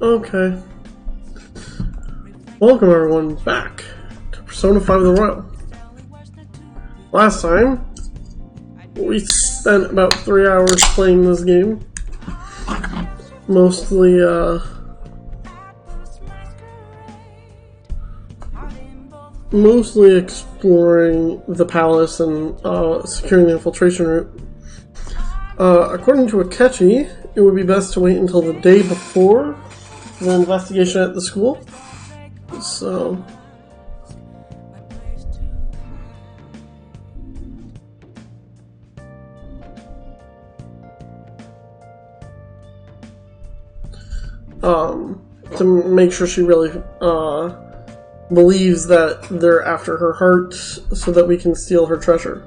Okay. Welcome everyone back to Persona 5 The Royal. Last time, we spent about 3 hours playing this game. Mostly, exploring the palace and securing the infiltration route. According to Akechi, it would be best to wait until the day before the investigation at the school. So, to make sure she really believes that they're after her heart so that we can steal her treasure.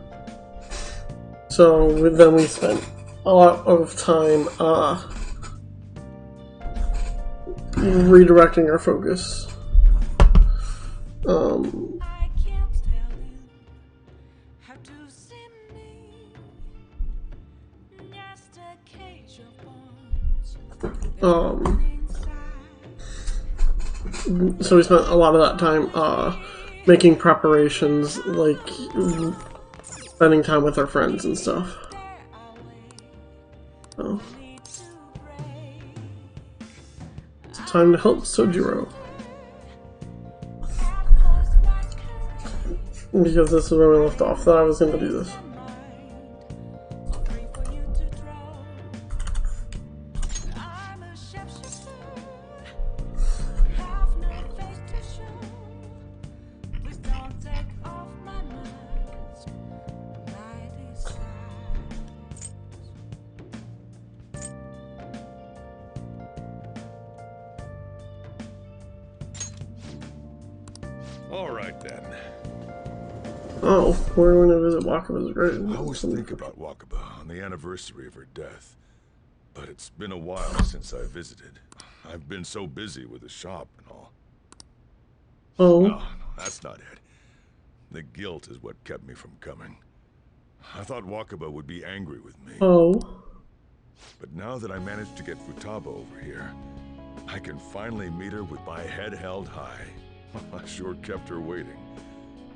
So then we spent a lot of time redirecting our focus. So we spent a lot of that time making preparations, like spending time with our friends and stuff. So it's time to help Sojiro. Because this is where we left off, that I was going to do this. Alright then. Oh, we're going to visit Wakaba's grave. I always think about Wakaba on the anniversary of her death. But it's been a while since I visited. I've been so busy with the shop and all. Oh. No, that's not it. The guilt is what kept me from coming. I thought Wakaba would be angry with me. Oh. But now that I managed to get Futaba over here, I can finally meet her with my head held high. I sure kept her waiting.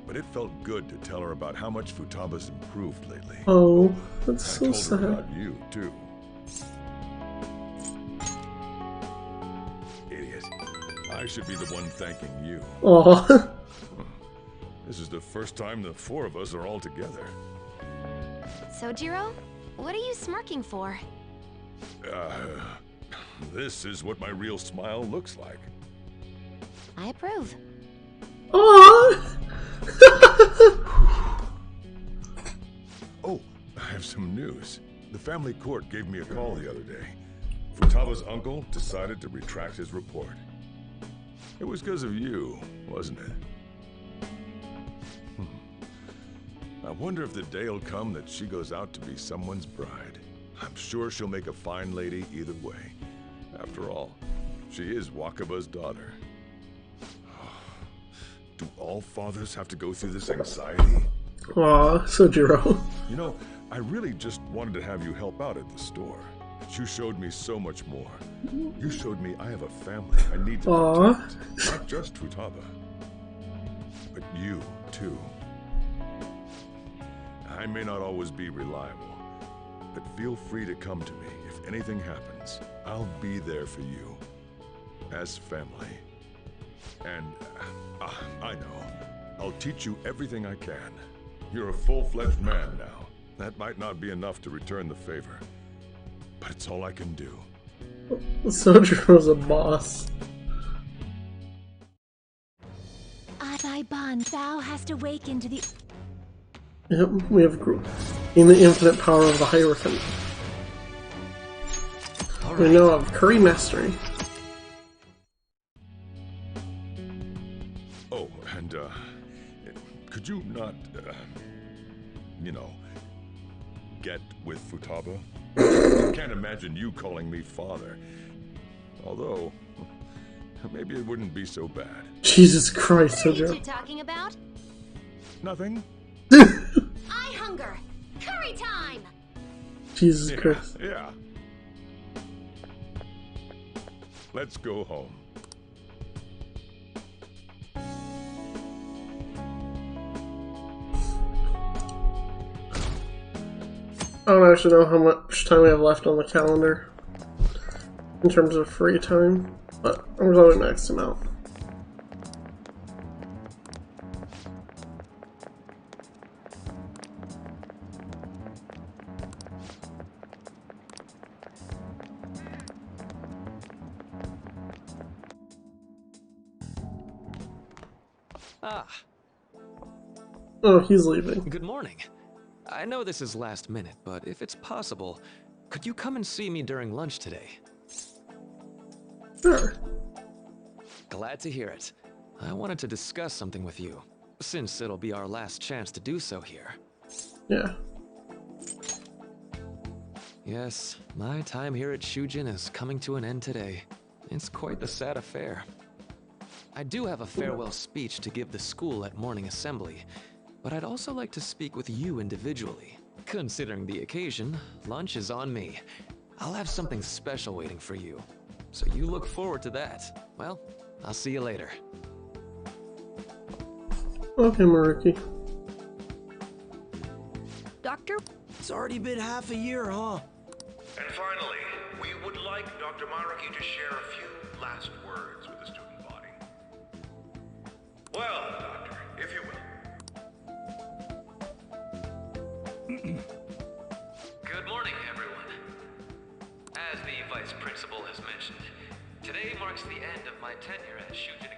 But it felt good to tell her about how much Futaba's improved lately. Oh, that's so I told sad. her about you, too. Idiot. I should be the one thanking you. Oh. This is the first time the four of us are all together. Sojiro, what are you smirking for? This is what my real smile looks like. I approve. Aww. Oh, I have some news. The family court gave me a call the other day. Futaba's uncle decided to retract his report. It was because of you, wasn't it? I wonder if the day will come that she goes out to be someone's bride. I'm sure she'll make a fine lady either way. After all, she is Wakaba's daughter. Do all fathers have to go through this anxiety? Aw, Sojiro. You know, I really just wanted to have you help out at the store. But you showed me so much more. You showed me I have a family I need to protect. Not just Futaba, but you, too. I may not always be reliable, but feel free to come to me if anything happens. I'll be there for you. As family. And, I know. I'll teach you everything I can. You're a full-fledged man now. That might not be enough to return the favor. But it's all I can do. Sojiro's a boss. Adaiban, thou hast awakened to the... Yep, we have in the infinite power of the Hierophant. We know of Curry Mastery. Oh, and, could you not, you know, get with Futaba? I can't imagine you calling me father. Although, maybe it wouldn't be so bad. Jesus Christ, What are you Sojiro. two talking about? Nothing? I hunger! Curry time! Jesus Christ. Yeah. Let's go home. I don't actually know how much time we have left on the calendar in terms of free time, but I'm glad we maxed him out. Ah, Oh, he's leaving. good morning. I know this is last minute, but if it's possible, could you come and see me during lunch today? Sure. Glad to hear it. I wanted to discuss something with you, since it'll be our last chance to do so here. Yeah. Yes, my time here at Shujin is coming to an end today. It's quite the sad affair. I do have a farewell speech to give the school at morning assembly, but I'd also like to speak with you individually. Considering the occasion, lunch is on me. I'll have something special waiting for you, so you look forward to that. Well, I'll see you later. Okay, Maruki. Doctor? It's already been half a year, huh? And finally, we would like Dr. Maruki to share a few last words with the student body. Well, Doctor, if you will. Good morning, everyone. As the Vice Principal has mentioned, today marks the end of my tenure at Shujin.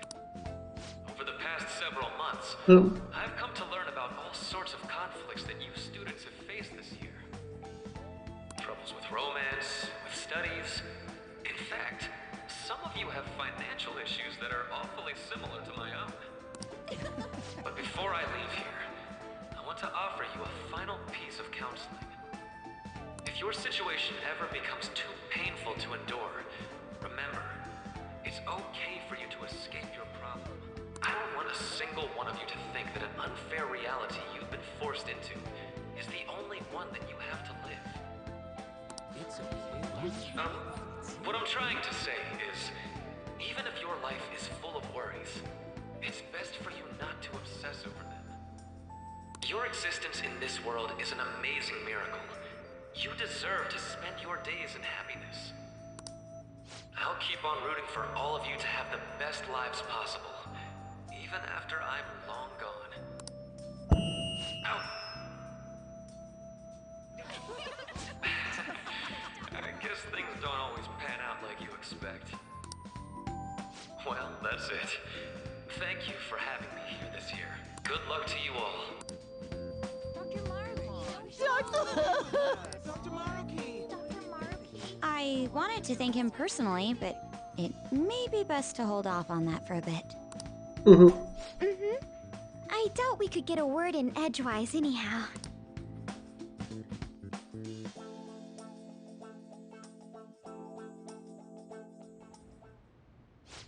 Over the past several months, I've come to learn about all sorts of conflicts that you students have faced this year. Troubles with romance, with studies. In fact, some of you have financial issues that are awfully similar to my own. But before I leave here, I want to offer you a final piece of counseling. If your situation ever becomes too painful to endure, remember, it's okay for you to escape your problem. I don't want a single one of you to think that an unfair reality you've been forced into is the only one that you have to live. It's okay. What I'm trying to say is, even if your life is full of worries, it's best for you not to obsess over them. Your existence in this world is an amazing miracle. You deserve to spend your days in happiness. I'll keep on rooting for all of you to have the best lives possible, even after I'm long gone. Ow. I guess things don't always pan out like you expect. Well, that's it. Thank you for having me here this year. Good luck to you all. Dr. Maruki! I wanted to thank him personally, but it may be best to hold off on that for a bit. I doubt we could get a word in edgewise anyhow.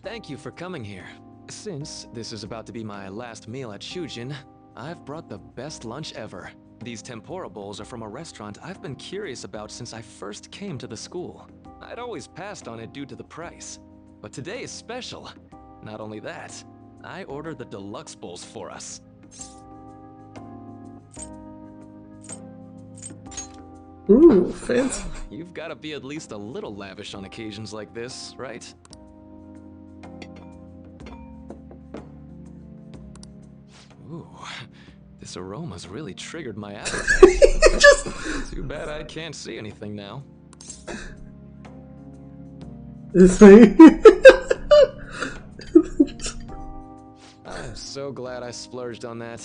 Thank you for coming here. Since this is about to be my last meal at Shujin, I've brought the best lunch ever. These tempura bowls are from a restaurant I've been curious about since I first came to the school. I'd always passed on it due to the price, but today is special. Not only that, I ordered the deluxe bowls for us. Ooh, fancy. You've got to be at least a little lavish on occasions like this, right? Ooh, this aroma's really triggered my appetite. Too bad I can't see anything now. This thing. I'm so glad I splurged on that.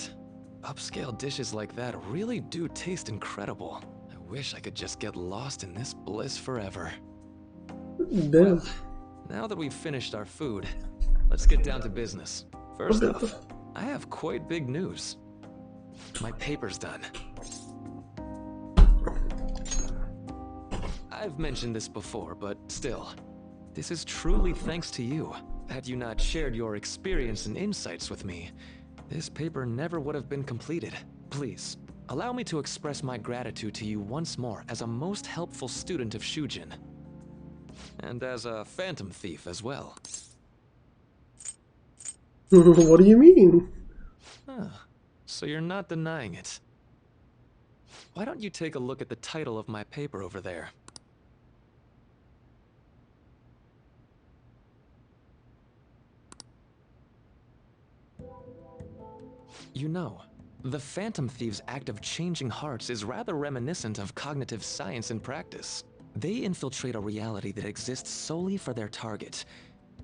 Upscale dishes like that really do taste incredible. I wish I could just get lost in this bliss forever. Damn. Now that we've finished our food, let's get down to business. First off, I have quite big news. My paper's done. I've mentioned this before, but still, this is truly thanks to you. Had you not shared your experience and insights with me, this paper never would have been completed. Please, allow me to express my gratitude to you once more as a most helpful student of Shujin. And as a phantom thief as well. What do you mean? Huh. So you're not denying it. Why don't you take a look at the title of my paper over there? You know, the Phantom Thieves' act of changing hearts is rather reminiscent of cognitive science in practice. They infiltrate a reality that exists solely for their target.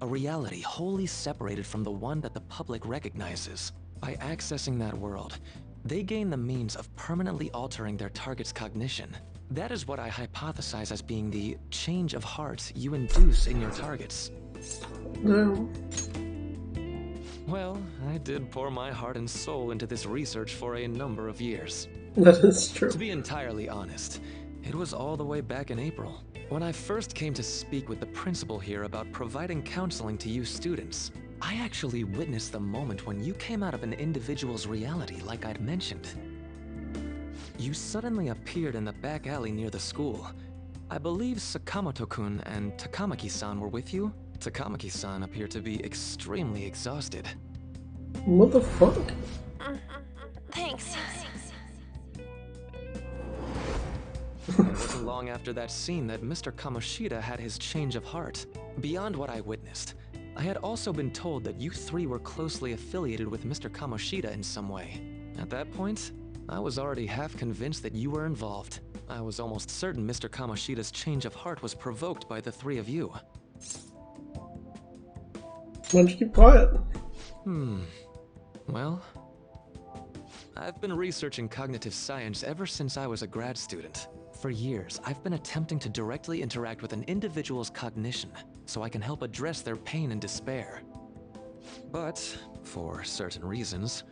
A reality wholly separated from the one that the public recognizes. By accessing that world, they gain the means of permanently altering their target's cognition. That is what I hypothesize as being the change of heart you induce in your targets. No. Well, I did pour my heart and soul into this research for a number of years. That is true. To be entirely honest, it was all the way back in April, when I first came to speak with the principal here about providing counseling to you students. I actually witnessed the moment when you came out of an individual's reality like I'd mentioned. You suddenly appeared in the back alley near the school. I believe Sakamoto-kun and Takamaki-san were with you? Takamaki-san appeared to be extremely exhausted. What the fuck? Thanks. It wasn't long after that scene that Mr. Kamoshida had his change of heart. Beyond what I witnessed, I had also been told that you three were closely affiliated with Mr. Kamoshida in some way. At that point, I was already half convinced that you were involved. I was almost certain Mr. Kamoshida's change of heart was provoked by the three of you. Why don't you keep quiet? Well, I've been researching cognitive science ever since I was a grad student. For years, I've been attempting to directly interact with an individual's cognition so I can help address their pain and despair. But, for certain reasons,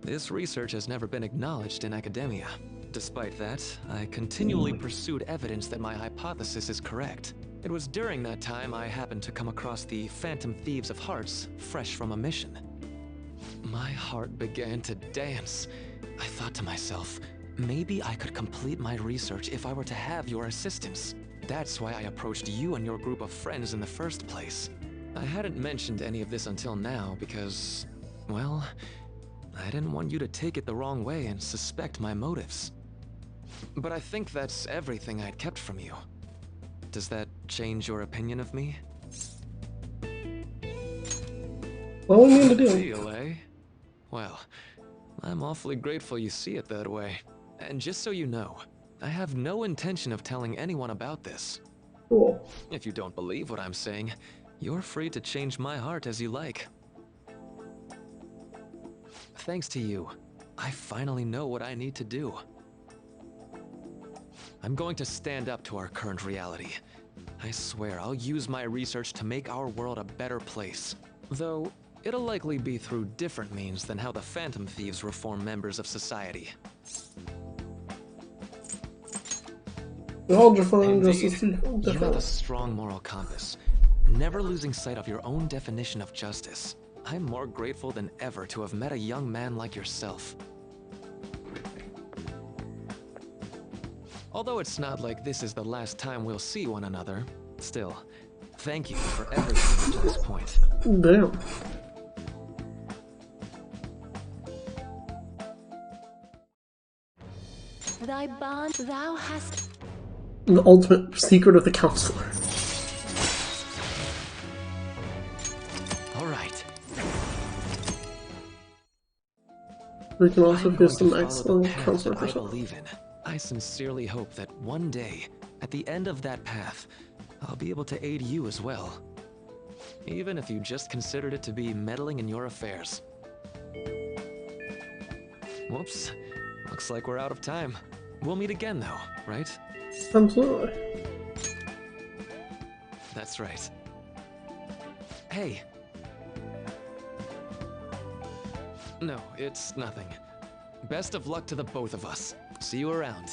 this research has never been acknowledged in academia. Despite that, I continually pursued evidence that my hypothesis is correct. It was during that time I happened to come across the Phantom Thieves of Hearts, fresh from a mission. My heart began to dance. I thought to myself, maybe I could complete my research if I were to have your assistance. That's why I approached you and your group of friends in the first place. I hadn't mentioned any of this until now because, well, I didn't want you to take it the wrong way and suspect my motives. But I think that's everything I'd kept from you. Does that change your opinion of me? What do we mean to do? Deal, eh? Well, I'm awfully grateful you see it that way. And just so you know, I have no intention of telling anyone about this. Cool. If you don't believe what I'm saying, you're free to change my heart as you like. Thanks to you, I finally know what I need to do. I'm going to stand up to our current reality. I swear I'll use my research to make our world a better place. Though, it'll likely be through different means than how the Phantom Thieves reform members of society. We all define Indeed, justice you have a different. strong moral compass, never losing sight of your own definition of justice. I'm more grateful than ever to have met a young man like yourself. Although it's not like this is the last time we'll see one another, still, thank you for everything to this point. Damn. Thy bond thou hast. The ultimate secret of the counselor. All right. We can also I'm do going to some follow excellent the path counselor that I herself. believe in. I sincerely hope that one day, at the end of that path, I'll be able to aid you as well. Even if you just considered it to be meddling in your affairs. Whoops. Looks like we're out of time. We'll meet again though, right? Absolutely. That's right. Hey. No, it's nothing. Best of luck to the both of us. See you around.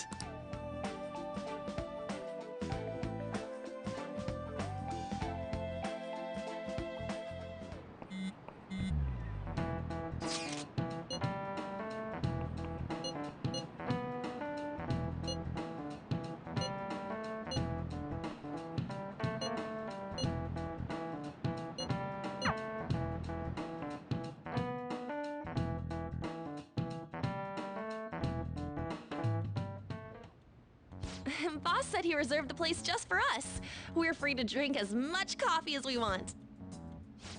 Boss said he reserved the place just for us. We're free to drink as much coffee as we want.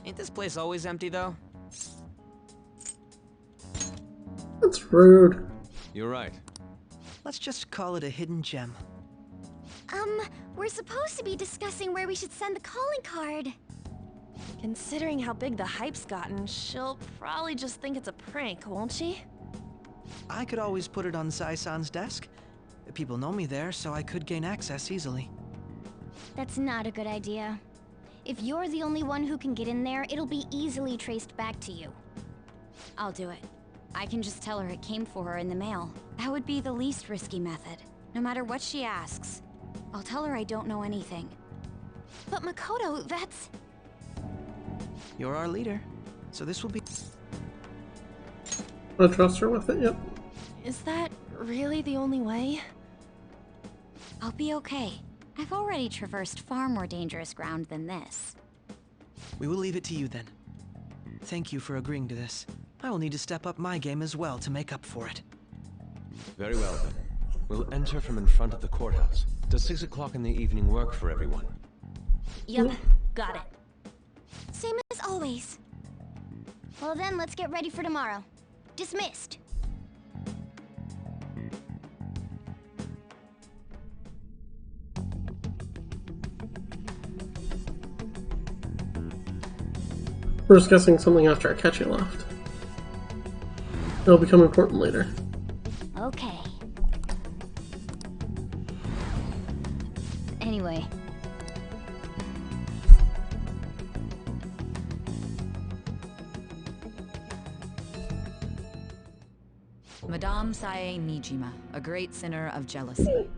Ain't this place always empty, though? That's rude. You're right. Let's just call it a hidden gem. We're supposed to be discussing where we should send the calling card. Considering how big the hype's gotten, she'll probably just think it's a prank, won't she? I could always put it on Zai-san's desk. People know me there, so I could gain access easily. That's not a good idea. If you're the only one who can get in there, it'll be easily traced back to you. I'll do it. I can just tell her it came for her in the mail. That would be the least risky method. No matter what she asks, I'll tell her I don't know anything. But Makoto, that's... You're our leader, so this will be... I trust her with it, yep. Is that really the only way? I'll be okay. I've already traversed far more dangerous ground than this. We will leave it to you then. Thank you for agreeing to this. I will need to step up my game as well to make up for it. Very well then. We'll enter from in front of the courthouse. Does 6 o'clock in the evening work for everyone? Yep, got it. Same as always. Well then, let's get ready for tomorrow. Dismissed. We're discussing something after Akechi left. It'll become important later. Okay. Anyway. Madame Sae Nijima, a great sinner of jealousy.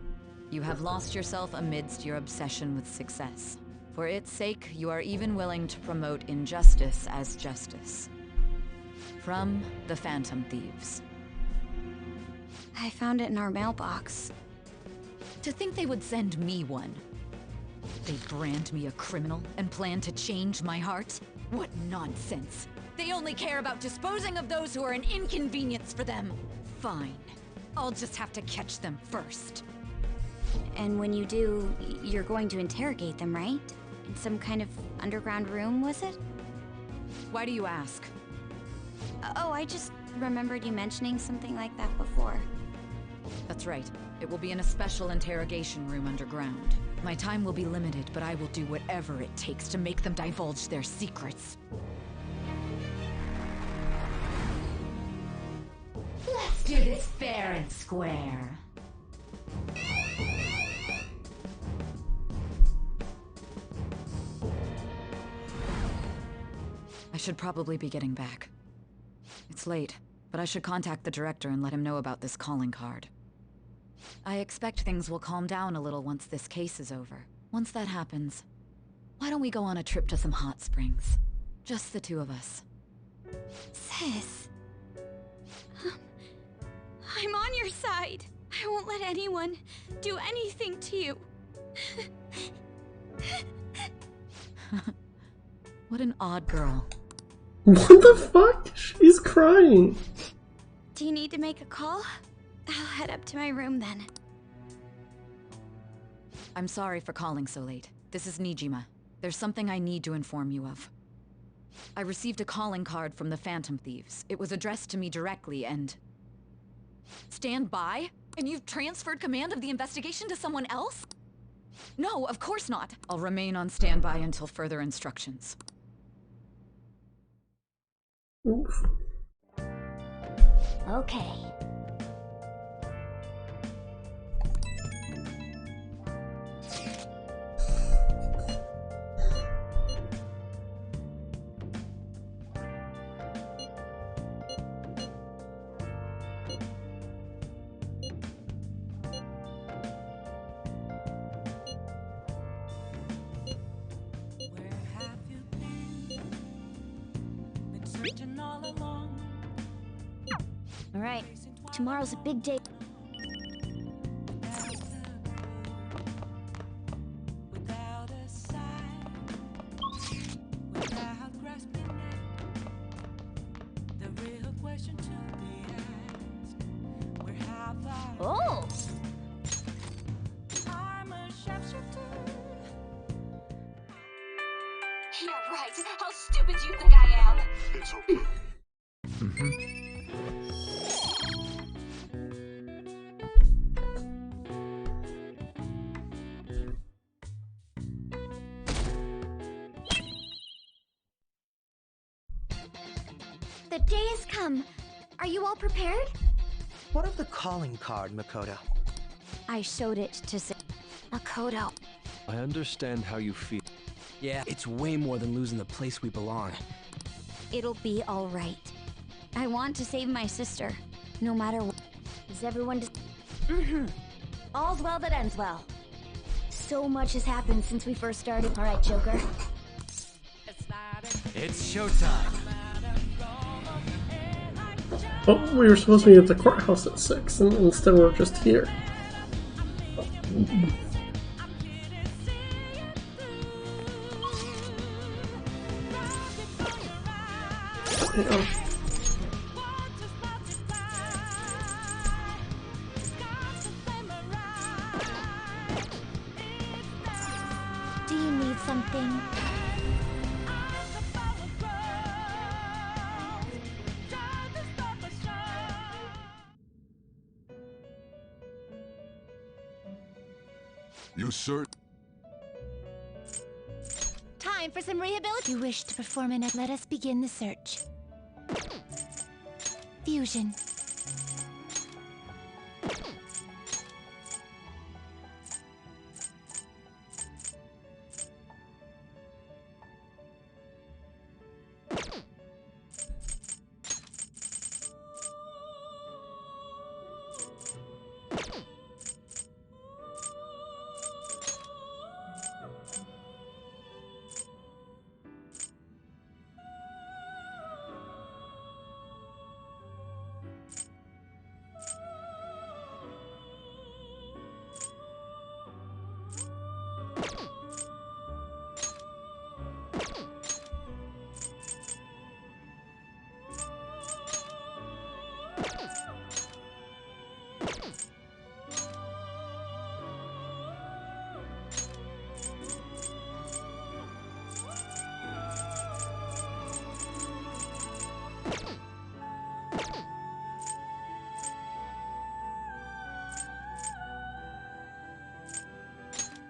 You have lost yourself amidst your obsession with success. For its sake, you are even willing to promote injustice as justice. From the Phantom Thieves. I found it in our mailbox. To think they would send me one. They brand me a criminal and plan to change my heart? What nonsense! They only care about disposing of those who are an inconvenience for them. Fine. I'll just have to catch them first. And when you do, you're going to interrogate them, right? In some kind of underground room, was it? Why do you ask? Oh, I just remembered you mentioning something like that before. That's right. It will be in a special interrogation room underground. My time will be limited, but I will do whatever it takes to make them divulge their secrets. Let's do this fair and square. I should probably be getting back. It's late, but I should contact the director and let him know about this calling card. I expect things will calm down a little once this case is over. Once that happens, why don't we go on a trip to some hot springs? Just the two of us. Sis. I'm on your side. I won't let anyone do anything to you. What an odd girl. What the fuck? She's crying. Do you need to make a call? I'll head up to my room then. I'm sorry for calling so late. This is Nijima. There's something I need to inform you of. I received a calling card from the Phantom Thieves. It was addressed to me directly and... Stand by? And you've transferred command of the investigation to someone else? No, of course not. I'll remain on standby until further instructions. Oof. Okay. All right, tomorrow's a big day. Oh! right. How stupid do you think I am? It's okay. The day has come. Are you all prepared? What of the calling card, Makoto? I showed it to Makoto. I understand how you feel. Yeah, it's way more than losing the place we belong. It'll be all right. I want to save my sister, no matter what. Is everyone All's well that ends well. So much has happened since we first started. All right, Joker. It's showtime. Oh, we were supposed to be at the courthouse at 6, and instead we're just here. Yeah. Do you need something? You sir? Time for some rehabilitation. You wish to perform an let us begin the search. Fusion.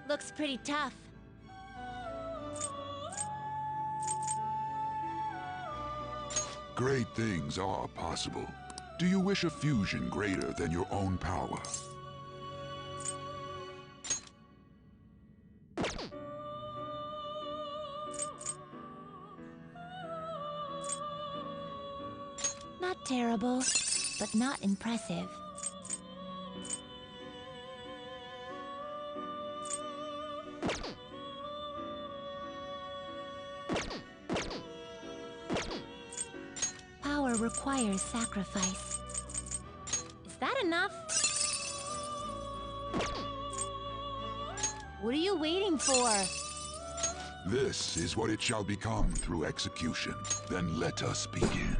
Looks pretty tough. Great things are possible. Do you wish a fusion greater than your own power? Not terrible, but not impressive. Power requires sacrifice. Is that enough? What are you waiting for? This is what it shall become through execution. Then let us begin.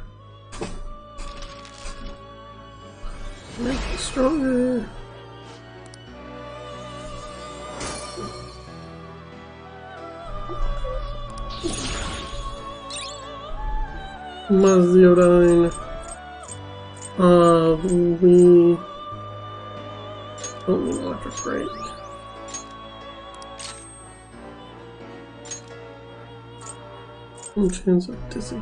Make it stronger. Maziodyne. We don't need electric break. Some chance of dizzy.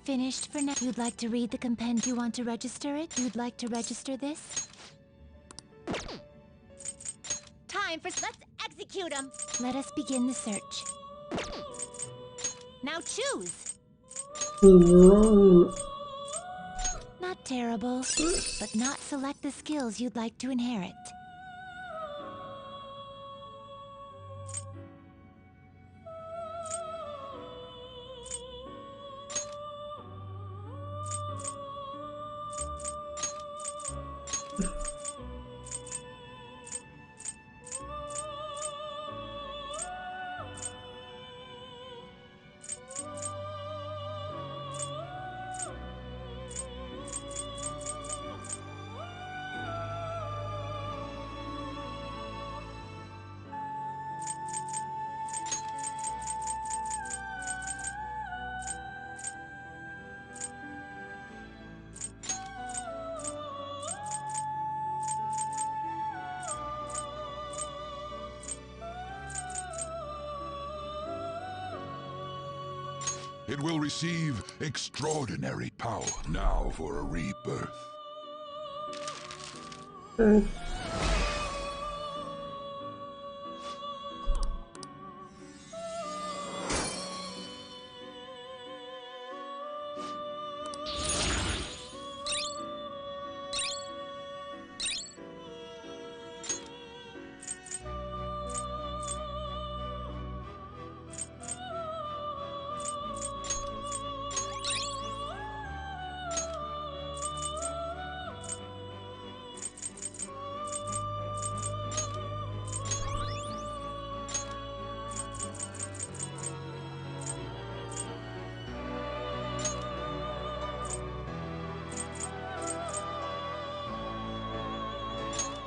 Finished for now. You'd like to read the compendium? You want to register it? You'd like to register this? Time for... Let's execute him! Let us begin the search. Now choose! Wrong. Not terrible, but not select the skills you'd like to inherit. It will receive extraordinary power. Now for a rebirth. Okay.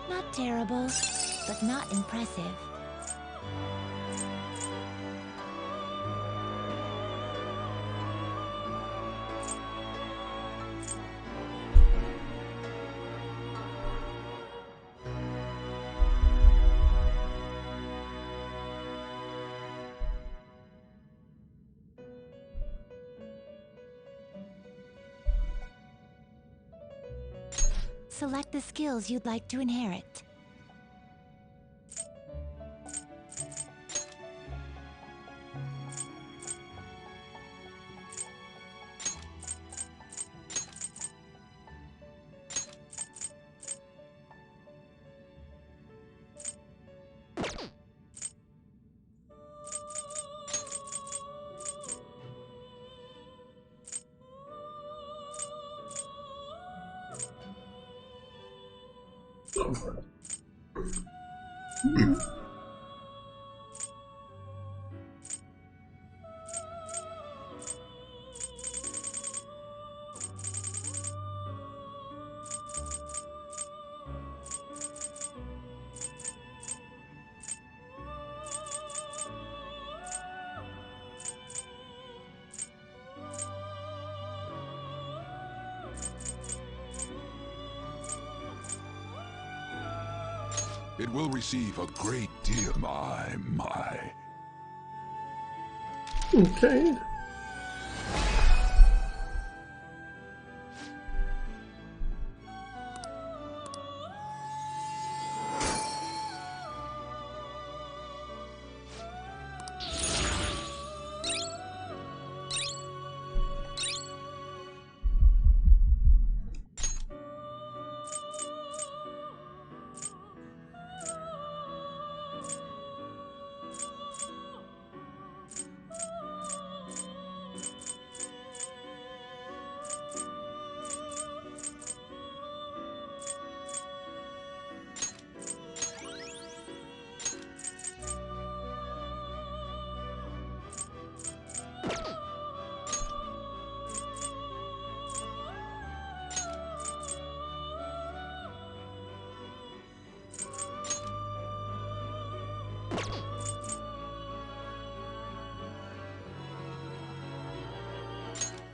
Not terrible, but not impressive. Select the skills you'd like to inherit. It will receive a great deal. My. Okay.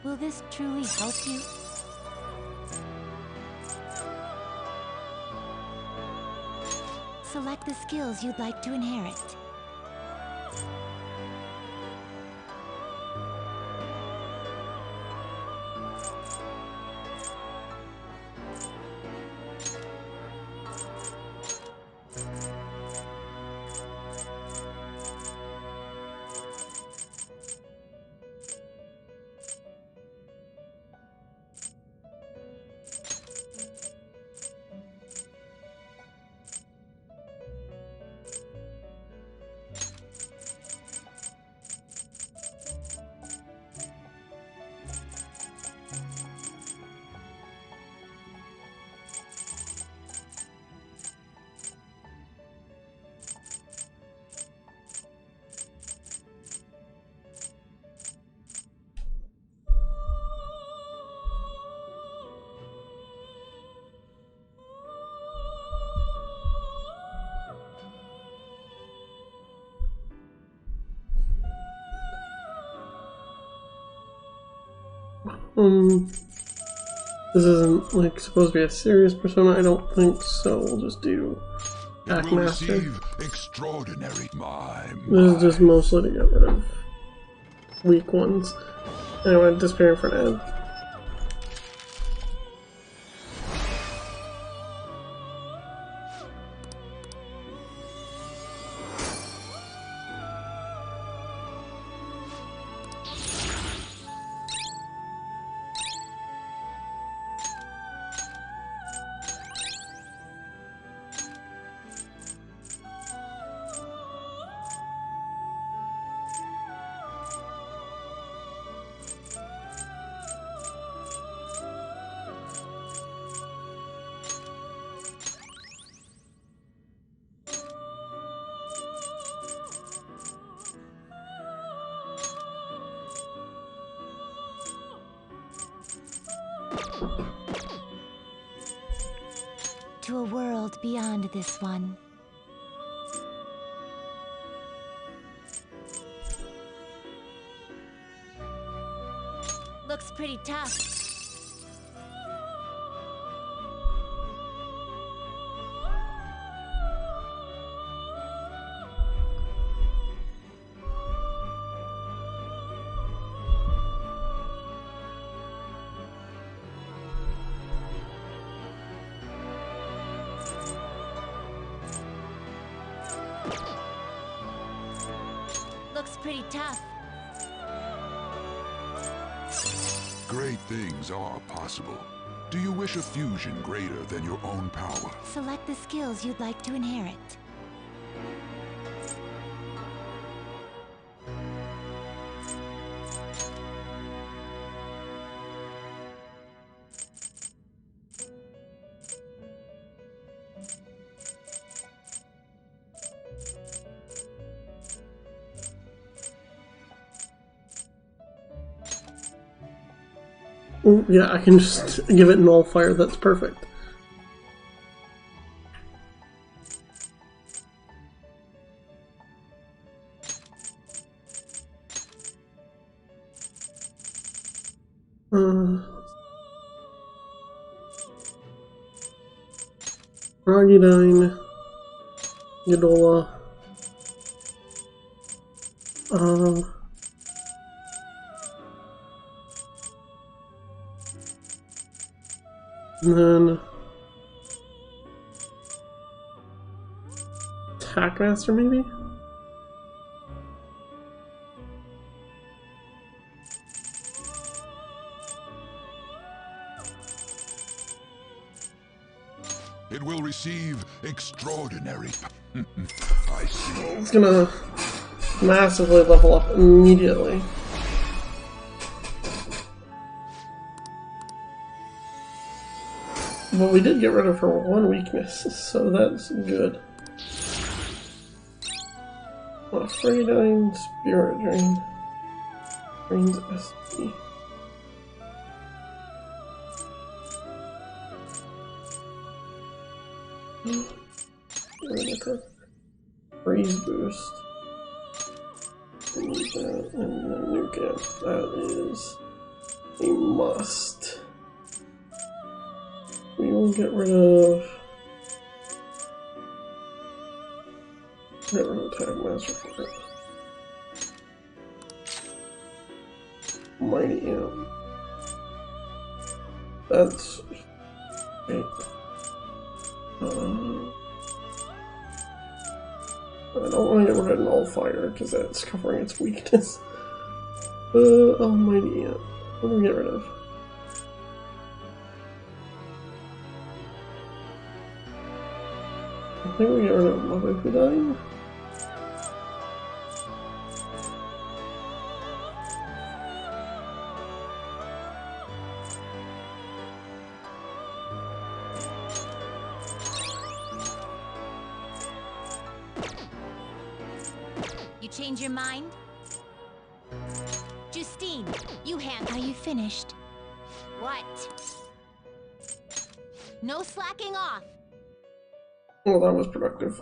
Will this truly help you? Select the skills you'd like to inherit. This isn't like supposed to be a serious persona. I don't think so. We'll just do Hackmaster. Extraordinary. This is just mostly to get rid of weak ones. Anyway, disappearing for an ad. To a world beyond this one. Looks pretty tough. Looks pretty tough. Great things are possible. Do you wish a fusion greater than your own power? Select the skills you'd like to inherit. Ooh, yeah, I can just give it null fire. That's perfect. Ragidine, Yadola, and then Tackmaster, maybe? It will receive extraordinary. I see. It's gonna massively level up immediately. But we did get rid of her one weakness, so that's good. Freydine, Spirit Drain. Drains SP. Freeze boost. Need that, and then new camp. That is a must. We will get rid of Tackmaster for it. Mighty Amp. That's great. I don't want to get rid of Null Fire because that's covering its weakness. Almighty Amp. What do we get rid of? I think we get rid of Mabukudine. You change your mind? Justine, you Are you finished? What? No slacking off. Well, that was productive.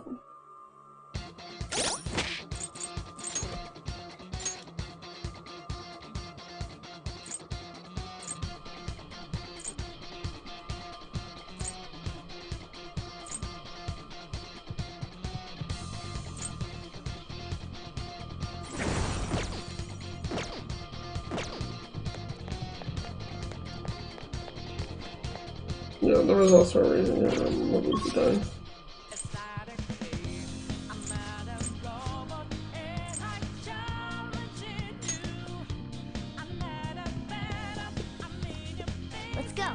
Yeah, there was also a reason what was the time. Let's go.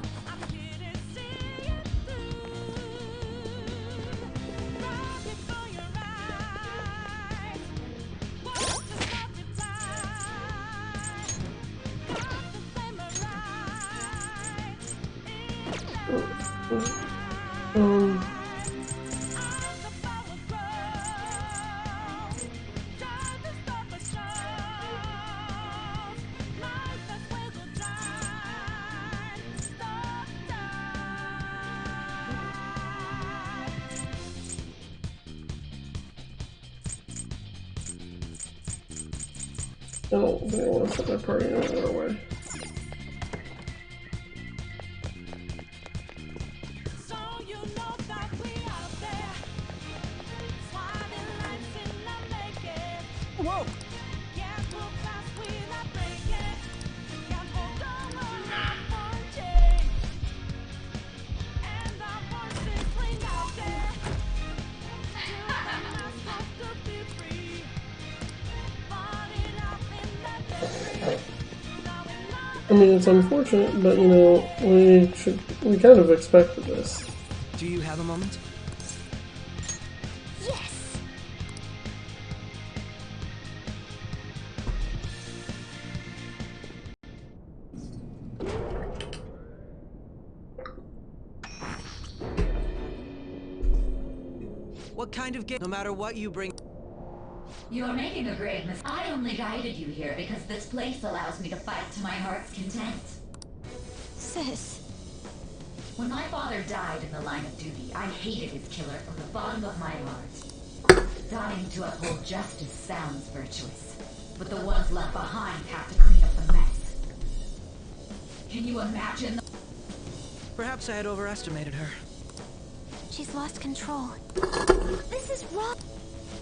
I don't think I want to set my party in another way. Whoa! I mean, it's unfortunate, but you know, we kind of expected this. Do you have a moment? Yes. What kind of game? No matter what you bring. You're making a grave mistake. I only guided you here because this place allows me to fight to my heart's content. Sis. When my father died in the line of duty, I hated his killer from the bottom of my heart. Dying to uphold justice sounds virtuous, but the ones left behind have to clean up the mess. Can you imagine? Perhaps I had overestimated her. She's lost control. This is wrong.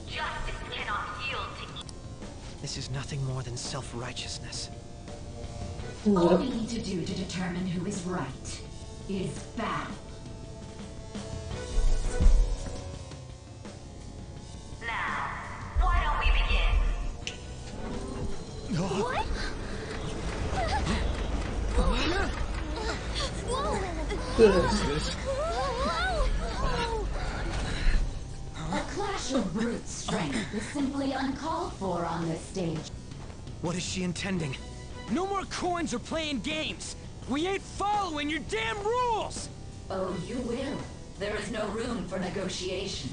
Justice cannot yield to This is nothing more than self-righteousness. All we need to do to determine who is right is battle. Now, why don't we begin? What? A clash of brute strength is simply uncalled for on this stage. What is she intending? No more coins or playing games! We ain't following your damn rules! Oh, you will. There is no room for negotiation.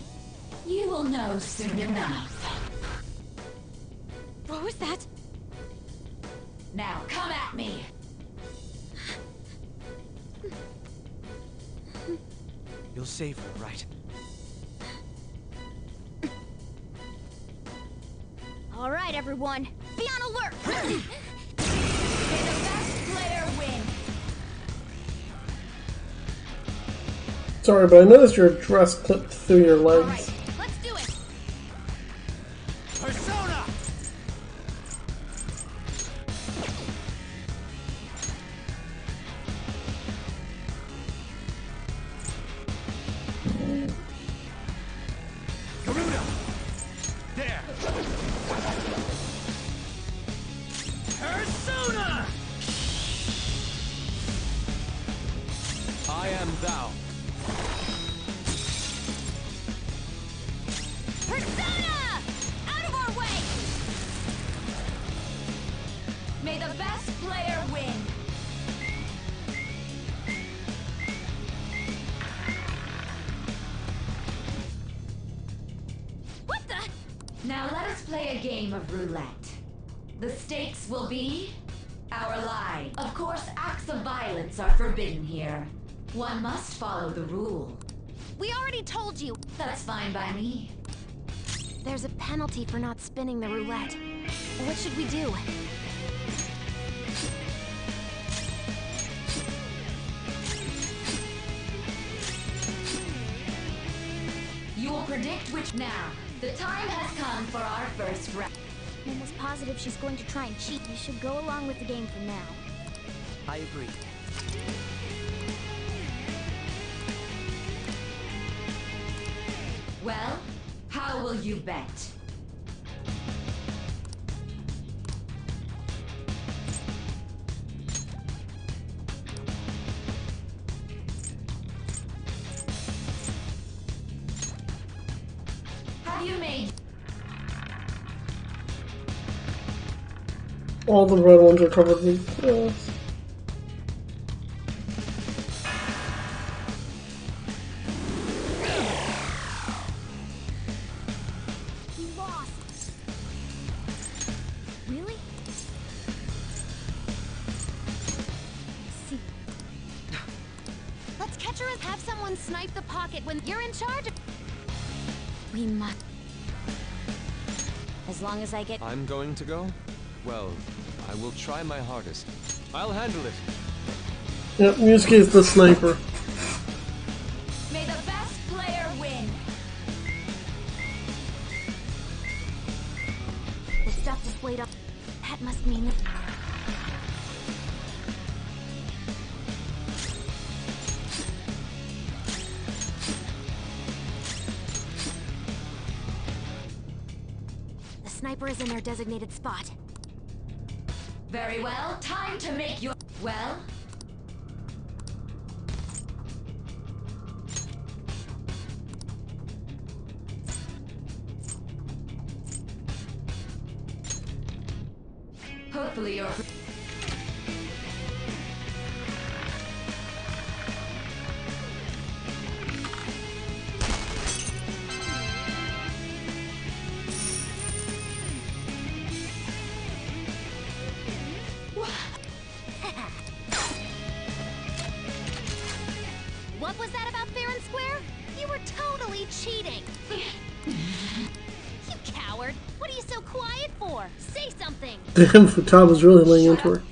You will know soon enough. What was that? Now, come at me! You'll save her, right? All right, everyone. Be on alert. May the best player win! Sorry, but I noticed your dress clipped through your legs. Let's do it. Persona! Garuda! There! Persona! I am thou. Persona! Out of our way! May the best player win! What the? Now let us play a game of roulette. The stakes will be our lives. Of course, acts of violence are forbidden here. One must follow the rule. We already told you. That's fine by me. There's a penalty for not spinning the roulette. What should we do? You will predict which now. The time has come for our first round. I'm almost positive she's going to try and cheat. We should go along with the game for now. I agree. Well, how will you bet? Have you made... All the red ones are covered in grass. He lost. Really? I see. Let's catch her and have someone snipe the pocket when you're in charge. We must. As long as I get... I'm going to go? Well, I will try my hardest. I'll handle it. Yep, Yusuke is the sniper. May the best player win! The stuff displayed up. That must mean that... The sniper is in their designated spot. Very well, time to make your... Well? Hopefully you're... What was that about fair and square? You were totally cheating. You coward. What are you so quiet for? Say something. Damn, Futaba's really laying into her.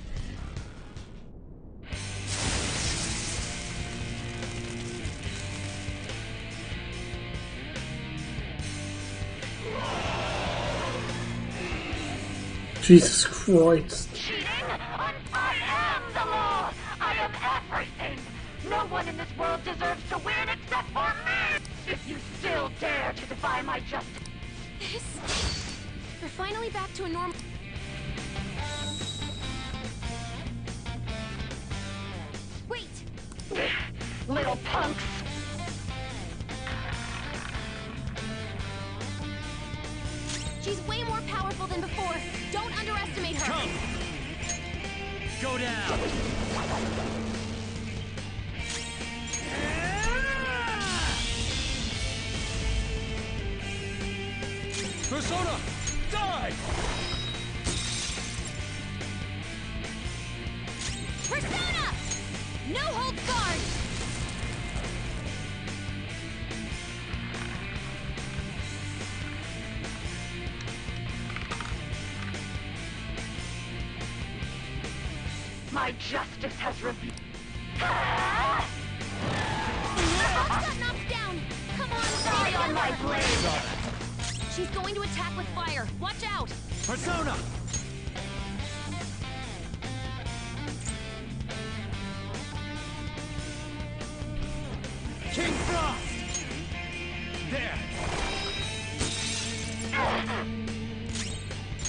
Jesus Christ. Cheating? I am the law! I am everything! No one in this world deserves to win except for me! If you still dare to defy my justice... They're finally back to a normal... Wait! Little punks! She's way more powerful than before. Don't underestimate her. Come! Go down! Persona! Die! Persona! No holds barred! My justice has revealed... Got knocked down! Come on, stay on my blade! She's going to attack with fire. Watch out! Persona! King Frost! There!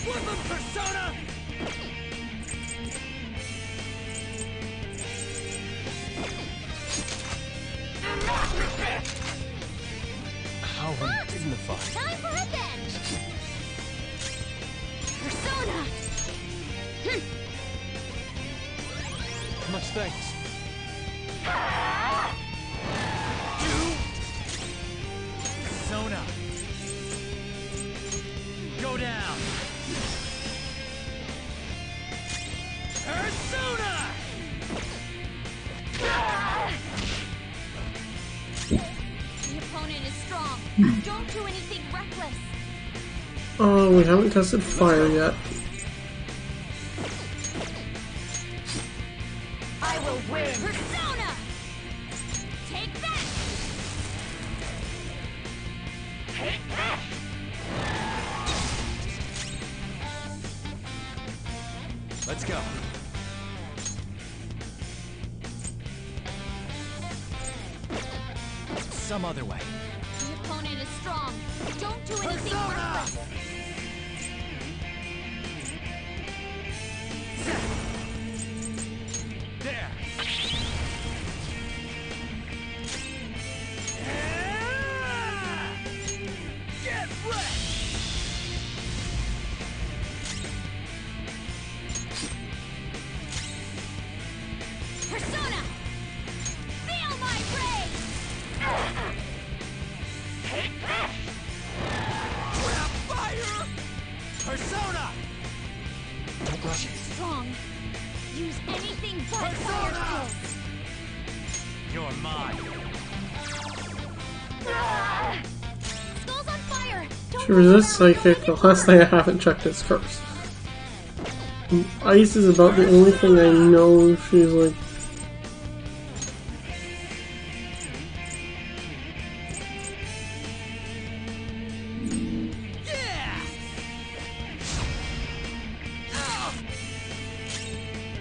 Woodland Persona! How undignified. Time for revenge! Persona! Much thanks. Persona! Go down! Persona! The opponent is strong. Don't do anything reckless. Oh, we haven't tested fire yet. I will win! Persona! Take that! Take this! Let's go. Some other way. The opponent is strong. Don't do anything reckless. There. Get wrecked! Persona! Feel my rage! Take this! Trap fire! Persona! Strong. Use anything but fire skills. You're mine. Skull's on fire! She resists psychic. The last thing I haven't checked is curse. Ice is about the only thing I know she's like.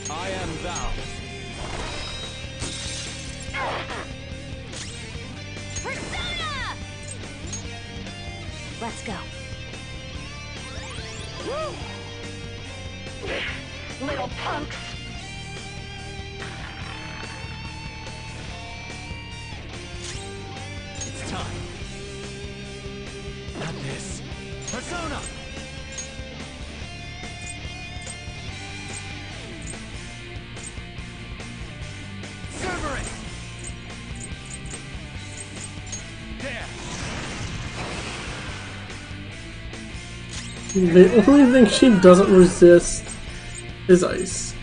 I am thou. Persona! Let's go. Little punks! It's time. Not this. Persona! Cerberus! There! The only thing she doesn't resist is ice.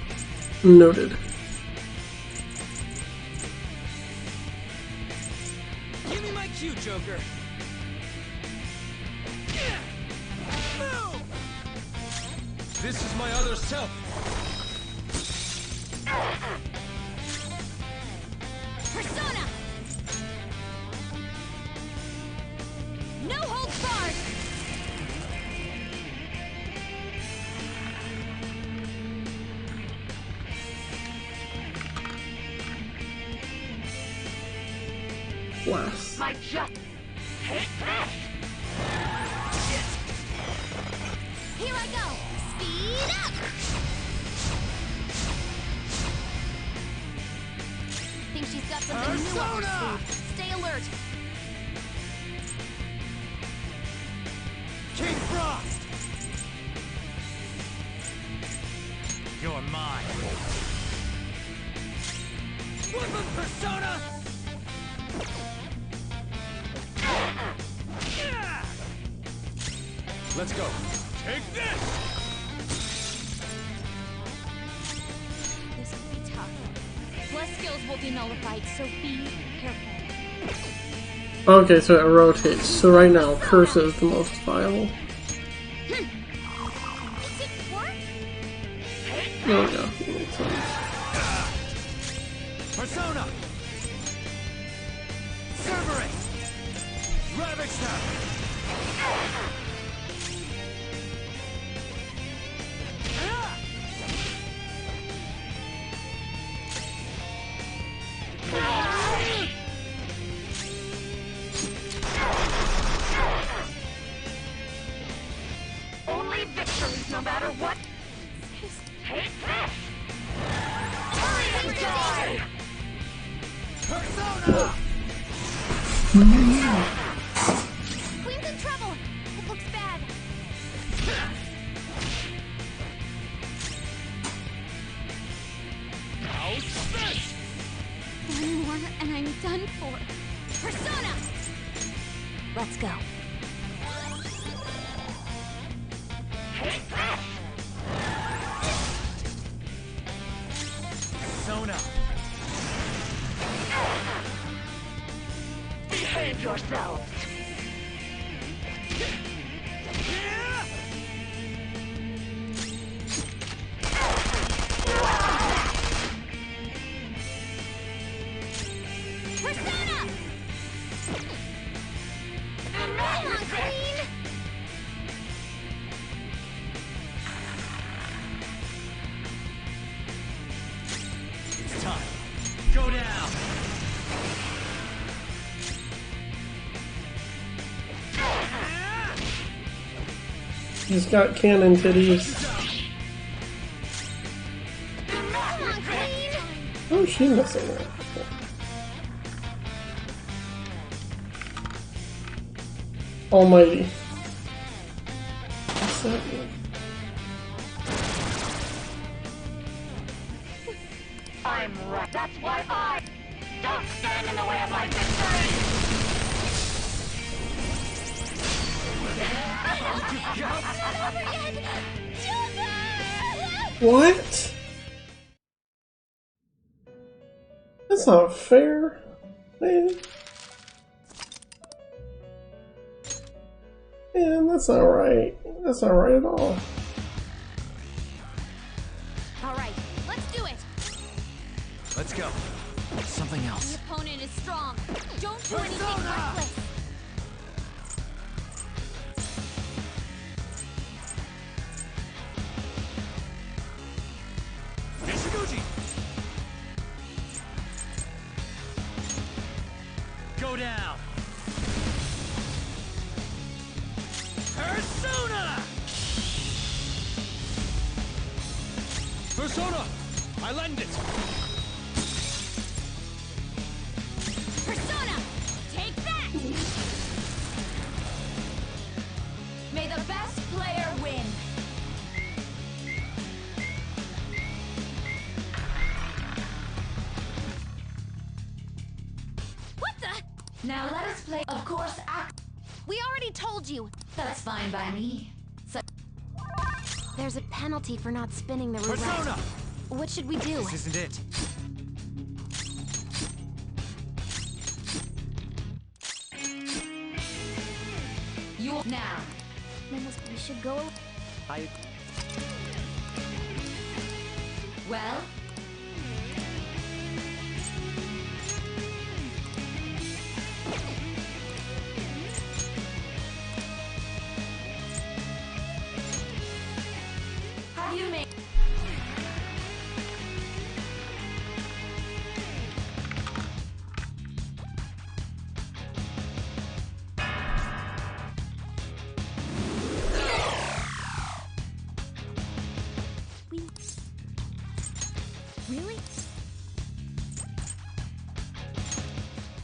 Noted. Give me my cue, Joker! Move! This is my other self! Persona! No holds barred! Blast. My just... Take this! Here I go! Speed up! Think she's got something new up her sleeve. Stay alert! King Frost! You're mine. Woodland Persona! Let's go. Take this! This will be tough. Bless skills will be nullified, so be careful. Okay, so it rotates. So right now, curse is the most viable. There we go. Makes sense. Persona! Cerberus! Ravage them! Only victories, no matter what. Take this! Hurry and die! Persona! Queen's in trouble! It looks bad. How's this? One more and I'm done for. Persona! Let's go. Take this! Persona! Behave yourselves! Persona! Come on, Queen! It's time. Go down! She's got cannon titties. How is she missing that? Almighty. What's that mean? I'm right. That's why I don't stand in the way of my victory. What? That's not fair, man. Man, that's not right. That's not right at all. Alright, let's do it! Let's go. Something else. The opponent is strong. Don't do anything reckless. Nishiguchi! Go down! Persona! Persona! I lend it! Persona! Take that! May the best player win. What the? Now let us play. Of course, act. We already told you. That's fine by me. So There's a penalty for not spinning the roulette. Persona! What should we do? This isn't it. you now. We should go. Well, have you made? Really? I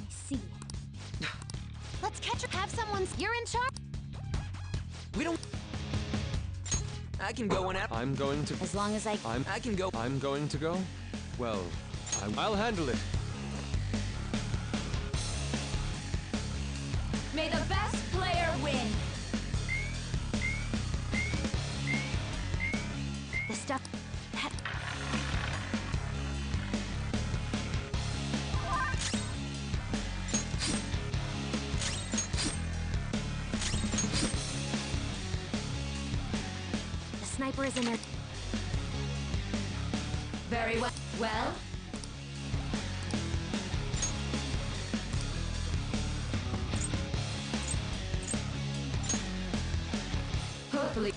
see. Let's catch her. Have someone's. You're in charge. We don't. I can go whenever. I'm going to. As long as I can go. I'm going to go? Well, I'll handle it. May the best player win. The stuff. The sniper is in there. Very well. Well, hopefully.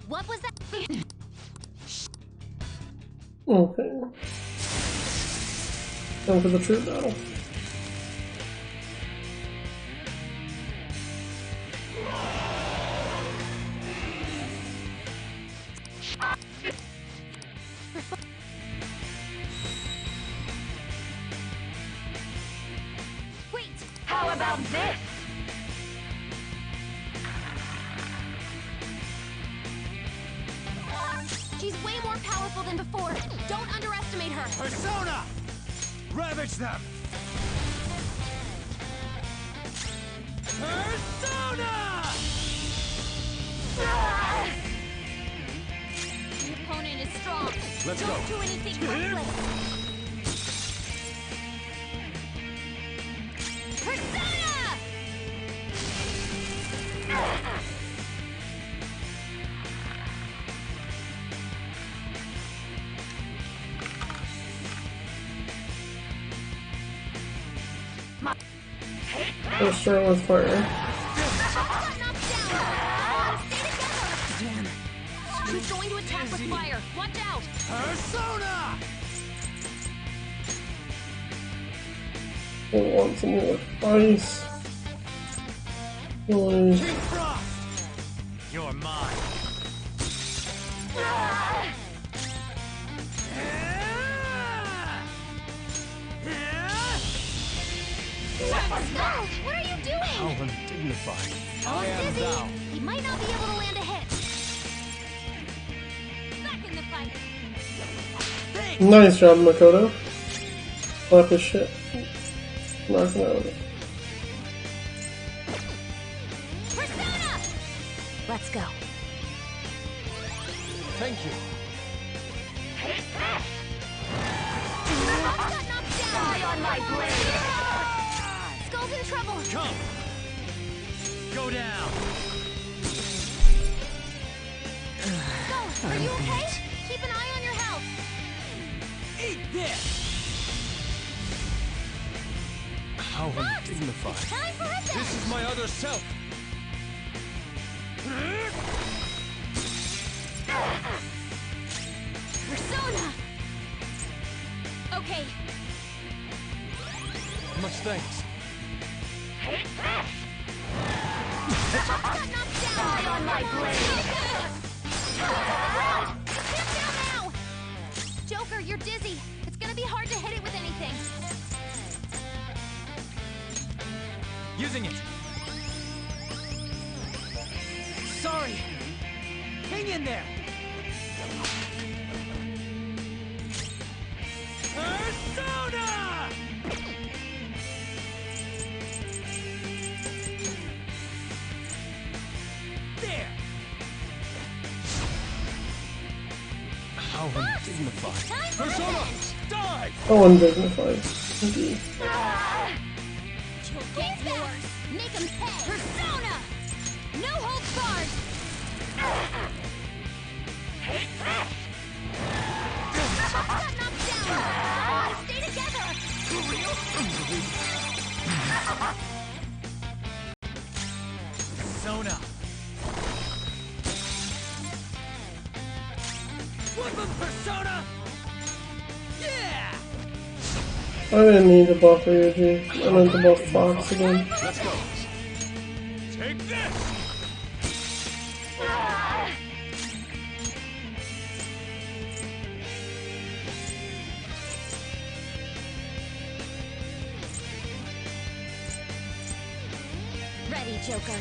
What was that? Okay. Time for the true battle. Wait! How about this? She's way more powerful than before. Don't underestimate her. Persona! Ravage them! Persona! The opponent is strong. Let's Don't go. do anything reckless. Persona! Take that! I'll start with fire. Damn. She's going to attack with fire. Watch out. Persona! I want some more ice. Really. King Frost! You're mine. What are you doing? How undignified. Oh, Dizzy! He might not be able to land a hit. Back in the fight. Nice job, Makoto. Slap his shit. Knock him out of it. Persona! Let's go. Thank you. Got knocked down. Die on my blade! Skull's in trouble. Come! Go down! Skull, are you okay? Keep an eye on your health. Eat this! How undignified. Time for a This is my other self! Persona! Okay. Much thanks. Got knocked down. Die on my blade! Get down now! Joker, you're dizzy. It's gonna be hard to hit it with anything. Using it! Sorry! Hang in there! Persona! There! How undignified. Time for Persona! revenge. Die! Oh, undignified. Indeed. He's yours. Make him pay. Persona! No holds barred. Got knocked down. Stay together. Persona! Flip him, Persona! Yeah! I didn't need to buff Ryuji. I meant to buff Fox again. Let's go! Take this! Ready, Joker.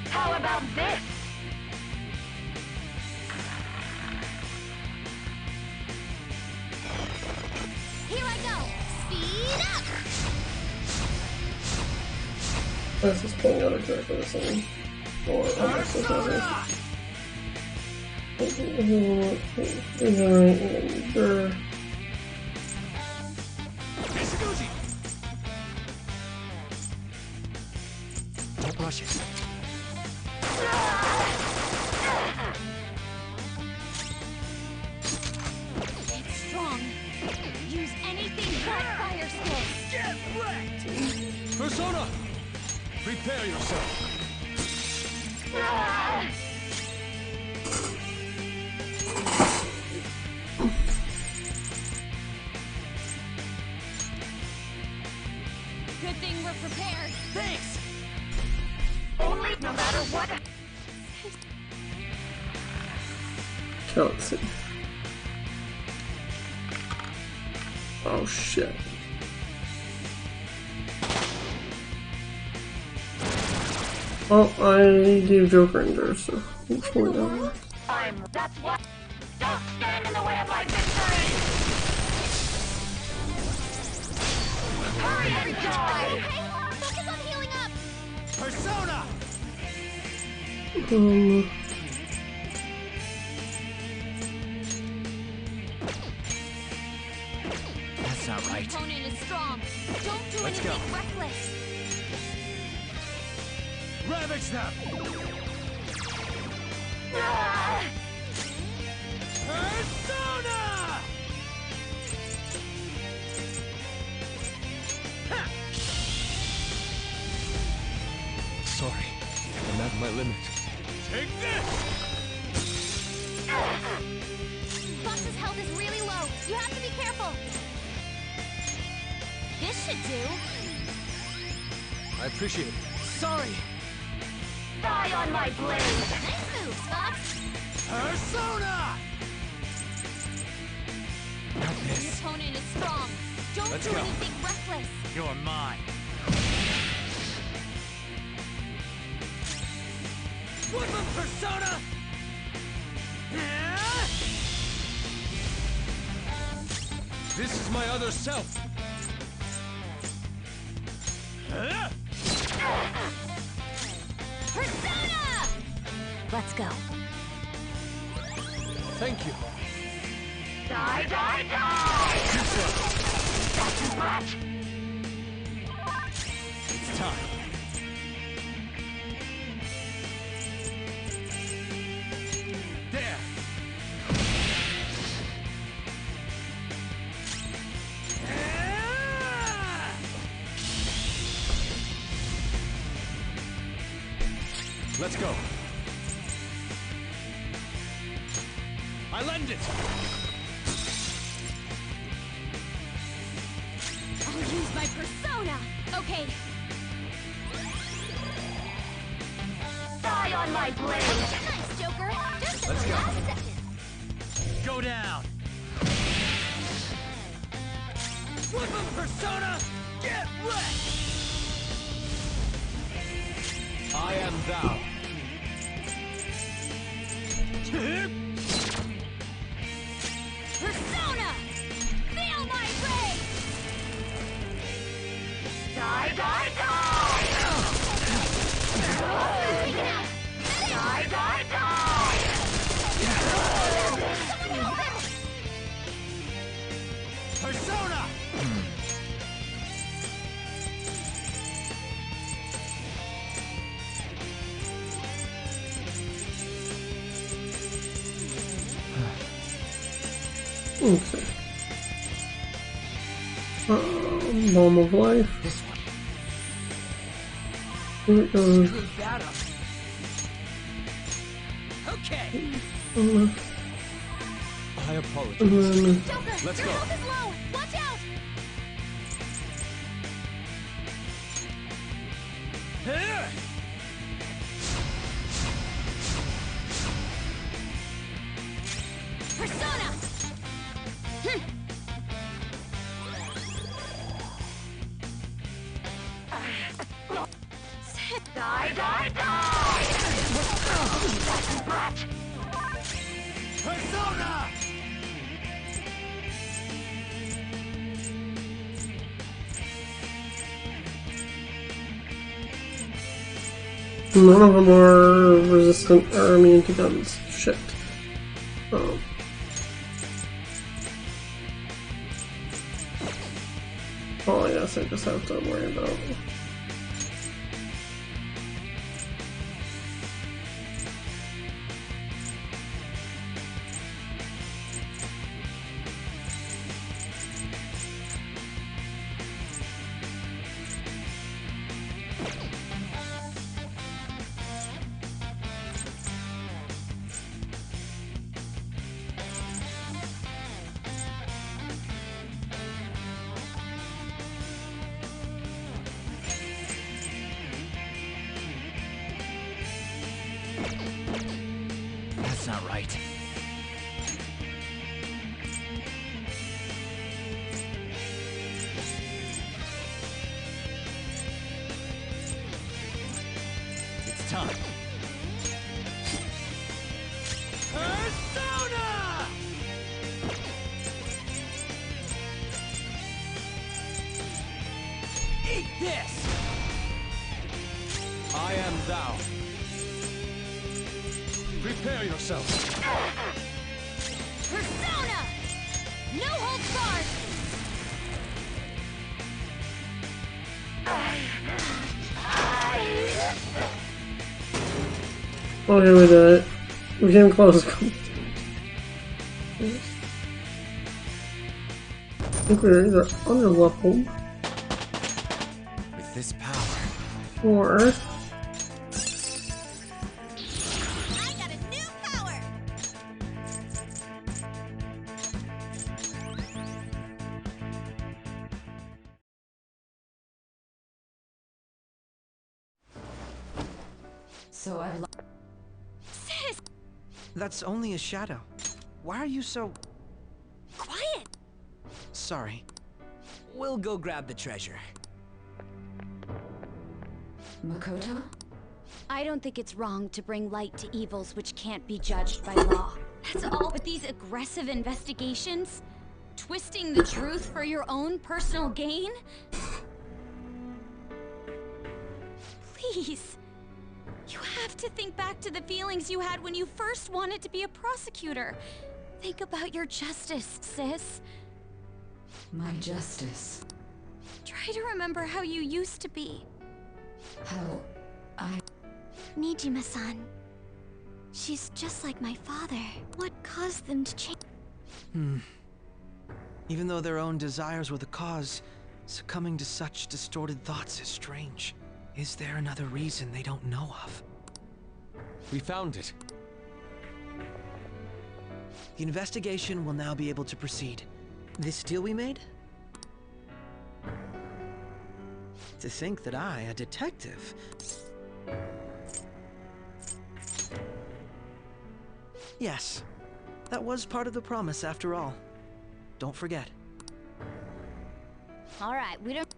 How about this? Here I go. Speed up. This is pulling out exactly the same. Or almost the same. No brushes. It's strong. Use anything but fire skills. Get wrecked! Persona! Prepare yourself. Good thing we're prepared. Thanks! Only no matter what. Can't see. Oh shit. Well, I gave Joker Endure, so I'm just going down there. That's what. Don't stand in the way of my victory! Hurry and die! Okay, focus on healing up. Persona! That's not right. Your opponent is strong. Don't do Let's anything go. reckless. Ravage them! Persona! Sorry, I'm at my limit. Take this! Fox's health is really low. You have to be careful. This should do. I appreciate it. Sorry! Die on my blade! Nice move, Fox. Persona! Not Your this. opponent is strong. Don't Let's do go. anything reckless. You're mine. Whip him, Persona! This is my other self. Persona! Let's go. Thank you. Die, die, die! That's too much! It's time. There! Let's go. I lend it! I'll use my persona. Okay. Die on my blade! Nice, Joker. Just at Let's the go. last second. Go down! Whip him, Persona! Get wrecked! I am thou. Persona! Feel my rage! Die, die, die! Take it out! Die, die, die! Someone help him! Persona! Okay. Bomb of life. This one. Here it goes. Good battle. Okay. I apologize. And then Joker, Let's your go. health is low. Watch out! Persona! Die, die, die! That's brat! Persona! none of them are resistant or immune to guns. Shit. Oh. Oh, I guess I just have to worry about. That's not right. It's time. Persona! Eat this! I am thou. Prepare yourself. Persona! No holds barred! Okay, we did it. We came close. I think we were either under-leveled. With this power. Or... So I've Sis! That's only a shadow. Why are you so... Quiet! Sorry. We'll go grab the treasure. Makoto? I don't think it's wrong to bring light to evils which can't be judged by law. That's all. But these aggressive investigations? Twisting the truth for your own personal gain? Please. You have to think back to the feelings you had when you first wanted to be a prosecutor. Think about your justice, sis. My justice. Try to remember how you used to be. How I... Nijima-san. She's just like my father. What caused them to change? Even though their own desires were the cause, succumbing to such distorted thoughts is strange. Is there another reason they don't know of? We found it. The investigation will now be able to proceed. This deal we made? To think that I, a detective... Yes, that was part of the promise after all. Don't forget. Alright, we don't...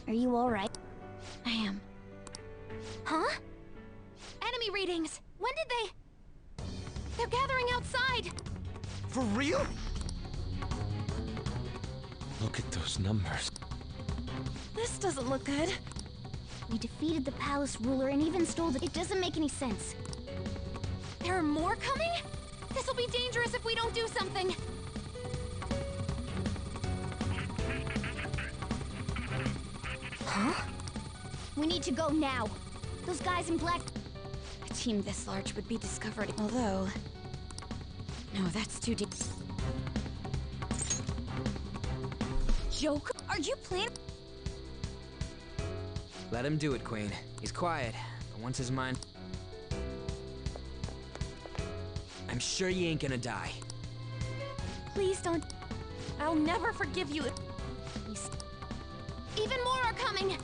Are you alright? I am. Huh? Enemy readings! When did they... They're gathering outside! For real? Look at those numbers. This doesn't look good. We defeated the palace ruler and even stole the... It doesn't make any sense. There are more coming? This'll be dangerous if we don't do something! Huh? We need to go now. Those guys in black... A team this large would be discovered, although... No, that's too deep. Joker, are you planning... Let him do it, Queen. He's quiet, but once his mind... I'm sure you ain't gonna die. Please don't... I'll never forgive you. Even more are coming!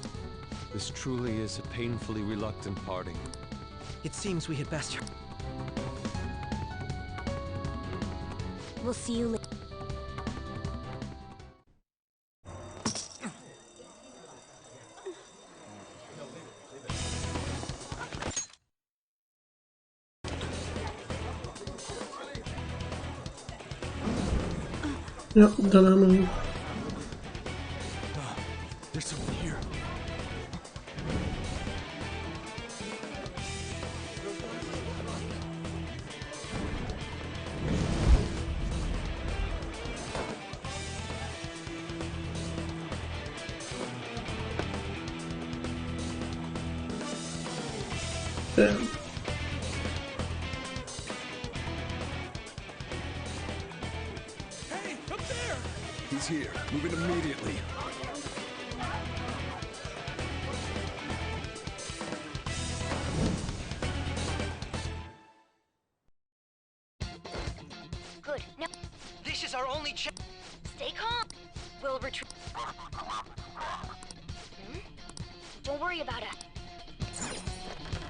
This truly is a painfully reluctant parting. It seems we had best... We'll see you later. Yep, done how many. There's someone here. Damn. Hey, up there! He's here. Moving immediately. Good. No. This is our only chance. Stay calm. We'll retreat. Don't worry about it.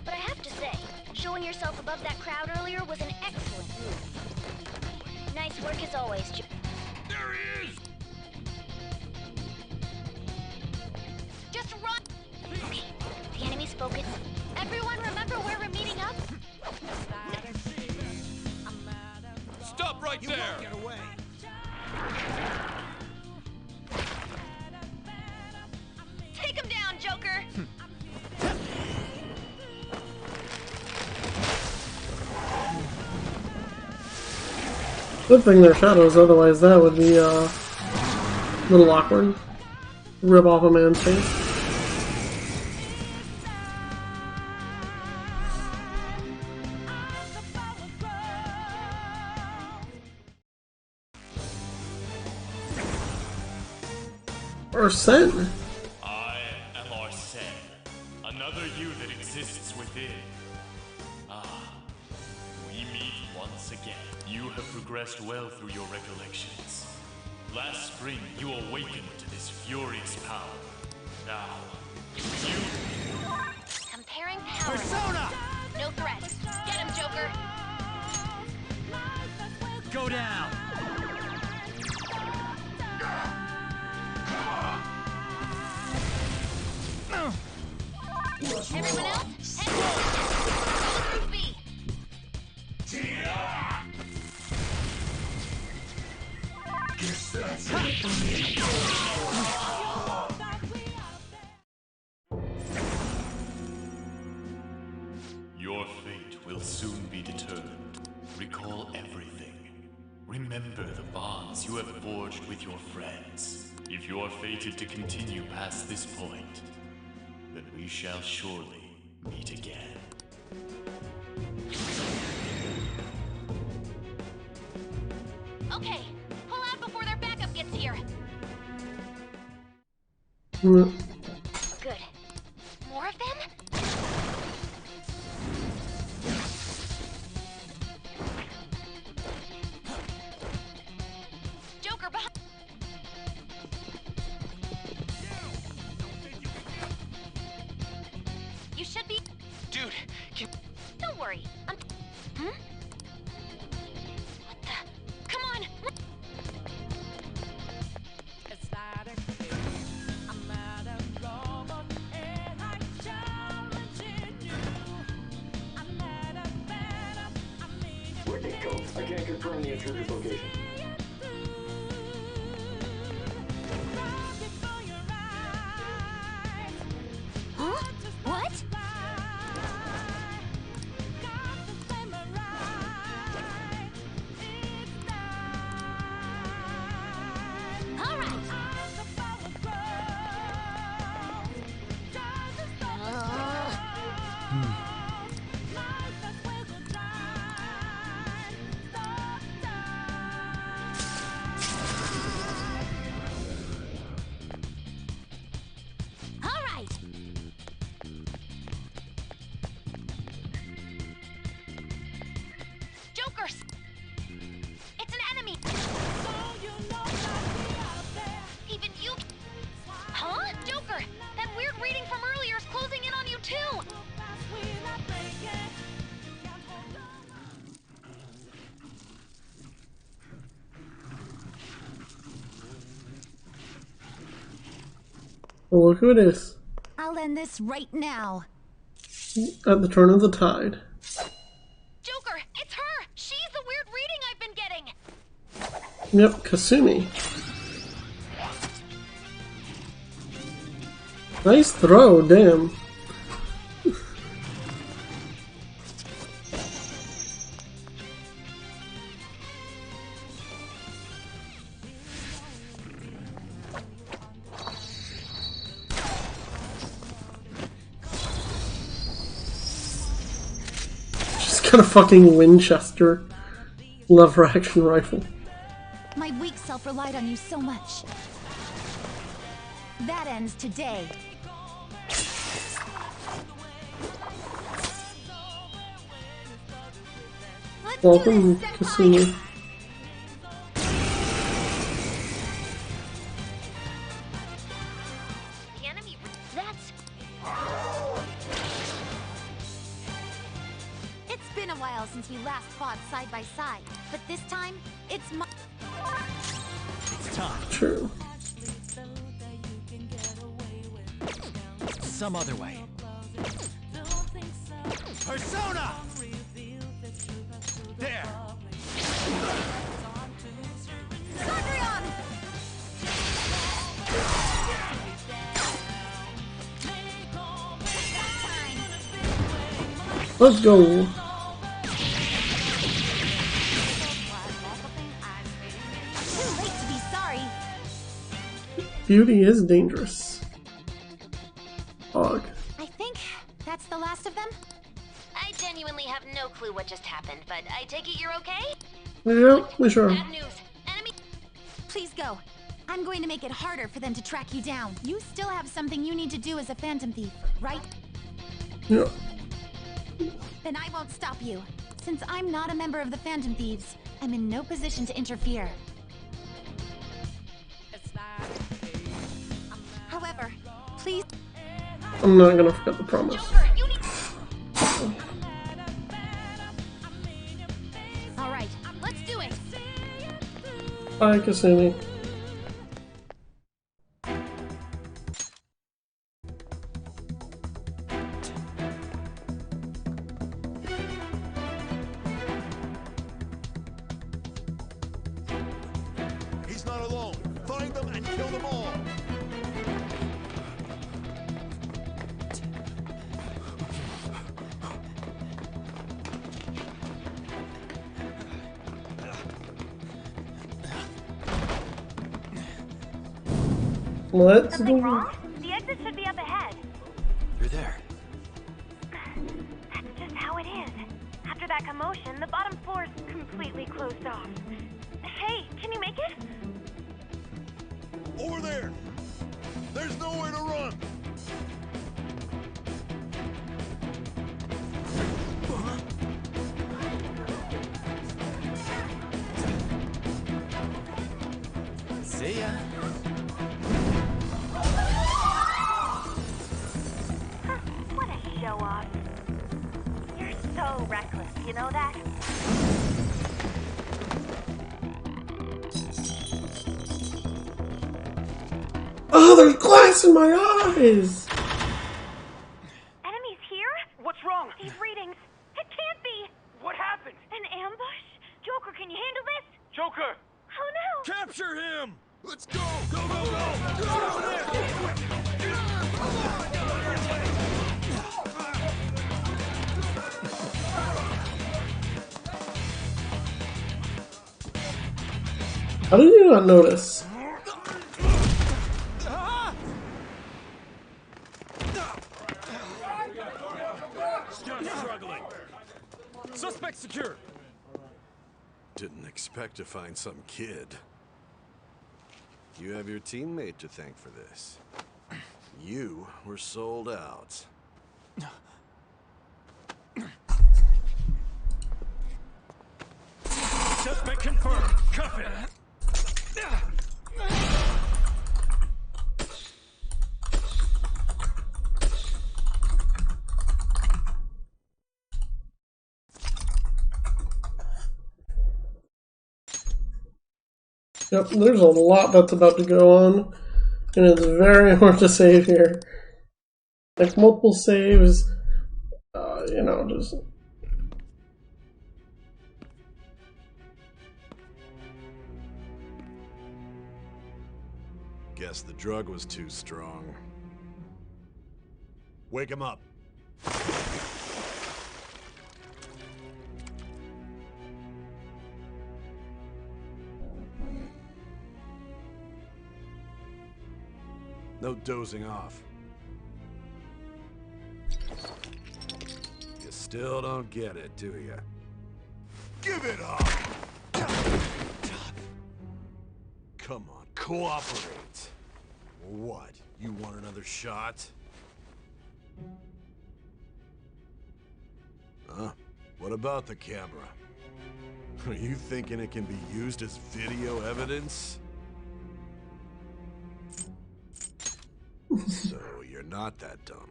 But I have to say, showing yourself above that crowd earlier was an excellent move. Nice work as always, There he is! Just run! Okay, the enemy's focus. Everyone remember where we're meeting up? Stop right there! Get away! Take him down, Joker! Good thing they're shadows, otherwise that would be a little awkward. Rip off a man's face. Arsene. I am Arsene, another you that exists within. Ah, we meet once again. You have progressed well through your recollections. Last spring, you awakened to this furious power. Now, you... Comparing power. Persona! No threat. Get him, Joker. Go down. Everyone else, head forward. Group B. Your fate will soon be determined. Recall everything. Remember the bonds you have forged with your friends. If you are fated to continue past this point, then we shall surely meet again. Okay, pull out before their backup gets here. Mm. Good. More of them? Joker behind. You should be. Dude, Don't worry. Hmm? What the? Come on. Where'd they go? I can't confirm the intruder's location. Huh? What? All right. All right. Jokers! It's an enemy! Even you... Huh? Joker! That weird reading from earlier is closing in on you too! Well, look who it is. I'll end this right now. At the turn of the tide. Joker! It's her! She's the weird reading I've been getting! Yep, Kasumi. Nice throw, damn. She's got a fucking Winchester lever action rifle. My weak self relied on you so much. That ends today. Let's Welcome, do this, Kasumi. The enemy... That's... It's been a while since we last fought side by side, but this time, it's my... It's time. True. Some other way. Persona! There! Zagreon! Let's go. Too late to be sorry. Beauty is dangerous. Hog. I think that's the last of them. I genuinely have no clue what just happened, but I take it you're okay? Yeah, we sure. Bad news. Enemy... Please go. I'm going to make it harder for them to track you down. You still have something you need to do as a Phantom Thief, right? Yeah. Then I won't stop you. Since I'm not a member of the Phantom Thieves, I'm in no position to interfere. However, please... I'm not gonna forget the promise. Alright, let's do it! Bye, Kasumi. He's not alone. Find them and kill them all. Let's Something go. wrong? The exit should be up ahead. You're there. That's just how it is. After that commotion, the bottom floor is completely closed off. Hey, can you make it? Over there. There's nowhere to run. See ya. What a show off. You're so reckless, you know that? Oh, there's glass in my eyes! Enemies here? What's wrong? These readings. It can't be. What happened? An ambush? Joker, can you handle this? Joker! Oh no! Capture him! Let's go! Go, go, go! Get over there! How did you not notice? Still struggling. Suspect secure! Didn't expect to find some kid. You have your teammate to thank for this. You were sold out. Suspect confirmed. Cuff it! Yep, there's a lot that's about to go on, and it's very hard to save here. Like, multiple saves, you know, just... Guess the drug was too strong. Wake him up. No dozing off. You still don't get it, do you? Give it up! Come on, cooperate. What? You want another shot? Huh? What about the camera? Are you thinking it can be used as video evidence? So you're not that dumb.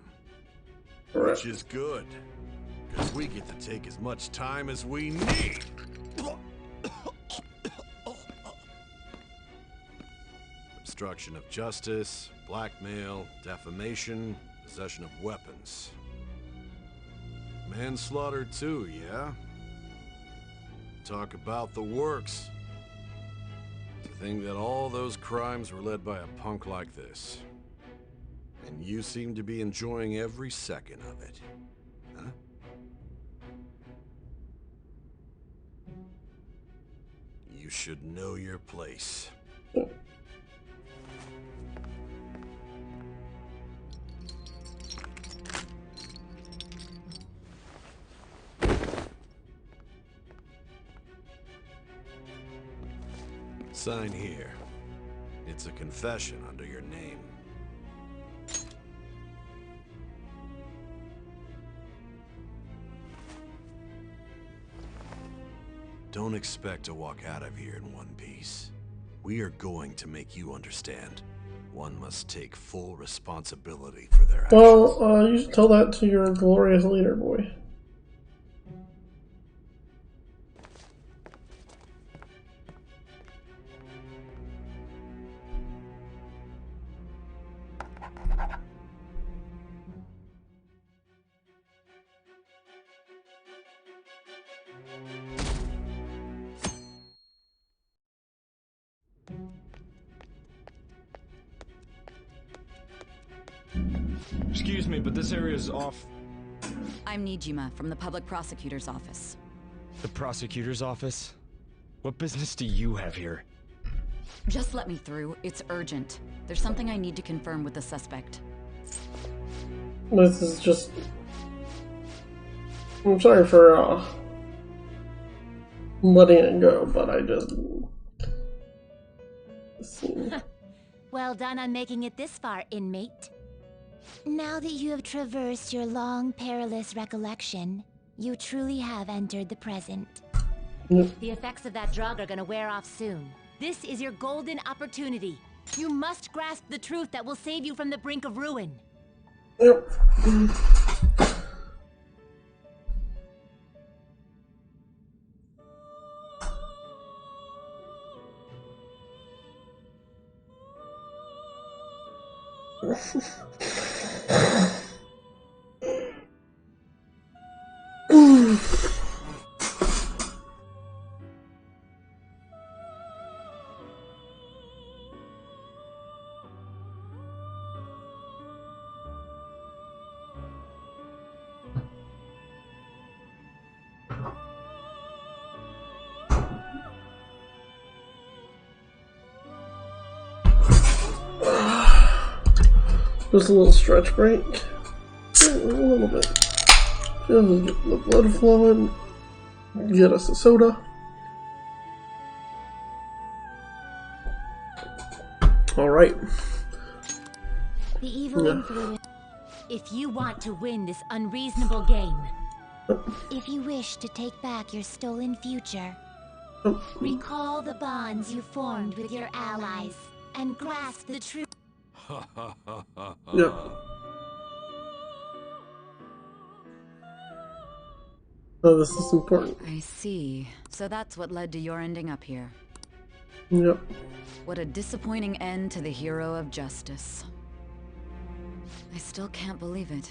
Which is good. Because we get to take as much time as we need. Obstruction of justice, blackmail, defamation, possession of weapons. Manslaughter too, yeah? Talk about the works. To think that all those crimes were led by a punk like this. And you seem to be enjoying every second of it. Huh? You should know your place. Sign here. If It's a confession under your name. Don't expect to walk out of here in one piece. We are going to make you understand. One must take full responsibility for their actions. Well, you should tell that to your glorious leader boy. Excuse me, but this area is off. I'm Nijima from the Public Prosecutor's Office. The prosecutor's office? What business do you have here? Just let me through. It's urgent. There's something I need to confirm with the suspect. This is just... I'm sorry for letting it go, but I just... Well done on making it this far, inmate. Now that you have traversed your long, perilous recollection, you truly have entered the present. The effects of that drug are gonna wear off soon. This is your golden opportunity. You must grasp the truth that will save you from the brink of ruin. Yep. Just a little stretch break. A little bit. Just get the blood flowing. Get us a soda. Alright. The evil influence. If you want to win this unreasonable game, if you wish to take back your stolen future, recall the bonds you formed with your allies and grasp the truth. Yep. Oh, this is important. I see. So that's what led to your ending up here. Yep. What a disappointing end to the hero of justice. I still can't believe it.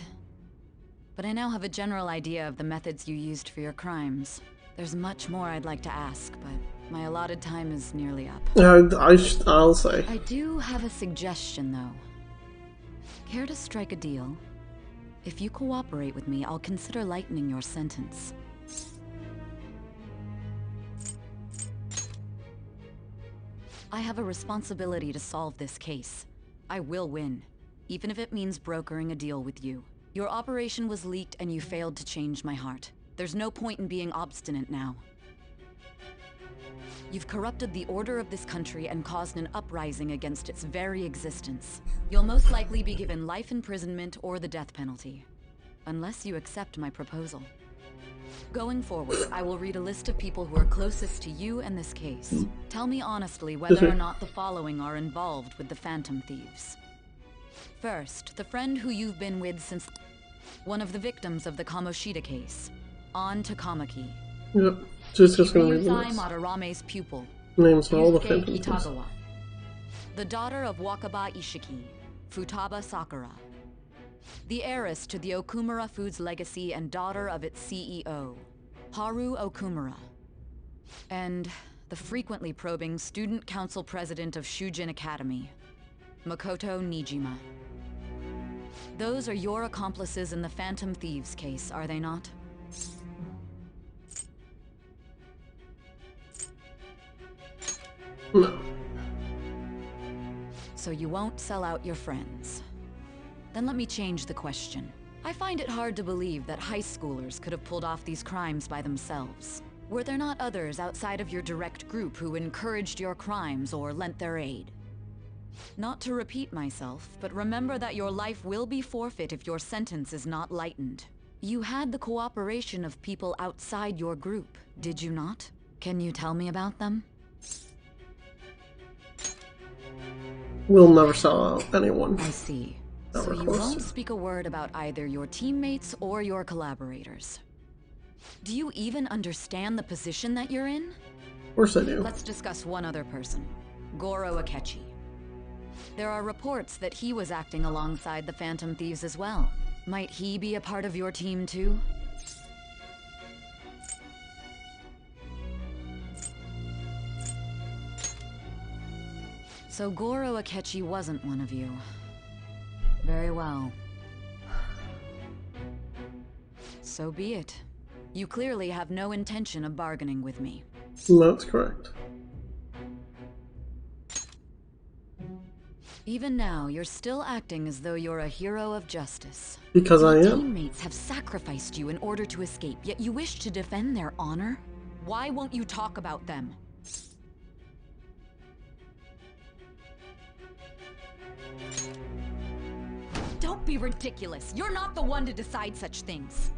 But I now have a general idea of the methods you used for your crimes. There's much more I'd like to ask, but my allotted time is nearly up. I'll say. I do have a suggestion, though. Care to strike a deal? If you cooperate with me, I'll consider lightening your sentence. I have a responsibility to solve this case. I will win, even if it means brokering a deal with you. Your operation was leaked and you failed to change my heart. There's no point in being obstinate now. You've corrupted the order of this country and caused an uprising against its very existence. You'll most likely be given life imprisonment or the death penalty, unless you accept my proposal. Going forward, I will read a list of people who are closest to you and this case. Tell me honestly whether or not the following are involved with the Phantom Thieves. First, the friend who you've been with since... One of the victims of the Kamoshida case, An Takamaki. Yep. Just gonna read the list. Madarame's pupil. Names of all the Yusuke Phantom Thieves. Kitagawa. The daughter of Wakaba Ishiki, Futaba Sakura. The heiress to the Okumura Foods legacy and daughter of its CEO, Haru Okumura. And the frequently probing student council president of Shujin Academy, Makoto Nijima. Those are your accomplices in the Phantom Thieves case, are they not? No. So you won't sell out your friends. Then let me change the question. I find it hard to believe that high schoolers could have pulled off these crimes by themselves. Were there not others outside of your direct group who encouraged your crimes or lent their aid? Not to repeat myself, but remember that your life will be forfeit if your sentence is not lightened. You had the cooperation of people outside your group, did you not? Can you tell me about them? We'll never sell out anyone. I see. Not So you close. won't speak a word about either your teammates or your collaborators. Do you even understand the position that you're in? Of course I do. Let's discuss one other person, Goro Akechi. There are reports that he was acting alongside the Phantom Thieves as well. Might he be a part of your team too? So Goro Akechi wasn't one of you. Very well. So be it. You clearly have no intention of bargaining with me. That's correct. Even now, you're still acting as though you're a hero of justice. Because I Your am. teammates have sacrificed you in order to escape, yet you wish to defend their honor? Why won't you talk about them? Don't be ridiculous. You're not the one to decide such things.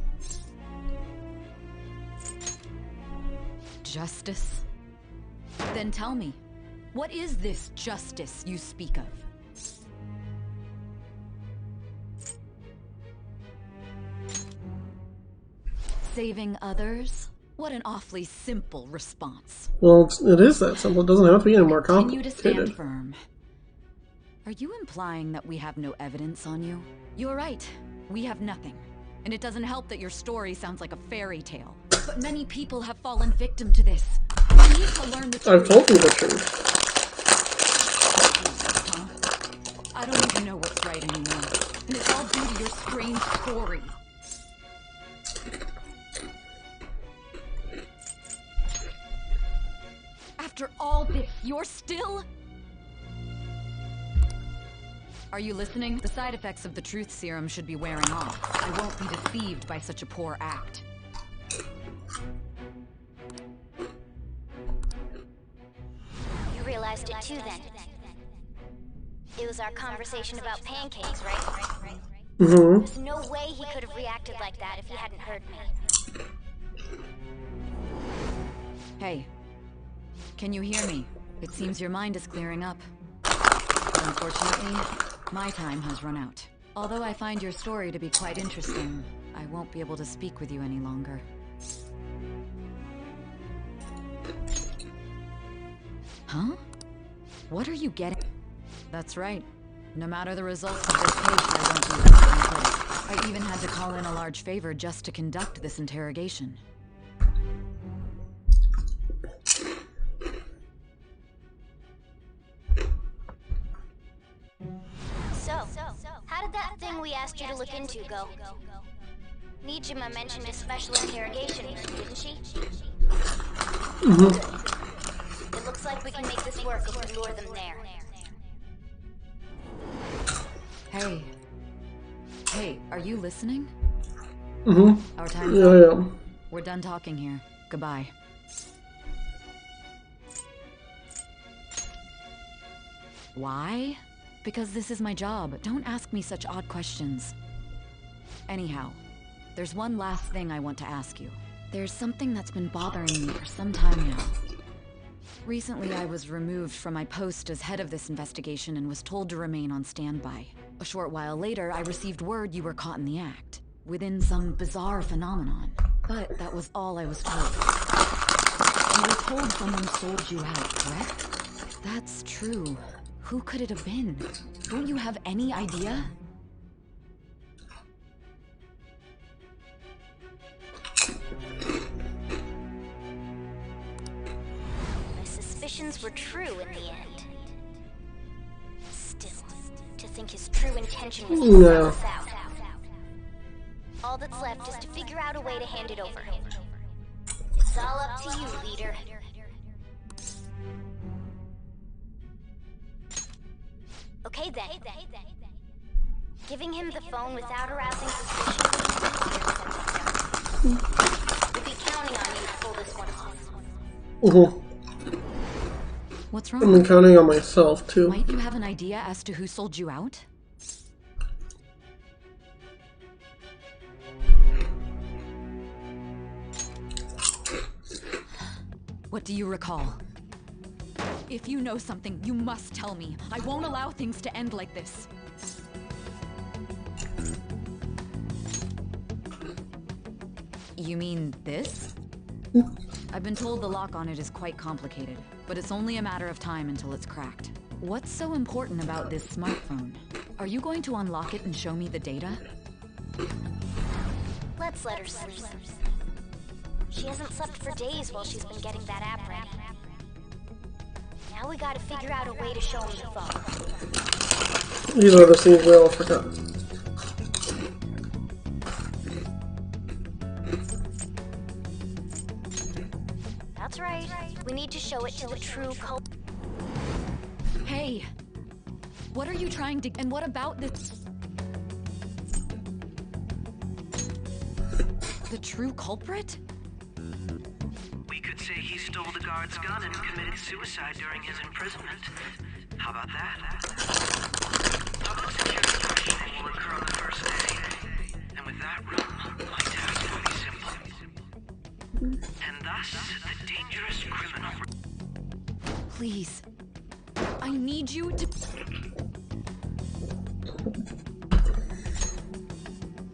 Justice? Then tell me, what is this justice you speak of? Saving others? What an awfully simple response. Well, it is that simple. It doesn't have to be any more Continue to stand complicated. firm. Are you implying that we have no evidence on you? You're right. We have nothing. And it doesn't help that your story sounds like a fairy tale. But many people have fallen victim to this. We need to learn the truth. I've told you the truth. Huh? I don't even know what's right anymore. And it's all due to your strange story. After all this, you're still... Are you listening? The side effects of the truth serum should be wearing off. I won't be deceived by such a poor act. You realized it too then. It was our conversation about pancakes, right? Mm-hmm. There's no way he could have reacted like that if he hadn't heard me. Hey. Can you hear me? It seems your mind is clearing up. But unfortunately, my time has run out. Although I find your story to be quite interesting, I won't be able to speak with you any longer. Huh? What are you getting? That's right. No matter the results of this case, I won't be left in place. I even had to call in a large favor just to conduct this interrogation. So, how did that thing we asked you to look into go? Nijima mentioned a special interrogation room, didn't she? Mm-hmm. It looks like we can make this work if we lure them there. Hey. Hey, are you listening? Mm-hmm. Our time's Yeah, up. I am. We're done talking here. Goodbye. Why? Because this is my job. Don't ask me such odd questions. Anyhow, there's one last thing I want to ask you. There's something that's been bothering me for some time now. Recently, I was removed from my post as head of this investigation and was told to remain on standby. A short while later, I received word you were caught in the act, within some bizarre phenomenon. But that was all I was told. You were told someone sold you out, correct? If that's true, who could it have been? Don't you have any idea? My suspicions were true in the end. Still, to think his true intention was to sell us out. All that's left is to figure out a way to hand it over. It's all up to you, leader. Okay then. Giving him the phone without arousing suspicion. We'll be counting on you to pull this one off. Mm-hmm. What's I've wrong? been counting on myself, too. Might you have an idea as to who sold you out? What do you recall? If you know something, you must tell me. I won't allow things to end like this. You mean this? I've been told the lock on it is quite complicated, but it's only a matter of time until it's cracked. What's so important about this smartphone? Are you going to unlock it and show me the data? Let's let her sleep. She hasn't slept for days while she's been getting that app ready. Now we gotta figure out a way to show him the phone. These are the scenes we all forgot. That's right. We need to show it to the true cult. Hey! What are you trying to... And what about this? The true culprit? We could say he stole the guard's gun and committed suicide during his imprisonment. How about that? Public security questioning will occur on the first day. And with that room, my task will be simple. And thus, the dangerous criminal... Please. I need you to...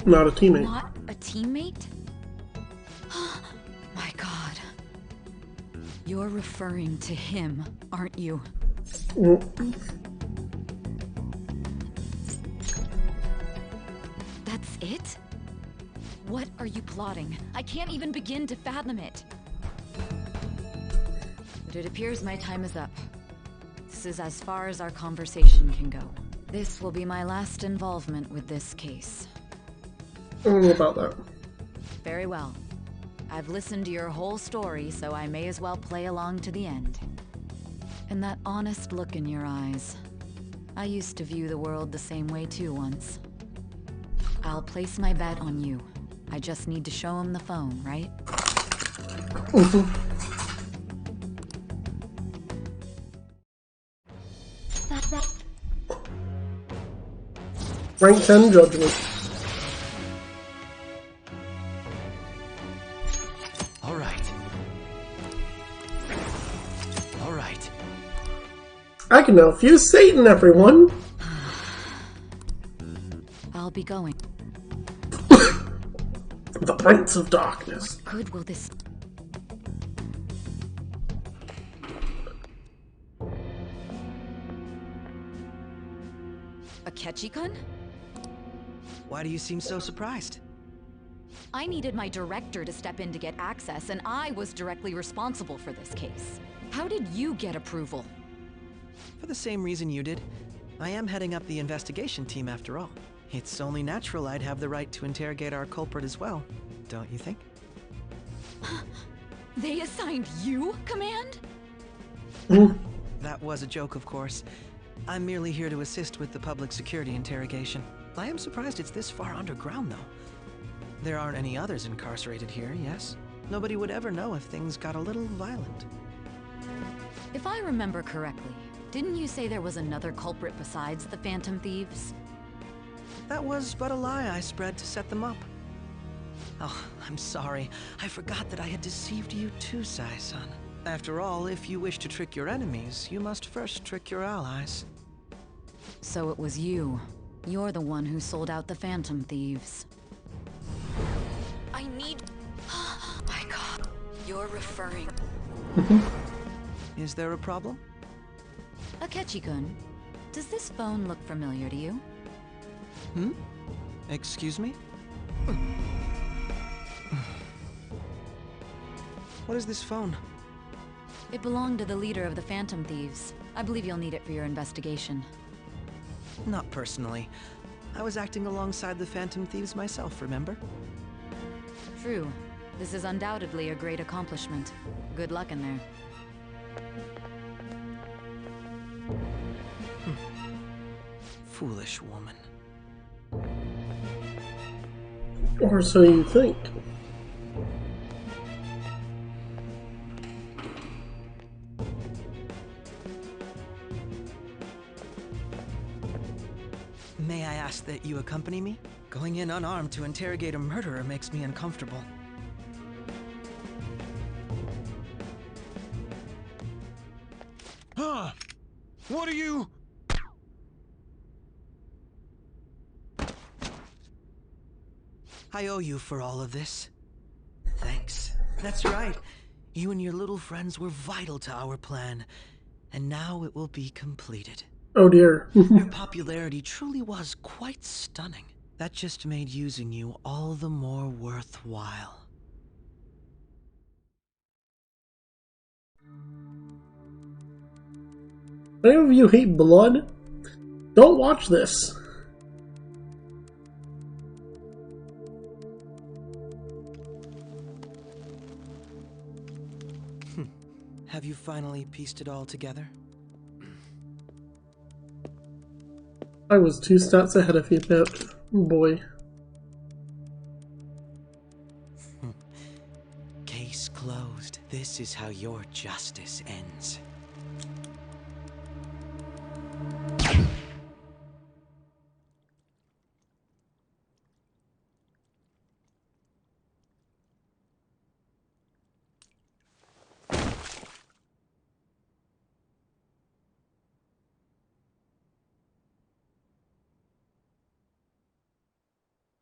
Not a teammate. Not a teammate? My God. You're referring to him, aren't you? That's it? What are you plotting? I can't even begin to fathom it. But it appears my time is up. This is as far as our conversation can go. This will be my last involvement with this case. I don't know about that. Very well. I've listened to your whole story, so I may as well play along to the end. And that honest look in your eyes. I used to view the world the same way too once. I'll place my bet on you. I just need to show him the phone, right? Rank 10 judgment. All right. All right. I can now fuse Satan, everyone! I'll be going. The Prince of Darkness. What good will this... Akechi-kun? Why do you seem so surprised? I needed my director to step in to get access, and I was directly responsible for this case. How did you get approval? For the same reason you did. I am heading up the investigation team after all. It's only natural I'd have the right to interrogate our culprit as well, don't you think? They assigned you command? That was a joke, of course. I'm merely here to assist with the public security interrogation. I am surprised it's this far underground, though. There aren't any others incarcerated here, yes? Nobody would ever know if things got a little violent. If I remember correctly, didn't you say there was another culprit besides the Phantom Thieves? That was but a lie I spread to set them up. Oh, I'm sorry. I forgot that I had deceived you too, Sai-san. After all, if you wish to trick your enemies, you must first trick your allies. So it was you. You're the one who sold out the Phantom Thieves. I need... My God. You're referring... Is there a problem? Akechi-kun, does this phone look familiar to you? Excuse me? What is this phone? It belonged to the leader of the Phantom Thieves. I believe you'll need it for your investigation. Not personally. I was acting alongside the Phantom Thieves myself, remember? True. This is undoubtedly a great accomplishment. Good luck in there. Foolish woman. Or so you think. May I ask that you accompany me? Going in unarmed to interrogate a murderer makes me uncomfortable. Huh? What are you... I owe you for all of this. Thanks. That's right. You and your little friends were vital to our plan, and now it will be completed. Oh dear. Your popularity truly was quite stunning. That just made using you all the more worthwhile. Any of you hate blood? Don't watch this. Have you finally pieced it all together? I was 2 steps ahead of you, Pip. Boy. Case closed. This is how your justice ends.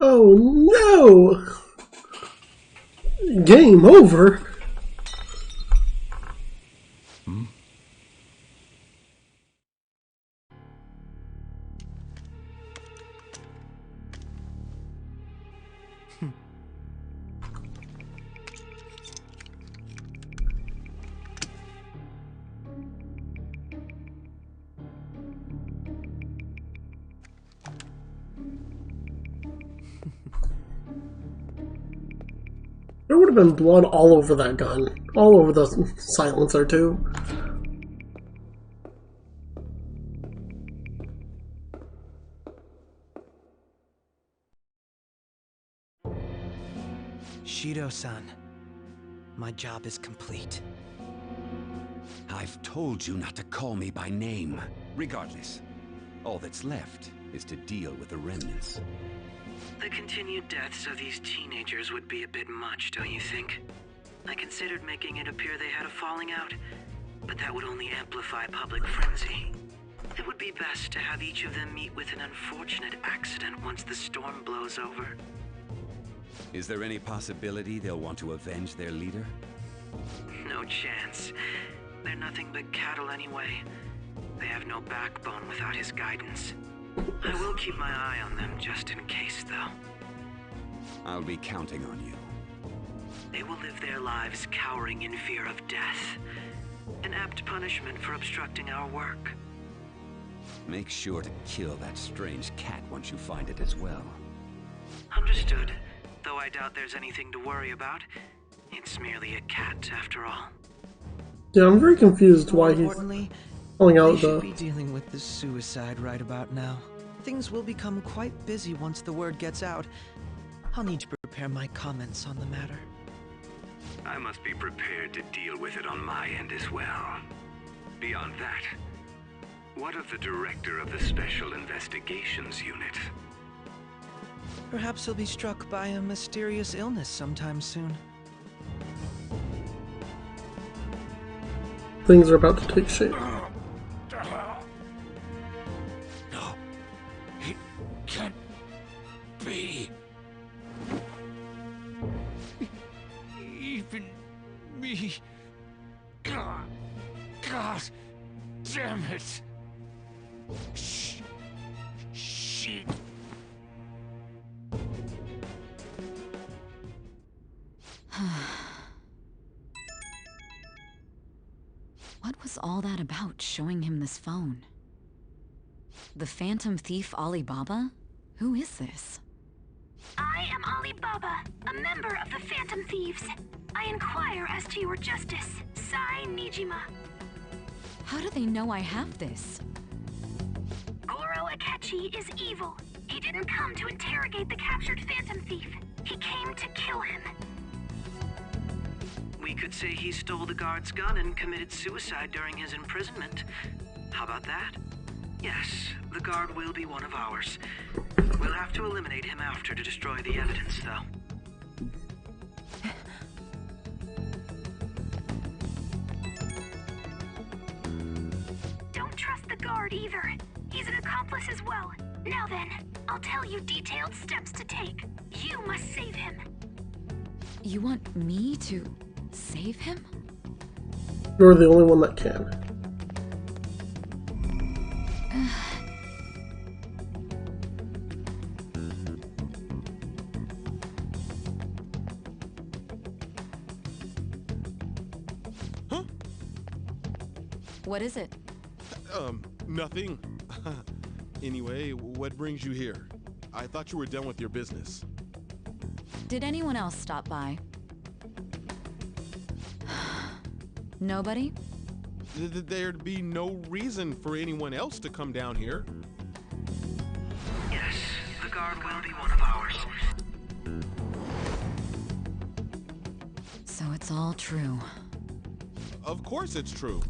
Oh no! Game over? There would have been blood all over that gun. All over the silencer, too. Shido-san, my job is complete. I've told you not to call me by name. Regardless, all that's left is to deal with the remnants. The continued deaths of these teenagers would be a bit much, don't you think? I considered making it appear they had a falling out, but that would only amplify public frenzy. It would be best to have each of them meet with an unfortunate accident once the storm blows over. Is there any possibility they'll want to avenge their leader? No chance. They're nothing but cattle anyway. They have no backbone without his guidance. I will keep my eye on them just in case, though. I'll be counting on you. They will live their lives cowering in fear of death. An apt punishment for obstructing our work. Make sure to kill that strange cat once you find it as well. Understood. Though I doubt there's anything to worry about. It's merely a cat, after all. Yeah, I'm very confused why he's pulling out they should be dealing with this suicide right about now. Things will become quite busy once the word gets out. I'll need to prepare my comments on the matter. I must be prepared to deal with it on my end as well. Beyond that, what of the director of the Special Investigations Unit? Perhaps he'll be struck by a mysterious illness sometime soon. Things are about to take shape. No, it can't be. Even me. God damn it. Shit. What was all that about, showing him this phone? The Phantom Thief Alibaba? Who is this? I am Alibaba, a member of the Phantom Thieves. I inquire as to your justice, Sai Nijima. How do they know I have this? Goro Akechi is evil. He didn't come to interrogate the captured Phantom Thief. He came to kill him. We could say he stole the guard's gun and committed suicide during his imprisonment. How about that? Yes, the guard will be one of ours. We'll have to eliminate him after to destroy the evidence, though. Don't trust the guard either. He's an accomplice as well. Now then, I'll tell you detailed steps to take. You must save him. You want me to save him? You're the only one that can. Huh? What is it? Nothing. Anyway, what brings you here? I thought you were done with your business. Did anyone else stop by? Nobody? There'd be no reason for anyone else to come down here. Yes, the guard will be one of ours. So it's all true. Of course it's true.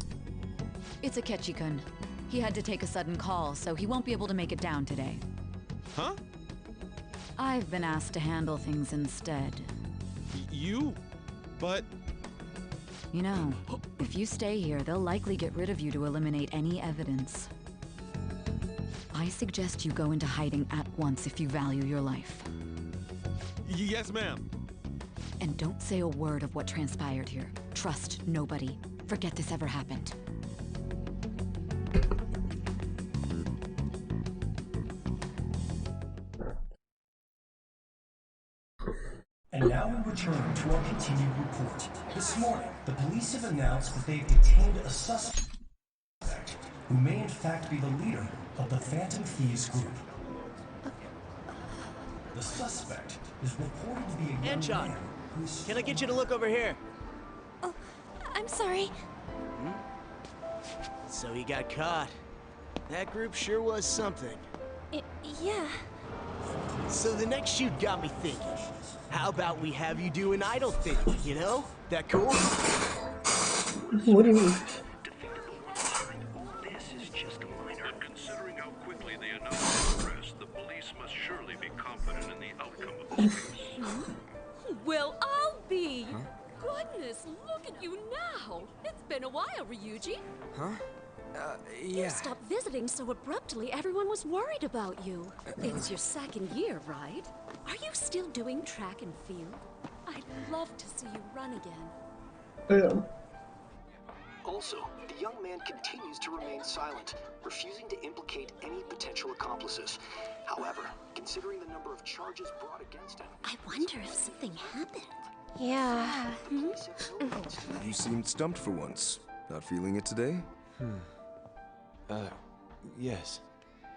It's Akechi-kun. He had to take a sudden call, so he won't be able to make it down today. Huh? I've been asked to handle things instead. You? But... You know, if you stay here, they'll likely get rid of you to eliminate any evidence. I suggest you go into hiding at once if you value your life. Yes, ma'am. And don't say a word of what transpired here. Trust nobody. Forget this ever happened. And now we return to our continued report. This morning, the police have announced that they've detained a suspect who may in fact be the leader of the Phantom Thieves group. The suspect is reported to be a young Anchon, man who's... can I get you to look over here? Oh, I'm sorry. So he got caught. That group sure was something. Yeah. So the next shoot got me thinking. How about we have you do an idol thing, you know? That cool? What do you mean? This is just a minor. And considering how quickly they announced the arrest, the police must surely be confident in the outcome of this case. Well, I'll be. Goodness, look at you now. It's been a while, Ryuji. Huh? You stopped visiting so abruptly, everyone was worried about you. It's your second year, right? Are you still doing track and field? I'd love to see you run again. I am. Also, the young man continues to remain silent, refusing to implicate any potential accomplices. However, considering the number of charges brought against him... I wonder if something happened. Yeah. You seemed stumped for once. Not feeling it today? Yes.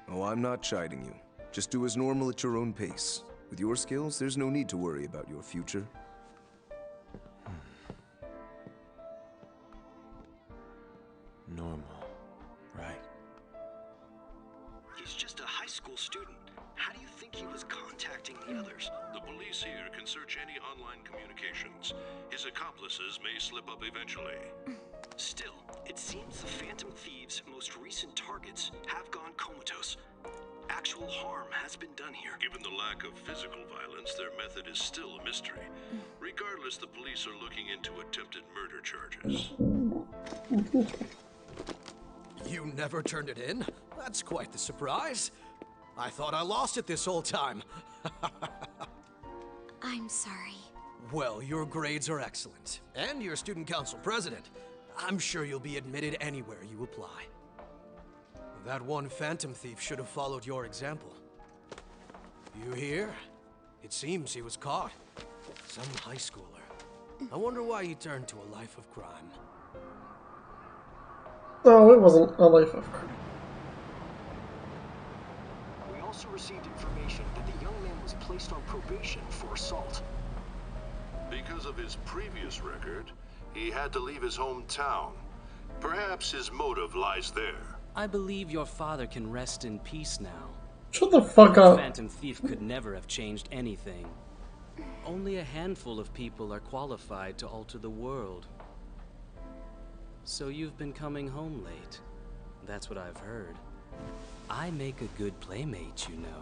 Oh, I'm not chiding you. Just do as normal at your own pace. With your skills, there's no need to worry about your future. Normal. Right. He's just a high school student. How do you think he was contacting the others? The police here can search any online communications. His accomplices may slip up eventually. Still, it seems the Phantom Thieves' most recent targets have gone comatose. Actual harm has been done here. Given the lack of physical violence, their method is still a mystery. Regardless, the police are looking into attempted murder charges. You never turned it in? That's quite the surprise. I thought I lost it this whole time. I'm sorry. Well, your grades are excellent. And you're student council president. I'm sure you'll be admitted anywhere you apply. That one Phantom Thief should have followed your example. You hear? It seems he was caught. Some high schooler. I wonder why he turned to a life of crime. No, it wasn't a life of crime. We also received information that the young man was placed on probation for assault. Because of his previous record, he had to leave his hometown. Perhaps his motive lies there. I believe your father can rest in peace now. Shut the fuck up. The Phantom Thief could never have changed anything. Only a handful of people are qualified to alter the world. So you've been coming home late. That's what I've heard. I make a good playmate, you know.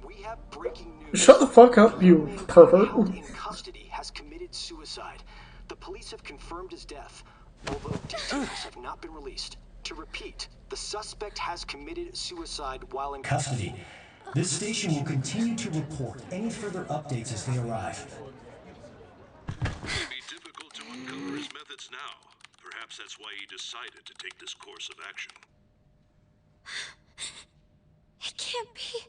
We have breaking news. Shut the fuck up, you pervert. Held in custody has committed suicide. The police have confirmed his death, although details have not been released. To repeat, the suspect has committed suicide while in Custody. This station will continue to report any further updates as they arrive. It would be difficult to uncover his methods now. Perhaps that's why he decided to take this course of action. It can't be.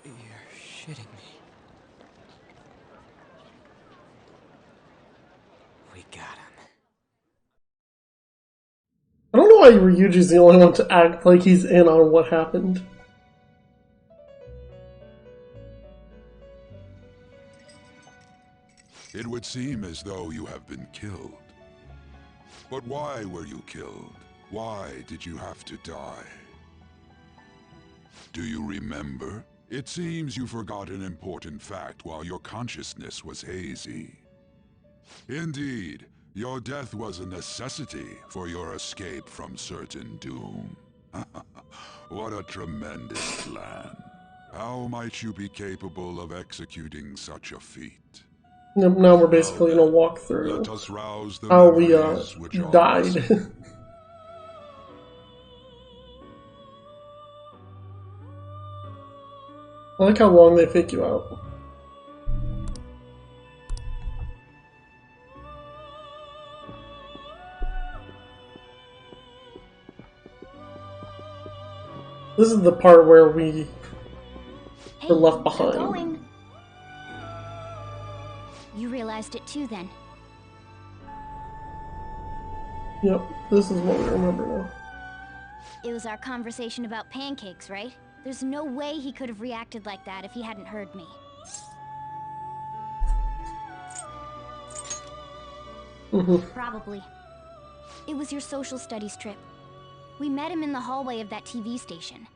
You're shitting me. We got him. I don't know why Ryuji's the only one to act like he's in on what happened. It would seem as though you have been killed. But why were you killed? Why did you have to die? Do you remember? It seems you forgot an important fact while your consciousness was hazy. Indeed, your death was a necessity for your escape from certain doom. What a tremendous plan. How might you be capable of executing such a feat? Now we're basically in a walkthrough. Let us rouse the how we memories which are died. missing. I like how long they fake you out. This is the part where we were left behind. Going. You realized it too, then? Yep, this is what we remember now. It was our conversation about pancakes, right? There's no way he could have reacted like that if he hadn't heard me. Probably. It was your social studies trip. We met him in the hallway of that TV station.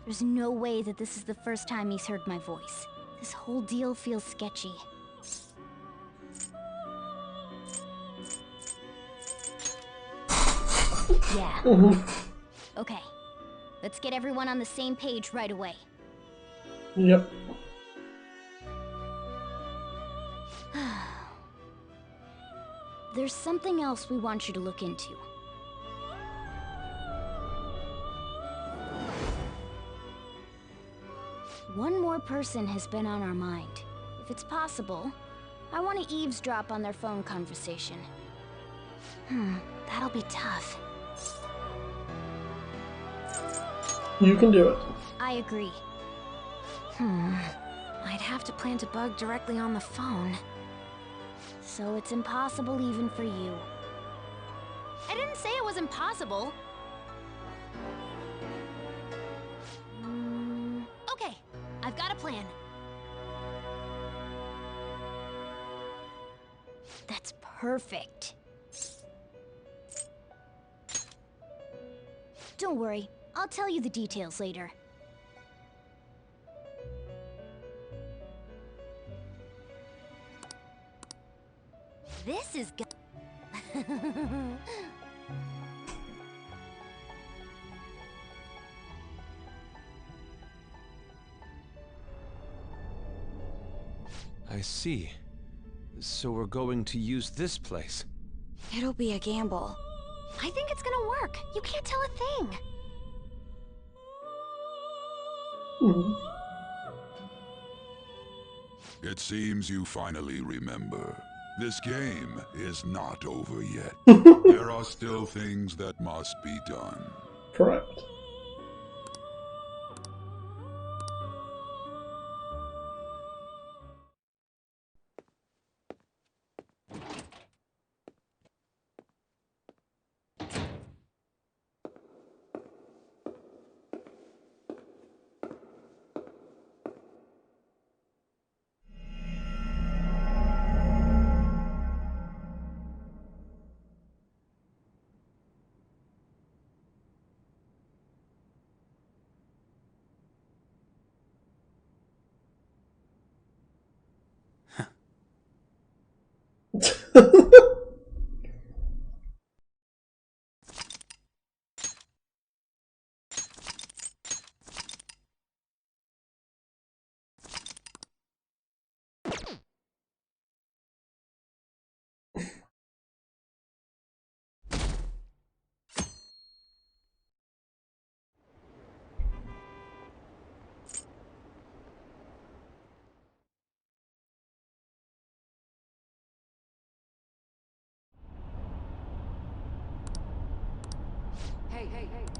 There's no way that this is the first time he's heard my voice. This whole deal feels sketchy. Yeah. Okay. Let's get everyone on the same page right away. Yep. There's something else we want you to look into. One more person has been on our mind. If it's possible, I want to eavesdrop on their phone conversation. That'll be tough. You can do it. I agree. I'd have to plant a bug directly on the phone. So it's impossible even for you. I didn't say it was impossible. Okay, I've got a plan. That's perfect. Don't worry, I'll tell you the details later. This is good. I see. So we're going to use this place. It'll be a gamble. I think it's gonna work. You can't tell a thing. It seems you finally remember. This game is not over yet. There are still things that must be done. Correct.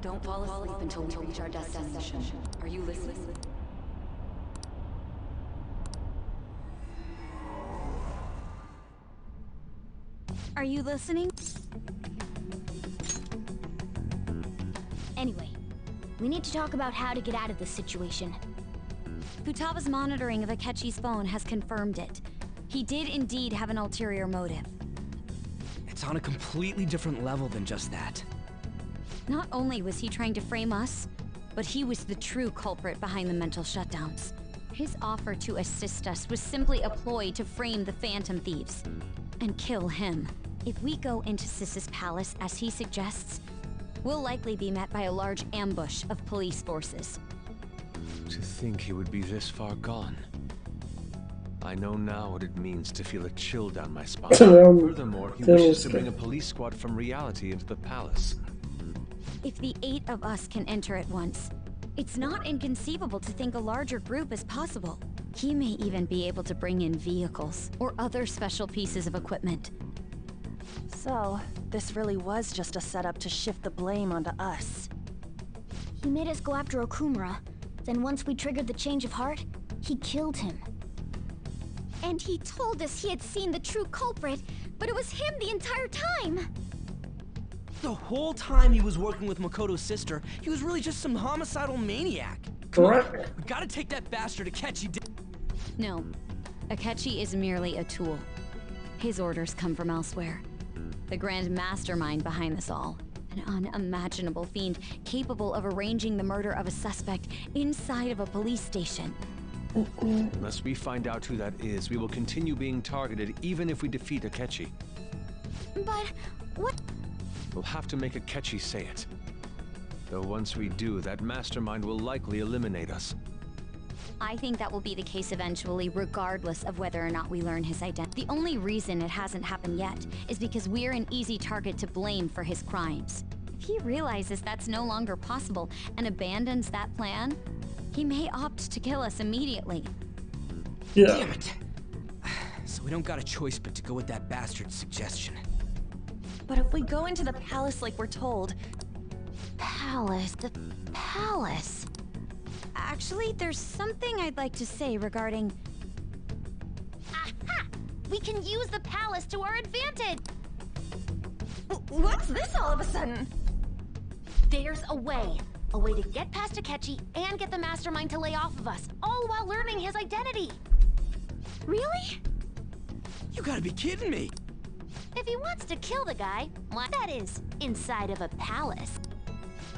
Don't fall asleep until we reach our destination. Are you listening? Are you listening? Anyway, we need to talk about how to get out of this situation. Futaba's monitoring of Akechi's phone has confirmed it. He did indeed have an ulterior motive. It's on a completely different level than just that. Not only was he trying to frame us, but he was the true culprit behind the mental shutdowns. His offer to assist us was simply a ploy to frame the Phantom Thieves and kill him. If we go into Sis's palace as he suggests, we'll likely be met by a large ambush of police forces. To think he would be this far gone. I know now what it means to feel a chill down my spine. Furthermore, he wishes to bring a police squad from reality into the palace. If the 8 of us can enter at once, it's not inconceivable to think a larger group is possible. He may even be able to bring in vehicles or other special pieces of equipment. So, this really was just a setup to shift the blame onto us. He made us go after Okumura. Then once we triggered the change of heart, he killed him. And he told us he had seen the true culprit, but it was him the entire time! The whole time he was working with Makoto's sister, he was really just some homicidal maniac. Come on, we gotta take that bastard Akechi down. No, Akechi is merely a tool. His orders come from elsewhere. The grand mastermind behind this all. An unimaginable fiend capable of arranging the murder of a suspect inside of a police station. Unless we find out who that is, we will continue being targeted even if we defeat Akechi. But what? We'll have to make Akechi say it. Though once we do, that mastermind will likely eliminate us. I think that will be the case eventually, regardless of whether or not we learn his identity. The only reason it hasn't happened yet is because we're an easy target to blame for his crimes. If he realizes that's no longer possible and abandons that plan, he may opt to kill us immediately. Yeah. Damn it! So we don't got a choice but to go with that bastard's suggestion. But if we go into the palace like we're told... Palace? The palace? Actually, there's something I'd like to say regarding... Aha! We can use the palace to our advantage! What's this all of a sudden? There's a way. A way to get past Akechi and get the mastermind to lay off of us, all while learning his identity. Really? You gotta be kidding me! If he wants to kill the guy, why that is, inside of a palace.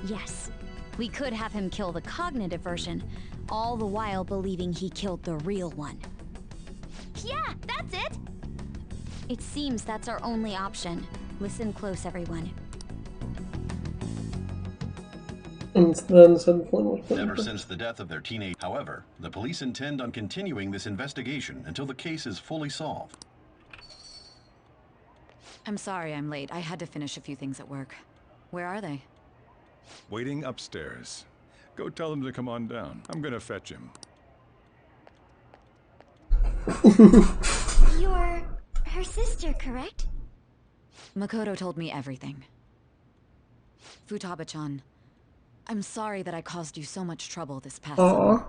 Yes. We could have him kill the cognitive version, all the while believing he killed the real one. Yeah, that's it! It seems that's our only option. Listen close, everyone. And then said Ever since the death of their teenage... However, the police intend on continuing this investigation until the case is fully solved. I'm sorry I'm late. I had to finish a few things at work. Where are they? Waiting upstairs. Go tell them to come on down. I'm gonna fetch him. You're her sister, correct? Makoto told me everything. Futaba-chan, I'm sorry that I caused you so much trouble this past summer.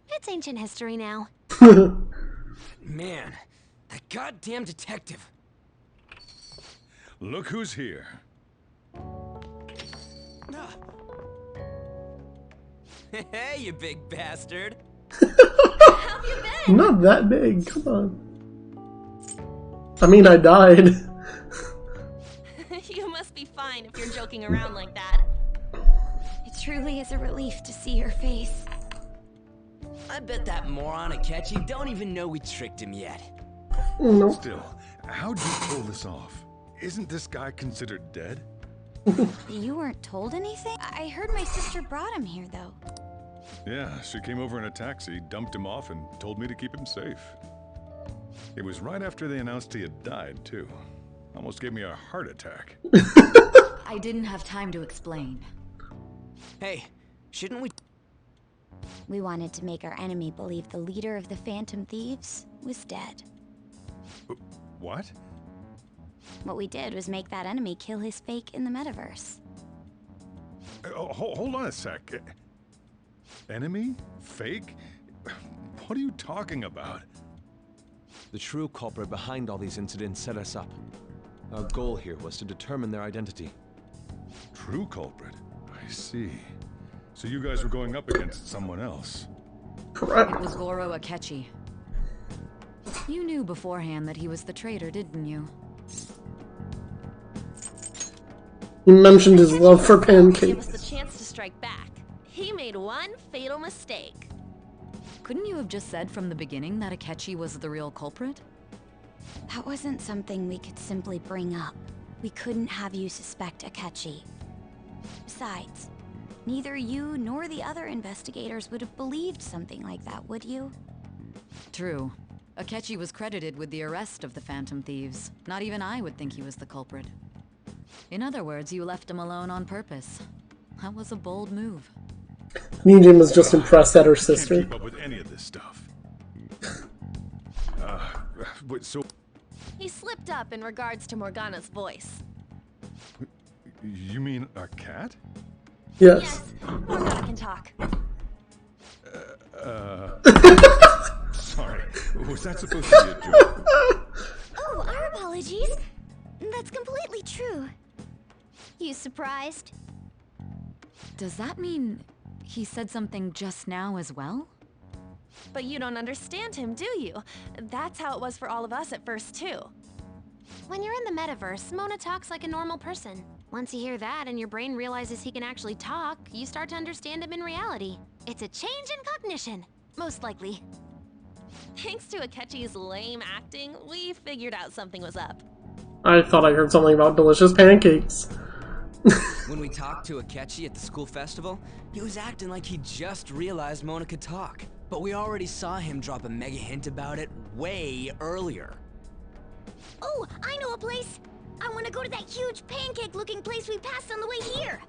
It's ancient history now. Man, that goddamn detective. Look who's here. Hey, you big bastard. How you been? Not that big, come on. I mean, I died. You must be fine if you're joking around like that. It truly is a relief to see your face. I bet that moron Akechi don't even know we tricked him yet. Nope. Still, how'd you pull this off? Isn't this guy considered dead? You weren't told anything? I heard my sister brought him here, though. Yeah, she came over in a taxi, dumped him off, and told me to keep him safe. It was right after they announced he had died, too. Almost gave me a heart attack. I didn't have time to explain. Hey, shouldn't we... We wanted to make our enemy believe the leader of the Phantom Thieves was dead. What? What we did was make that enemy kill his fake in the metaverse. Hold on a sec. Enemy? Fake? What are you talking about? The true culprit behind all these incidents set us up. Our goal here was to determine their identity. True culprit? I see. So you guys were going up against someone else? Correct. It was Goro Akechi. You knew beforehand that he was the traitor, didn't you? He mentioned his love for pancakes. Give us the chance to strike back. He made one fatal mistake. Couldn't you have just said from the beginning that Akechi was the real culprit? That wasn't something we could simply bring up. We couldn't have you suspect Akechi. Besides, neither you nor the other investigators would have believed something like that, would you? True. Akechi was credited with the arrest of the Phantom Thieves. Not even I would think he was the culprit. In other words, you left him alone on purpose. That was a bold move. Nijin was just impressed at her sister. I can't keep up with any of this stuff. So... He slipped up in regards to Morgana's voice. You mean a cat? Yes. Morgana can talk. Sorry. Was that supposed to be a joke? Oh, our apologies. That's completely true. You surprised? Does that mean he said something just now as well? But you don't understand him, do you? That's how it was for all of us at first, too. When you're in the metaverse, Mona talks like a normal person. Once you hear that and your brain realizes he can actually talk, you start to understand him in reality. It's a change in cognition, most likely. Thanks to Akechi's lame acting, we figured out something was up. I thought I heard something about delicious pancakes. When we talked to Akechi at the school festival, he was acting like he just realized Mona could talk. But we already saw him drop a mega hint about it way earlier. Oh, I know a place! I want to go to that huge pancake-looking place we passed on the way here!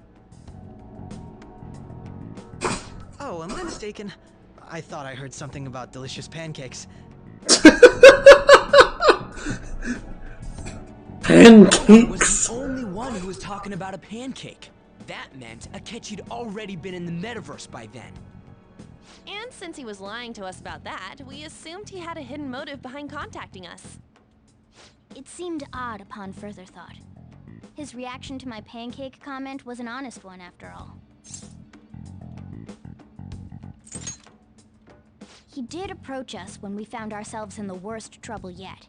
Oh, am I mistaken? I thought I heard something about delicious pancakes. Pancakes! Was the only one who was talking about a pancake. That meant Akechi'd already been in the metaverse by then. And since he was lying to us about that, we assumed he had a hidden motive behind contacting us. It seemed odd upon further thought. His reaction to my pancake comment was an honest one, after all. He did approach us when we found ourselves in the worst trouble yet.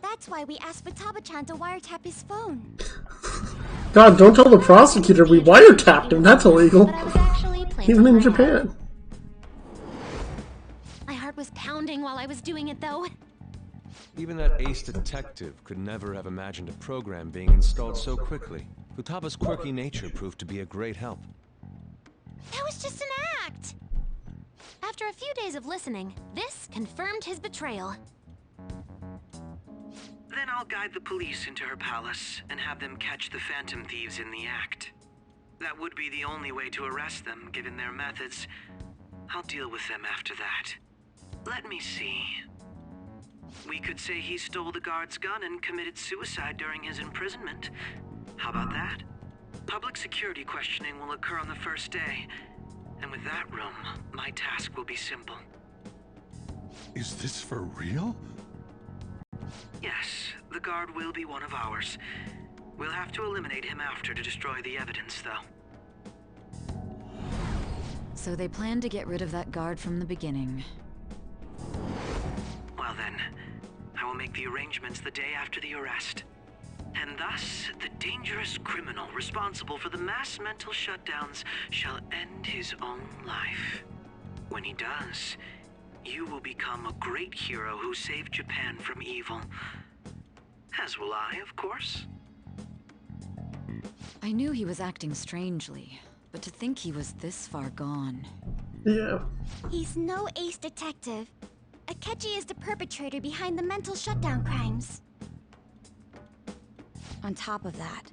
That's why we asked Futaba-chan to wiretap his phone. God, don't tell the prosecutor we wiretapped him. That's illegal. Even in Japan. My heart was pounding while I was doing it, though. Even that ace detective could never have imagined a program being installed so quickly. Futaba's quirky nature proved to be a great help. That was just an act! After a few days of listening, this confirmed his betrayal. Then I'll guide the police into her palace and have them catch the Phantom Thieves in the act. That would be the only way to arrest them, given their methods. I'll deal with them after that. Let me see. We could say he stole the guard's gun and committed suicide during his imprisonment. How about that? Public security questioning will occur on the first day. And with that room, my task will be simple. Is this for real? Yes, the guard will be one of ours. We'll have to eliminate him after to destroy the evidence, though. So they planned to get rid of that guard from the beginning. Well then, I will make the arrangements the day after the arrest. And thus, the dangerous criminal responsible for the mass mental shutdowns shall end his own life. When he does, you will become a great hero who saved Japan from evil. As will I, of course. I knew he was acting strangely, but to think he was this far gone. Yeah. He's no ace detective. Akechi is the perpetrator behind the mental shutdown crimes. On top of that,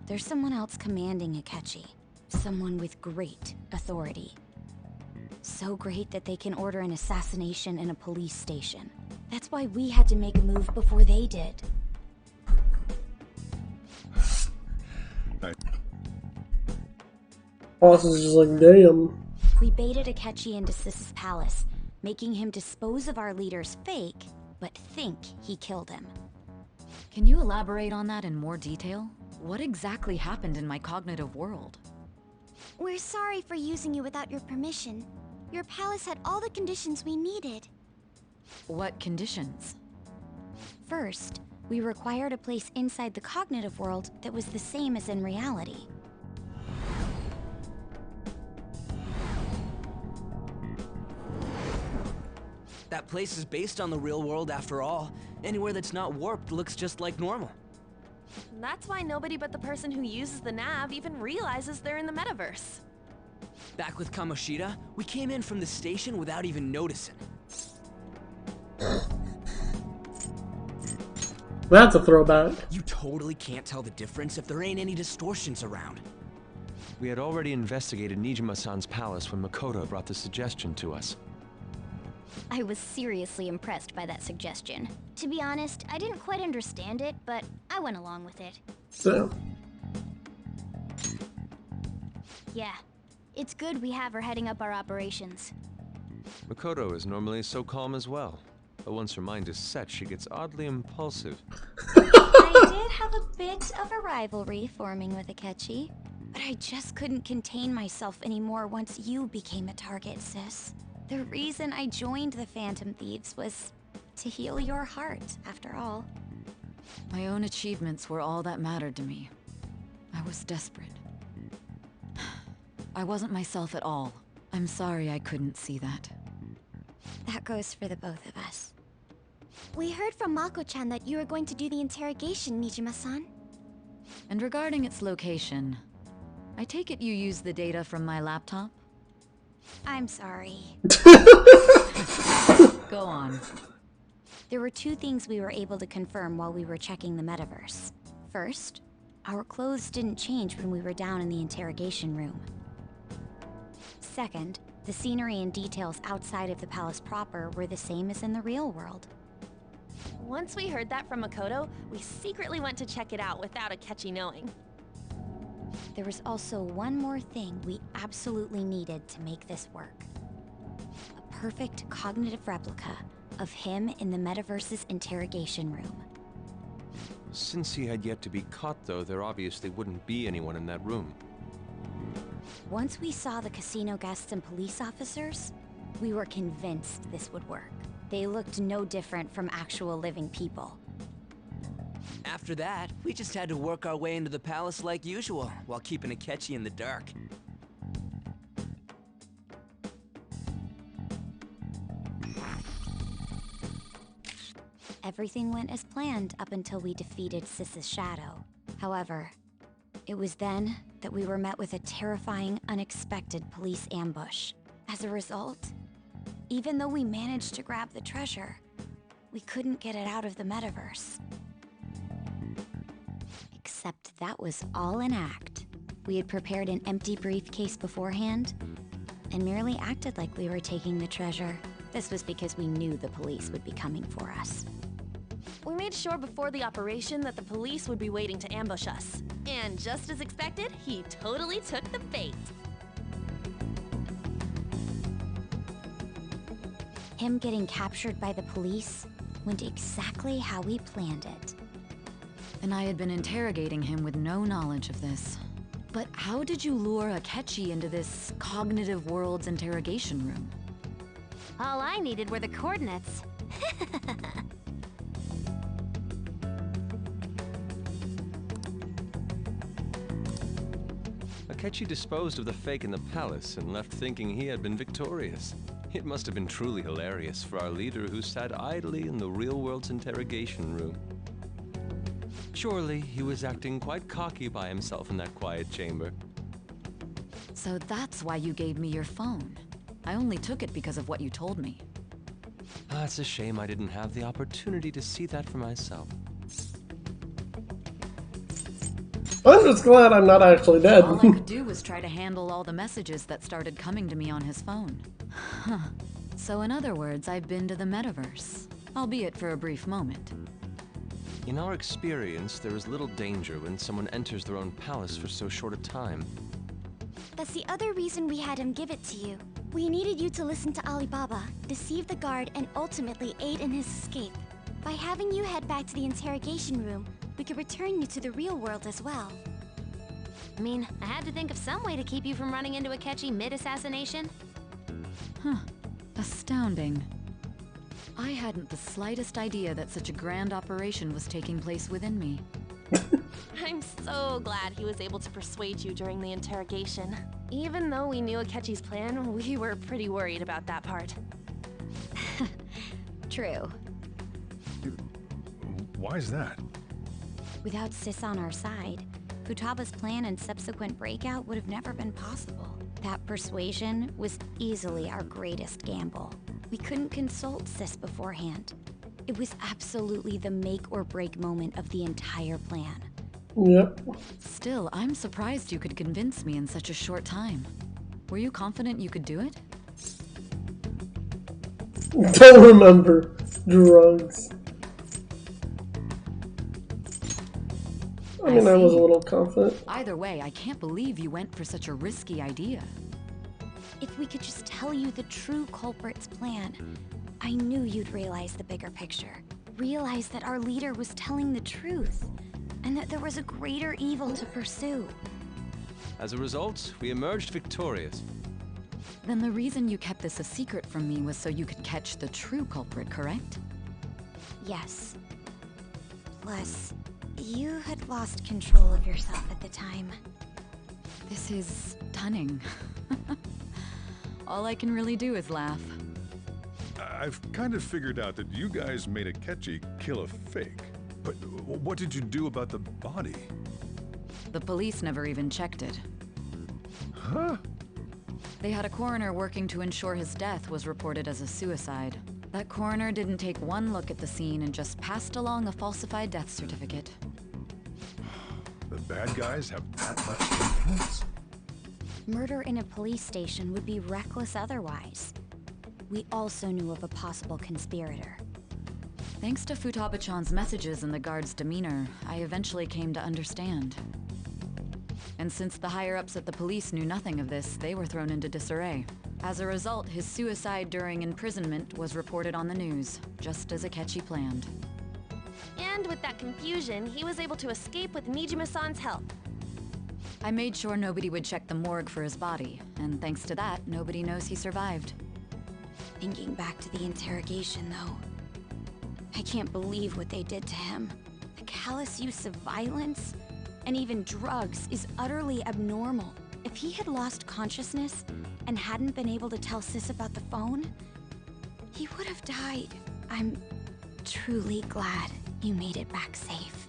there's someone else commanding Akechi. Someone with great authority. So great that they can order an assassination in a police station. That's why we had to make a move before they did. Boss is just like, damn. We baited Akechi into Sis's palace, making him dispose of our leader's fake, but think he killed him. Can you elaborate on that in more detail? What exactly happened in my cognitive world? We're sorry for using you without your permission. Your palace had all the conditions we needed. What conditions? First, we required a place inside the cognitive world that was the same as in reality. That place is based on the real world after all. Anywhere that's not warped looks just like normal. That's why nobody but the person who uses the nav even realizes they're in the metaverse. Back with Kamoshida, we came in from the station without even noticing. That's a throwback. You totally can't tell the difference if there ain't any distortions around. We had already investigated Nijima-san's palace when Makoto brought the suggestion to us. I was seriously impressed by that suggestion. To be honest, I didn't quite understand it, but I went along with it. So. Yeah, it's good we have her heading up our operations. Makoto is normally so calm as well, but once her mind is set, she gets oddly impulsive. I did have a bit of a rivalry forming with Akechi, but I just couldn't contain myself anymore once you became a target, sis. The reason I joined the Phantom Thieves was to heal your heart, after all. My own achievements were all that mattered to me. I was desperate. I wasn't myself at all. I'm sorry I couldn't see that. That goes for the both of us. We heard from Mako-chan that you were going to do the interrogation, Nijima-san. And regarding its location, I take it you used the data from my laptop? I'm sorry. Go on. There were two things we were able to confirm while we were checking the metaverse. First, our clothes didn't change when we were down in the interrogation room. Second, the scenery and details outside of the palace proper were the same as in the real world. Once we heard that from Makoto, we secretly went to check it out without Akechi knowing. There was also one more thing we absolutely needed to make this work. A perfect cognitive replica of him in the metaverse's interrogation room. Since he had yet to be caught, though, there obviously wouldn't be anyone in that room. Once we saw the casino guests and police officers, we were convinced this would work. They looked no different from actual living people. After that, we just had to work our way into the palace like usual, while keeping Akechi in the dark. Everything went as planned up until we defeated Sis's shadow. However, it was then that we were met with a terrifying, unexpected police ambush. As a result, even though we managed to grab the treasure, we couldn't get it out of the metaverse. Except that was all an act. We had prepared an empty briefcase beforehand and merely acted like we were taking the treasure. This was because we knew the police would be coming for us. We made sure before the operation that the police would be waiting to ambush us. And just as expected, he totally took the bait. Him getting captured by the police went exactly how we planned it. And I had been interrogating him with no knowledge of this. But how did you lure Akechi into this cognitive world's interrogation room? All I needed were the coordinates. Akechi disposed of the fake in the palace and left thinking he had been victorious. It must have been truly hilarious for our leader who sat idly in the real world's interrogation room. Surely he was acting quite cocky by himself in that quiet chamber. So that's why you gave me your phone. I only took it because of what you told me. It's a shame I didn't have the opportunity to see that for myself. I'm just glad I'm not actually dead. All I could do was try to handle all the messages that started coming to me on his phone. Huh. So in other words, I've been to the metaverse, albeit for a brief moment. In our experience, there is little danger when someone enters their own palace for so short a time. That's the other reason we had him give it to you. We needed you to listen to Alibaba, deceive the guard, and ultimately aid in his escape. By having you head back to the interrogation room, we could return you to the real world as well. I mean, I had to think of some way to keep you from running into Akechi mid-assassination. Huh. Astounding. I hadn't the slightest idea that such a grand operation was taking place within me. I'm so glad he was able to persuade you during the interrogation. Even though we knew Akechi's plan, we were pretty worried about that part. True. Why is that? Without Sis on our side, Futaba's plan and subsequent breakout would have never been possible. That persuasion was easily our greatest gamble. We couldn't consult Sis beforehand. It was absolutely the make or break moment of the entire plan. Yep. Still, I'm surprised you could convince me in such a short time. Were you confident you could do it? Don't remember. Drugs. I mean, I was a little confident. Either way, I can't believe you went for such a risky idea. If we could just tell you the true culprit's plan, I knew you'd realize the bigger picture. Realize that our leader was telling the truth, and that there was a greater evil to pursue. As a result, we emerged victorious. Then the reason you kept this a secret from me was so you could catch the true culprit, correct? Yes. Plus, you had lost control of yourself at the time. This is stunning. All I can really do is laugh. I've kind of figured out that you guys made Akechi kill a fake. But what did you do about the body? The police never even checked it. Huh? They had a coroner working to ensure his death was reported as a suicide. That coroner didn't take one look at the scene and just passed along a falsified death certificate. The bad guys have that much influence? Murder in a police station would be reckless otherwise. We also knew of a possible conspirator. Thanks to Futaba-chan's messages and the guard's demeanor, I eventually came to understand. And since the higher-ups at the police knew nothing of this, they were thrown into disarray. As a result, his suicide during imprisonment was reported on the news, just as Akechi planned. And with that confusion, he was able to escape with Nijima-san's help. I made sure nobody would check the morgue for his body, and thanks to that, nobody knows he survived. Thinking back to the interrogation, though, I can't believe what they did to him. The callous use of violence, and even drugs, is utterly abnormal. If he had lost consciousness and hadn't been able to tell Sis about the phone, he would have died. I'm truly glad you made it back safe.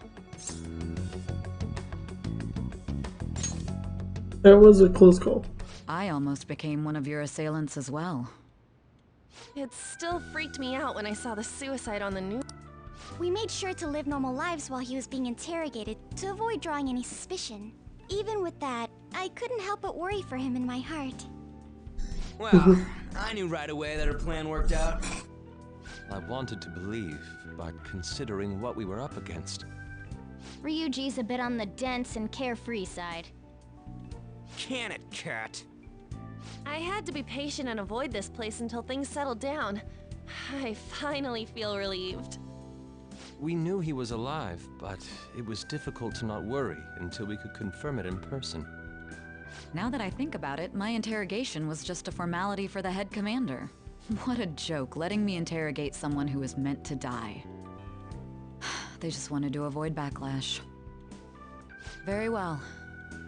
That was a close call. I almost became one of your assailants as well. It still freaked me out when I saw the suicide on the news. We made sure to live normal lives while he was being interrogated to avoid drawing any suspicion. Even with that, I couldn't help but worry for him in my heart. Well, I knew right away that her plan worked out. I wanted to believe, but considering what we were up against. Ryuji's a bit on the dense and carefree side. Can it, Cat? I had to be patient and avoid this place until things settled down. I finally feel relieved. We knew he was alive, but it was difficult to not worry until we could confirm it in person. Now that I think about it, my interrogation was just a formality for the head commander. What a joke, letting me interrogate someone who was meant to die. They just wanted to avoid backlash. Very well.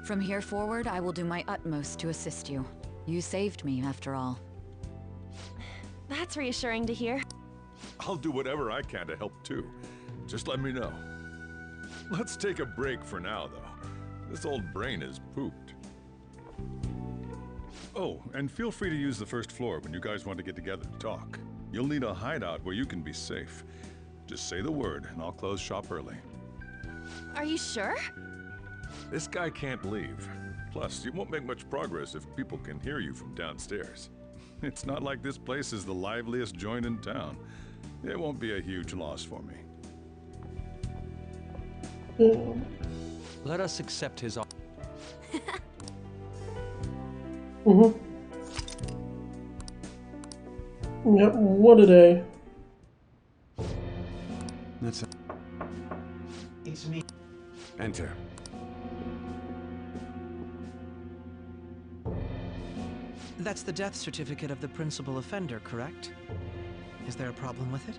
From here forward, I will do my utmost to assist you. You saved me, after all. That's reassuring to hear. I'll do whatever I can to help too. Just let me know. Let's take a break for now, though. This old brain is pooped. Oh, and feel free to use the first floor when you guys want to get together to talk. You'll need a hideout where you can be safe. Just say the word, and I'll close shop early. Are you sure? This guy can't leave. Plus, you won't make much progress if people can hear you from downstairs. It's not like this place is the liveliest joint in town. It won't be a huge loss for me. Let us accept his offer. Yep, what a day. That's It's me. Enter. That's the death certificate of the principal offender, correct? Is there a problem with it?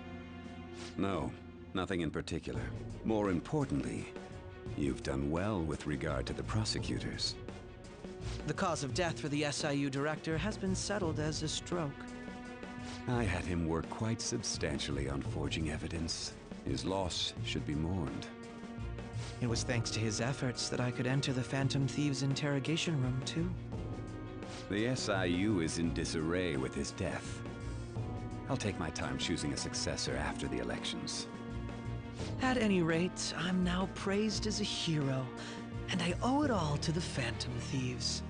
No, nothing in particular. More importantly, you've done well with regard to the prosecutors. The cause of death for the SIU director has been settled as a stroke. I had him work quite substantially on forging evidence. His loss should be mourned. It was thanks to his efforts that I could enter the Phantom Thieves' interrogation room, too. The SIU is in disarray with his death. I'll take my time choosing a successor after the elections. At any rate, I'm now praised as a hero, and I owe it all to the Phantom Thieves.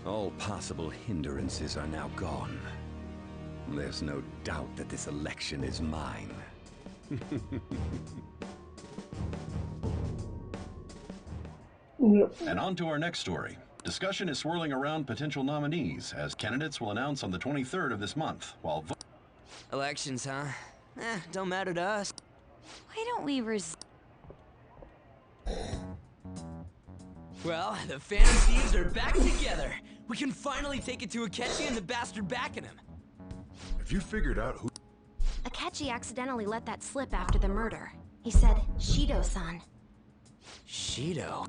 All possible hindrances are now gone. There's no doubt that this election is mine. And on to our next story. Discussion is swirling around potential nominees, as candidates will announce on the 23rd of this month, while Elections, huh? Don't matter to us. Why don't we Well, the Phantom Thieves are back together. We can finally take it to Akechi and the bastard backing him. Have you figured out who... Akechi accidentally let that slip after the murder. He said, Shido-san. Shido?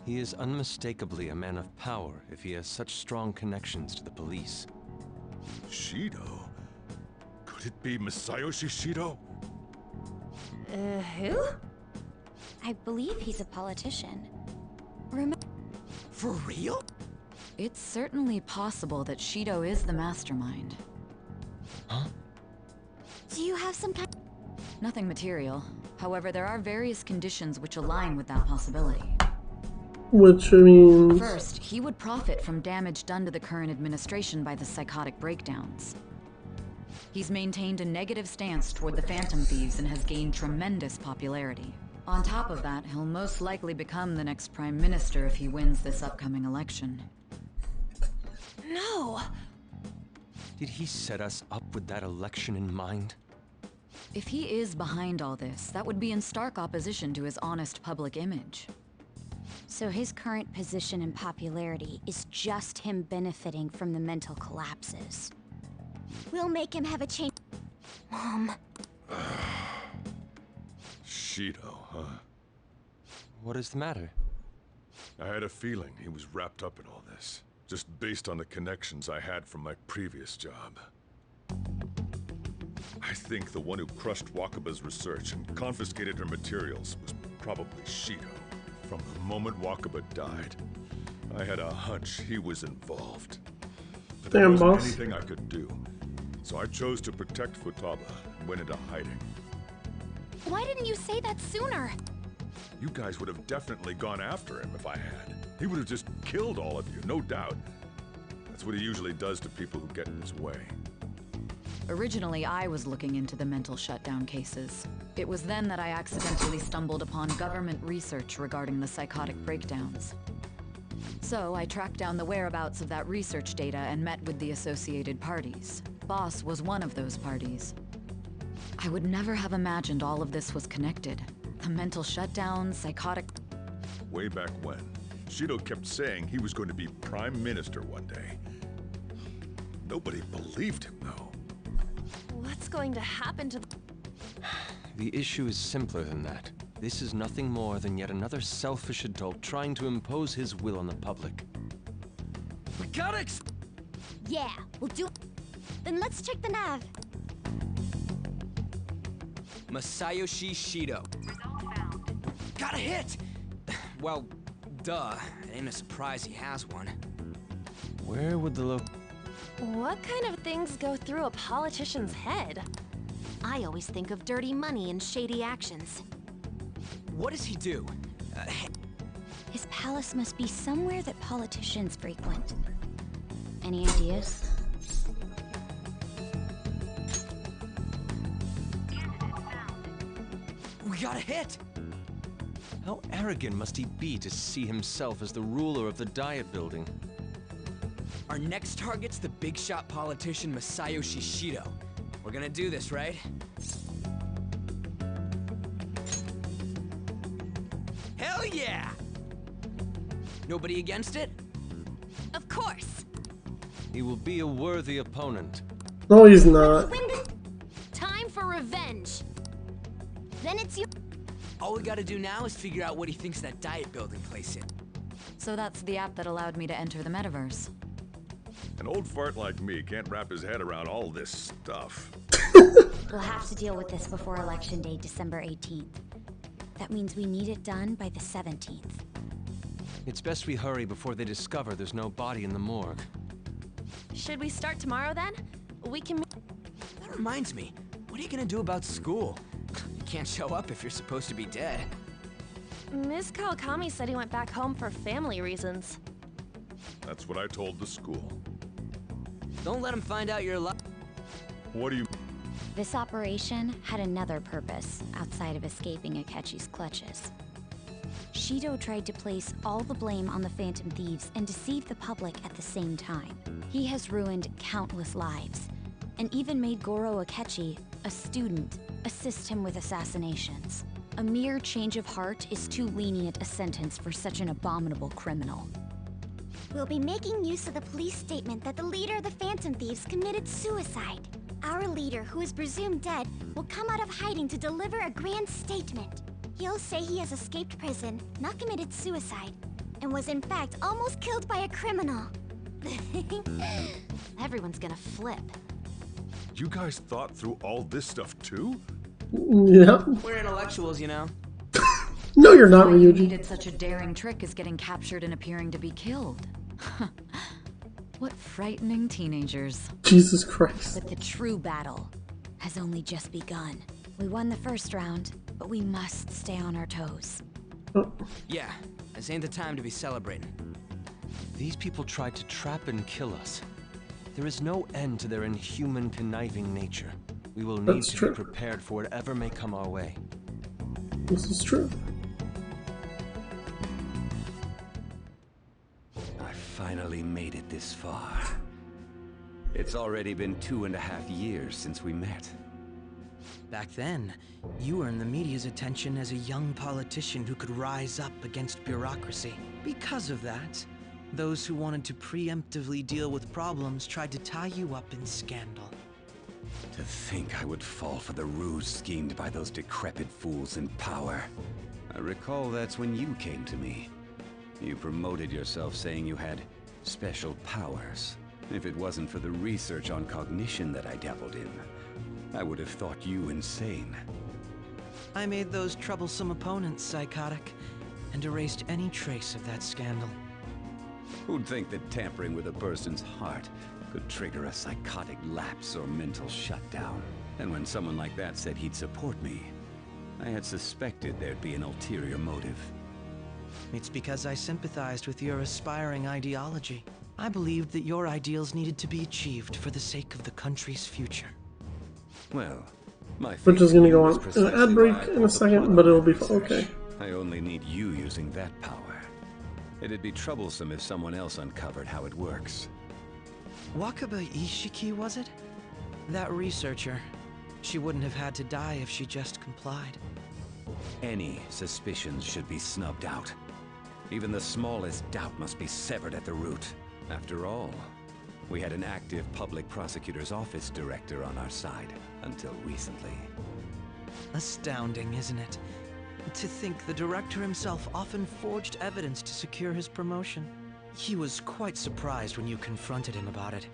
He is unmistakably a man of power if he has such strong connections to the police. Shido? Could it be Masayoshi Shido? Who? I believe he's a politician. For real? It's certainly possible that Shido is the mastermind. Huh? Do you have some kind... Nothing material. However, there are various conditions which align with that possibility. Which means... First, he would profit from damage done to the current administration by the psychotic breakdowns. He's maintained a negative stance toward the Phantom Thieves and has gained tremendous popularity. On top of that, he'll most likely become the next Prime Minister if he wins this upcoming election. No! Did he set us up with that election in mind? If he is behind all this, that would be in stark opposition to his honest public image. So his current position and popularity is just him benefiting from the mental collapses. We'll make him have a change. Mom. Shido, huh? What is the matter? I had a feeling he was wrapped up in all this, just based on the connections I had from my previous job. I think the one who crushed Wakaba's research and confiscated her materials was probably Shido. From the moment Wakaba died, I had a hunch he was involved. But there wasn't anything I could do, so I chose to protect Futaba and went into hiding. Why didn't you say that sooner? You guys would have definitely gone after him if I had. He would have just killed all of you, no doubt. That's what he usually does to people who get in his way. Originally, I was looking into the mental shutdown cases. It was then that I accidentally stumbled upon government research regarding the psychotic breakdowns. So I tracked down the whereabouts of that research data and met with the associated parties. Boss was one of those parties. I would never have imagined all of this was connected. The mental shutdown, psychotic... Way back when, Shido kept saying he was going to be Prime Minister one day. Nobody believed him, though. What's going to happen to... The issue is simpler than that. This is nothing more than yet another selfish adult trying to impose his will on the public. We gotta Yeah, we'll do... Then let's check the nav. Masayoshi Shido. Got a hit! Well, duh. It ain't a surprise he has one. Where would the What kind of things go through a politician's head? I always think of dirty money and shady actions. What does he do? His palace must be somewhere that politicians frequent. Any ideas? We got a hit! How arrogant must he be to see himself as the ruler of the Diet Building? Our next target's the big shot politician Masayoshi Shido. We're gonna do this, right? Hell yeah! Nobody against it? Of course. He will be a worthy opponent. No, he's not. Time for revenge. Then it's you. All we gotta do now is figure out what he thinks that diet building place is. So that's the app that allowed me to enter the metaverse. An old fart like me can't wrap his head around all this stuff. We'll have to deal with this before Election Day, December 18th. That means we need it done by the 17th. It's best we hurry before they discover there's no body in the morgue. Should we start tomorrow then? We can... That reminds me, what are you gonna do about school? You can't show up if you're supposed to be dead. Ms. Kawakami said he went back home for family reasons. That's what I told the school. Don't let him find out you're alive. What do you... This operation had another purpose outside of escaping Akechi's clutches. Shido tried to place all the blame on the Phantom Thieves and deceive the public at the same time. He has ruined countless lives, and even made Goro Akechi, a student, assist him with assassinations. A mere change of heart is too lenient a sentence for such an abominable criminal. We'll be making use of the police statement that the leader of the Phantom Thieves committed suicide. Our leader, who is presumed dead, will come out of hiding to deliver a grand statement. He'll say he has escaped prison, not committed suicide, and was in fact almost killed by a criminal. Everyone's gonna flip. You guys thought through all this stuff too? Yeah. We're intellectuals, you know. No, you're not, Why you Ryuji. needed such a daring trick as getting captured and appearing to be killed. What frightening teenagers. Jesus Christ. But the true battle has only just begun. We won the first round, but we must stay on our toes. Yeah, this ain't the time to be celebrating. These people tried to trap and kill us. There is no end to their inhuman, conniving nature. We will need to be prepared for whatever may come our way. This is true. I finally made it this far. It's already been 2.5 years since we met. Back then, you earned the media's attention as a young politician who could rise up against bureaucracy. Because of that, those who wanted to preemptively deal with problems tried to tie you up in scandal. To think I would fall for the ruse schemed by those decrepit fools in power. I recall that's when you came to me. You promoted yourself saying you had special powers. If it wasn't for the research on cognition that I dabbled in, I would have thought you insane. I made those troublesome opponents psychotic, and erased any trace of that scandal. Who'd think that tampering with a person's heart could trigger a psychotic lapse or mental shutdown? And when someone like that said he'd support me, I had suspected there'd be an ulterior motive. It's because I sympathized with your aspiring ideology. I believed that your ideals needed to be achieved for the sake of the country's future. Well, my Which is going to go on an ad break in a second, but it'll be okay. I only need you using that power. It'd be troublesome if someone else uncovered how it works. Wakaba Ishiki, was it? That researcher. She wouldn't have had to die if she just complied. Any suspicions should be snubbed out. Even the smallest doubt must be severed at the root. After all, we had an active public prosecutor's office director on our side, until recently. Astounding, isn't it? To think the director himself often forged evidence to secure his promotion. He was quite surprised when you confronted him about it.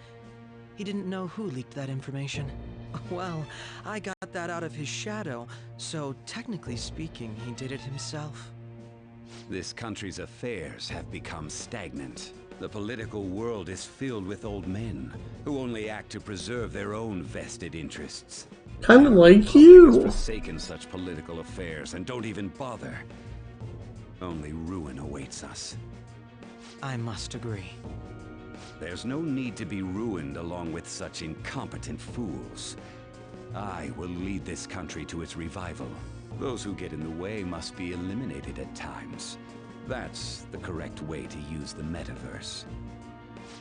He didn't know who leaked that information. Well, I got that out of his shadow, so technically speaking, he did it himself. This country's affairs have become stagnant. The political world is filled with old men who only act to preserve their own vested interests. Kind of like you. Has forsaken such political affairs and don't even bother. Only ruin awaits us. I must agree. There's no need to be ruined along with such incompetent fools. I will lead this country to its revival. Those who get in the way must be eliminated at times. That's the correct way to use the metaverse.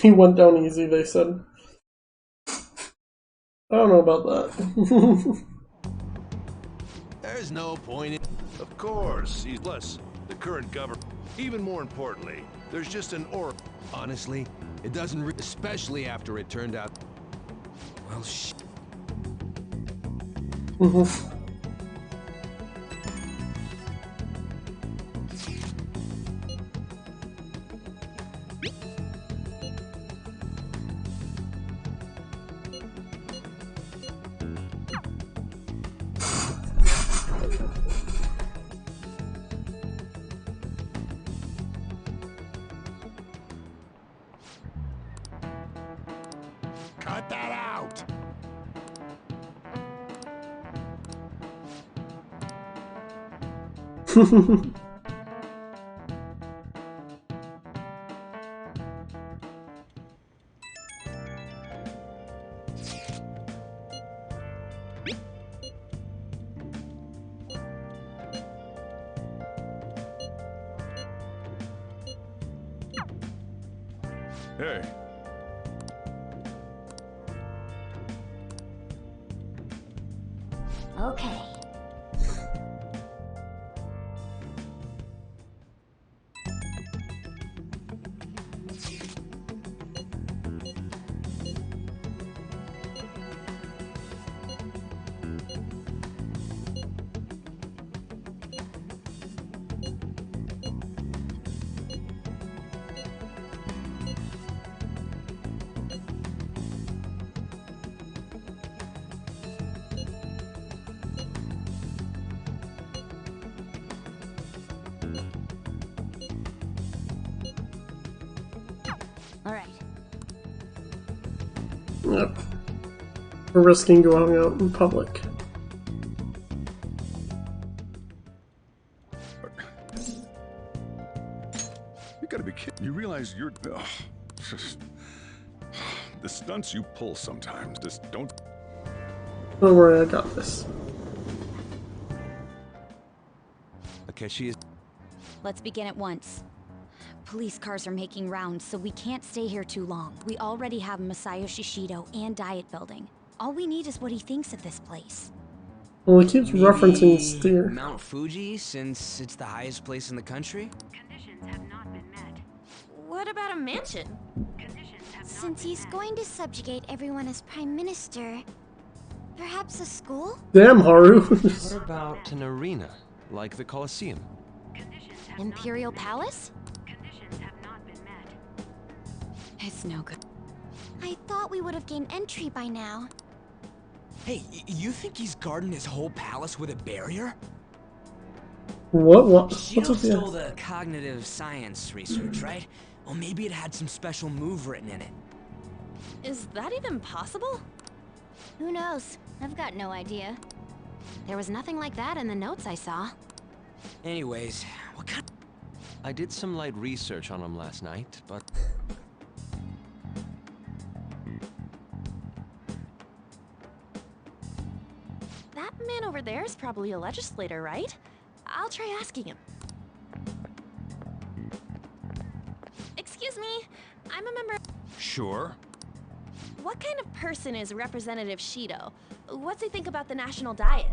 He went down easy, they said. I don't know about that. There's no point in... Of course, he's less the current government. Even more importantly, there's just an Honestly, it doesn't especially after it turned out... Well, Cut that out! Hey. Okay. All right. Yep. We're risking going out in public. You gotta be kidding. You realize you're... the stunts you pull sometimes just don't... Don't worry, I got this. Akechi is... Let's begin at once. Police cars are making rounds, so we can't stay here too long. We already have Masayoshi Shido and Diet Building. All we need is what he thinks of this place. Well, he keeps referencing Steer. Mount Fuji, since it's the highest place in the country? Conditions have not been met. What about a mansion? Since he's going to subjugate everyone as Prime Minister, perhaps a school? Damn, Haru. What about an arena, like the Colosseum? Imperial Palace? It's no good. I thought we would have gained entry by now. Hey, you think he's guarding his whole palace with a barrier? What? What's Shido with stole the... the cognitive science research, right? Well, maybe it had some special move written in it. Is that even possible? Who knows? I've got no idea. There was nothing like that in the notes I saw. Anyways, what kind... I did some light research on him last night, but... That man over there is probably a legislator, right? I'll try asking him. Excuse me, I'm a member... Sure. What kind of person is Representative Shido? What's he think about the national diet?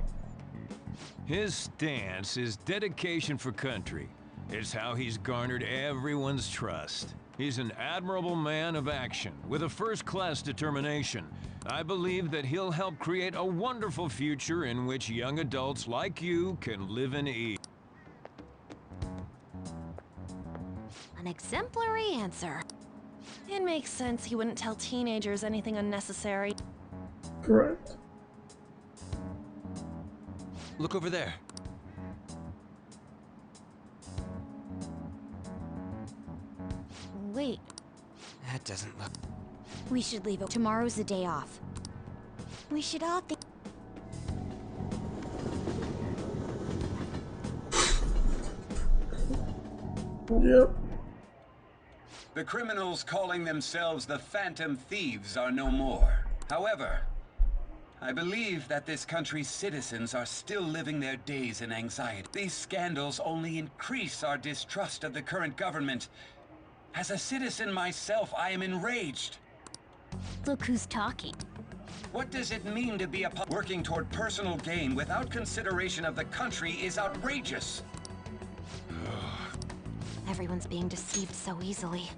His stance is dedication for country. It's how he's garnered everyone's trust. He's an admirable man of action, with a first-class determination. I believe that he'll help create a wonderful future in which young adults like you can live and eat. An exemplary answer. It makes sense he wouldn't tell teenagers anything unnecessary. Correct. Look over there. Wait. That doesn't look... We should leave it. Tomorrow's the day off. We should all think... Yep. The criminals calling themselves the Phantom Thieves are no more. However, I believe that this country's citizens are still living their days in anxiety. These scandals only increase our distrust of the current government. As a citizen myself, I am enraged. Look who's talking. What does it mean to be working toward personal gain without consideration of the country is outrageous. Everyone's being deceived so easily.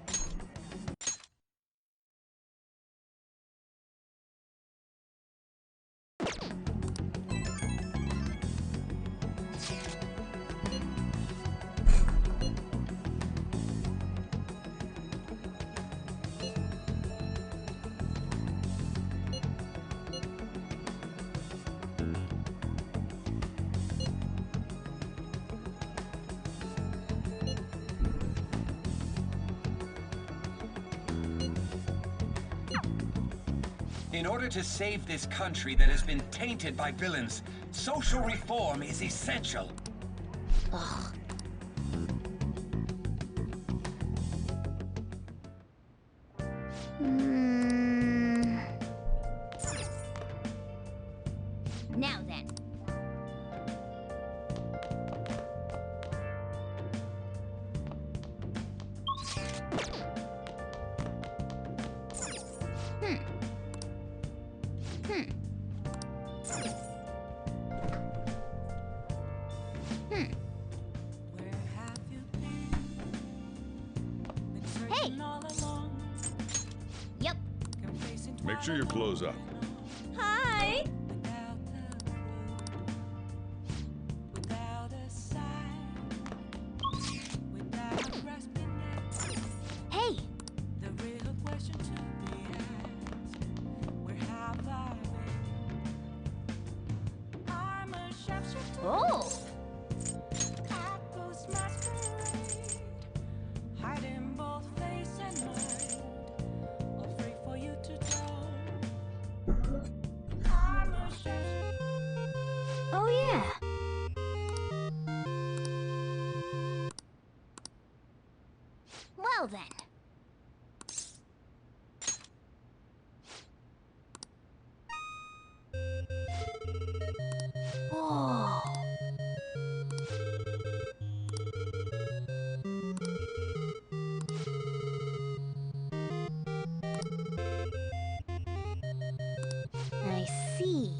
In order to save this country that has been tainted by villains, social reform is essential. Ugh. Now then. Hey! Yep. Make sure your clothes up. Hi! Hey! Oh! Oh yeah. Well then. Oh. I see.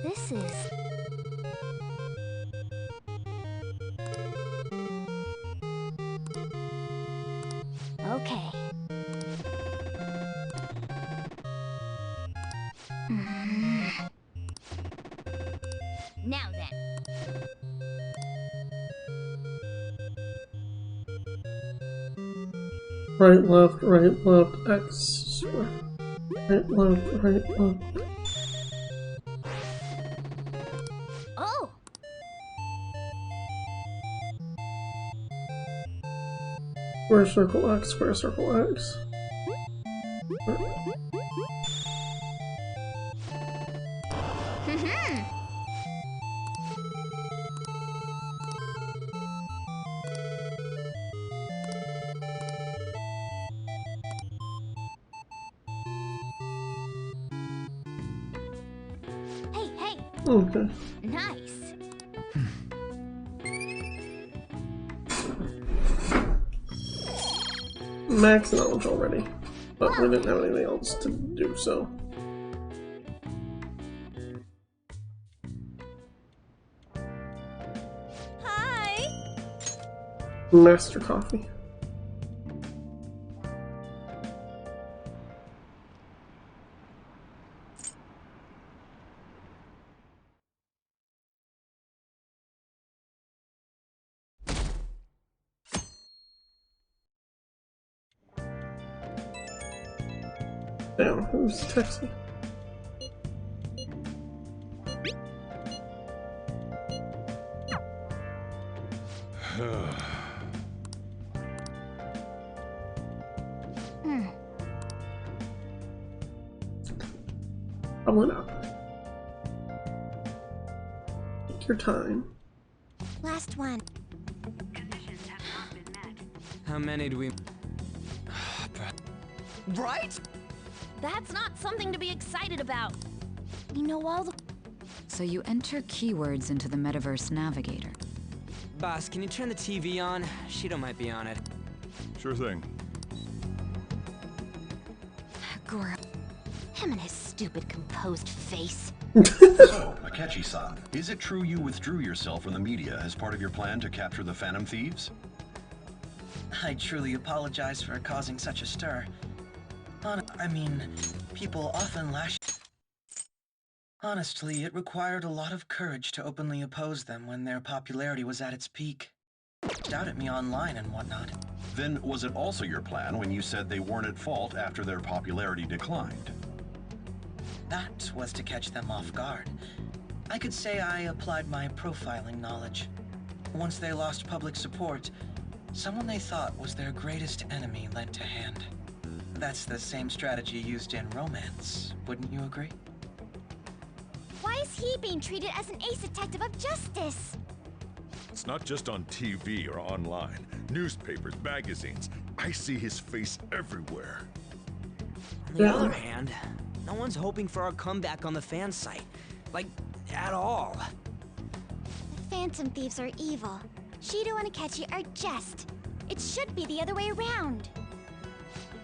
This is... Okay. Now then. Right, left, X. Right, left. Oh! Square, circle, X, square, circle, X. Hey! Okay. Nice! Max knowledge already, but we didn't have anything else to do so. Hi! Master coffee. Damn, who's texting? Probably not. Take your time. Last one. How many do we... Right? That's not something to be excited about. We know all the... So you enter keywords into the Metaverse Navigator. Boss, can you turn the TV on? Shido might be on it. Sure thing. Goro. Him and his stupid composed face. So, Akechi-san, is it true you withdrew yourself from the media as part of your plan to capture the Phantom Thieves? I truly apologize for causing such a stir. I mean, people often lash... Honestly, it required a lot of courage to openly oppose them when their popularity was at its peak. Doubted me online and whatnot. Then was it also your plan when you said they weren't at fault after their popularity declined? That was to catch them off guard. I could say I applied my profiling knowledge. Once they lost public support, someone they thought was their greatest enemy lent a hand. That's the same strategy used in romance, wouldn't you agree? Why is he being treated as an ace detective of justice? It's not just on TV or online. Newspapers, magazines. I see his face everywhere. On the other hand, no one's hoping for our comeback on the fan site. Like, at all. The Phantom Thieves are evil. Shido and Akechi are just. It should be the other way around.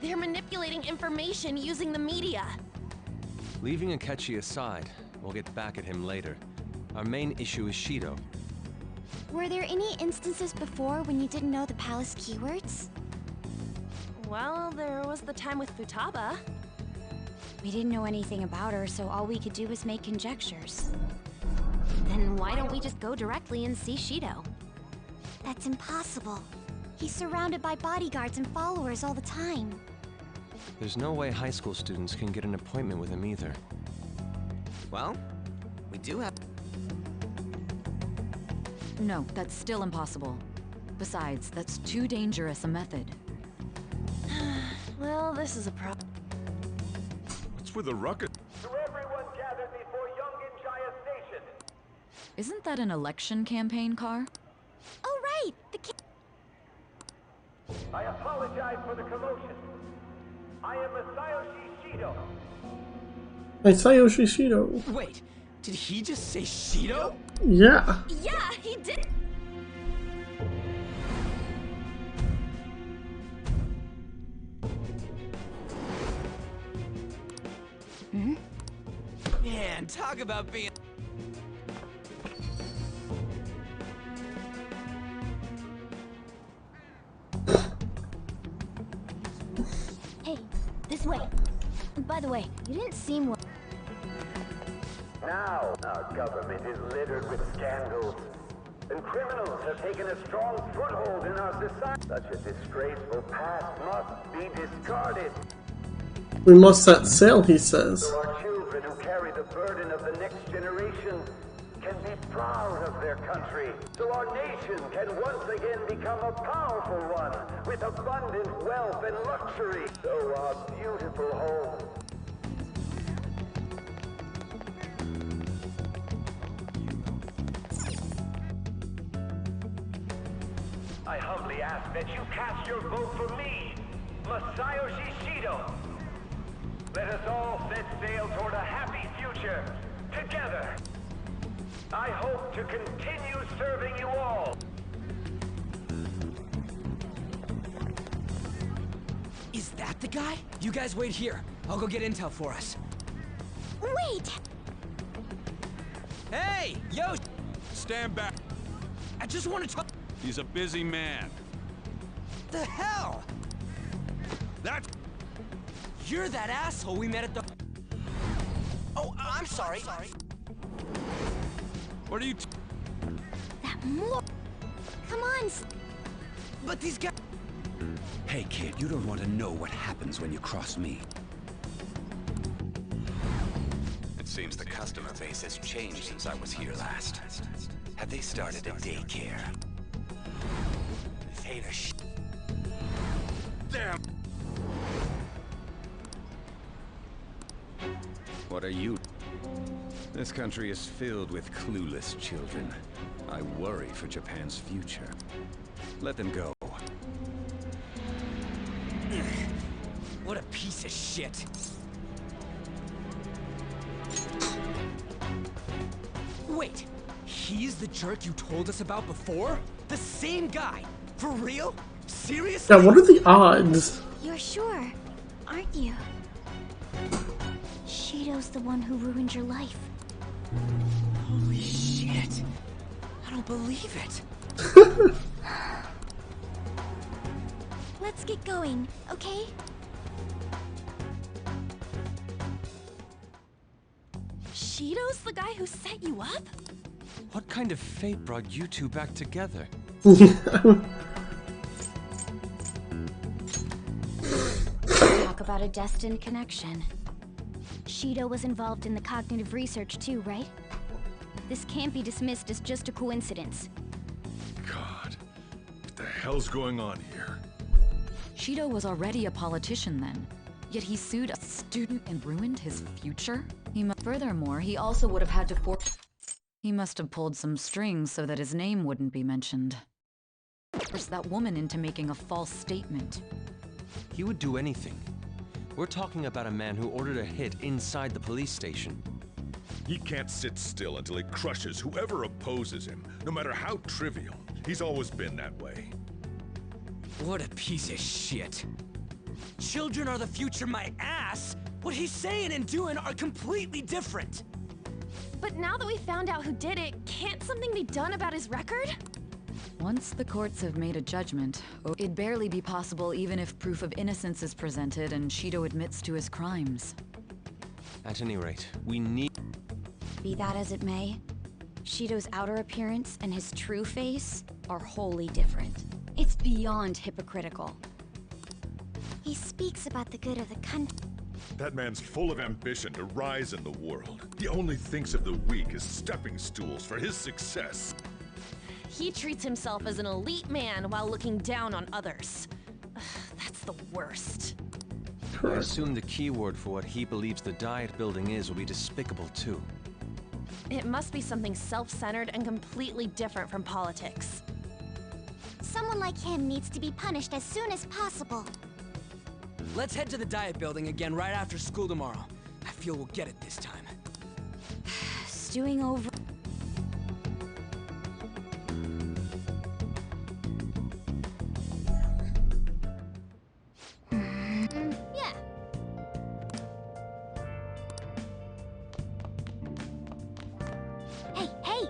They're manipulating information using the media. Leaving Akechi aside, we'll get back at him later. Our main issue is Shido. Were there any instances before when you didn't know the palace keywords? Well, there was the time with Futaba. We didn't know anything about her, so all we could do was make conjectures. Then why don't we just go directly and see Shido? That's impossible. He's surrounded by bodyguards and followers all the time. There's no way high school students can get an appointment with him either. Well, we do have... No, that's still impossible. Besides, that's too dangerous a method. Well, this is a problem. What's with the ruckus? To everyone gathered before Yongen-Jaya Station. Isn't that an election campaign car? Oh, right! I apologize for the commotion. I am Masayoshi Shido. Masayoshi Shido. Wait, did he just say Shido? Yeah. Yeah, he did. Man, talk about being... Hey, this way. By the way, you didn't seem well. Now, our government is littered with scandals, and criminals have taken a strong foothold in our society. Such a disgraceful past must be discarded. We must set sail, he says. So our children who carry the burden of the next generation can be proud of their country. So our nation can once again become a powerful one with abundant wealth and luxury. So our beautiful home. I humbly ask that you cast your vote for me, Masayoshi Shido. Let us all set sail toward a happy future, together. I hope to continue serving you all. Is that the guy? You guys wait here. I'll go get intel for us. Wait! Hey! Yo! Stand back. I just want to talk... He's a busy man. The hell? That's... You're that asshole we met at the... Oh, I'm sorry. What are you... That more... Come on! But these guys... Hey kid, you don't want to know what happens when you cross me. It seems the customer base has changed since I was here last. Have they started a daycare? Hate a sh... Damn! What are you... This country is filled with clueless children. I worry for Japan's future. Let them go. What a piece of shit. Wait, he's the jerk you told us about before? The same guy? For real? Seriously? Yeah, what are the odds? You're sure, aren't you? Shido's the one who ruined your life. Holy shit. I don't believe it. Let's get going, okay? Shido's the guy who set you up? What kind of fate brought you two back together? Talk about a destined connection. Shido was involved in the cognitive research too, right? This can't be dismissed as just a coincidence. God, what the hell's going on here? Shido was already a politician then, yet he sued a student and ruined his future? Furthermore, he also would have had to He must have pulled some strings so that his name wouldn't be mentioned. Force that woman into making a false statement. He would do anything. We're talking about a man who ordered a hit inside the police station. He can't sit still until he crushes whoever opposes him, no matter how trivial. He's always been that way. What a piece of shit. Children are the future, my ass! What he's saying and doing are completely different! But now that we found out who did it, can't something be done about his record? Once the courts have made a judgment, it'd barely be possible even if proof of innocence is presented and Shido admits to his crimes. At any rate, we need... Be that as it may, Shido's outer appearance and his true face are wholly different. It's beyond hypocritical. He speaks about the good of the country. That man's full of ambition to rise in the world. He only thinks of the weak as stepping stools for his success. He treats himself as an elite man while looking down on others. Ugh, that's the worst. I assume the keyword for what he believes the Diet Building is will be despicable too. It must be something self-centered and completely different from politics. Someone like him needs to be punished as soon as possible. Let's head to the Diet Building again right after school tomorrow. I feel we'll get it this time. Stewing over... Yeah. Hey, hey!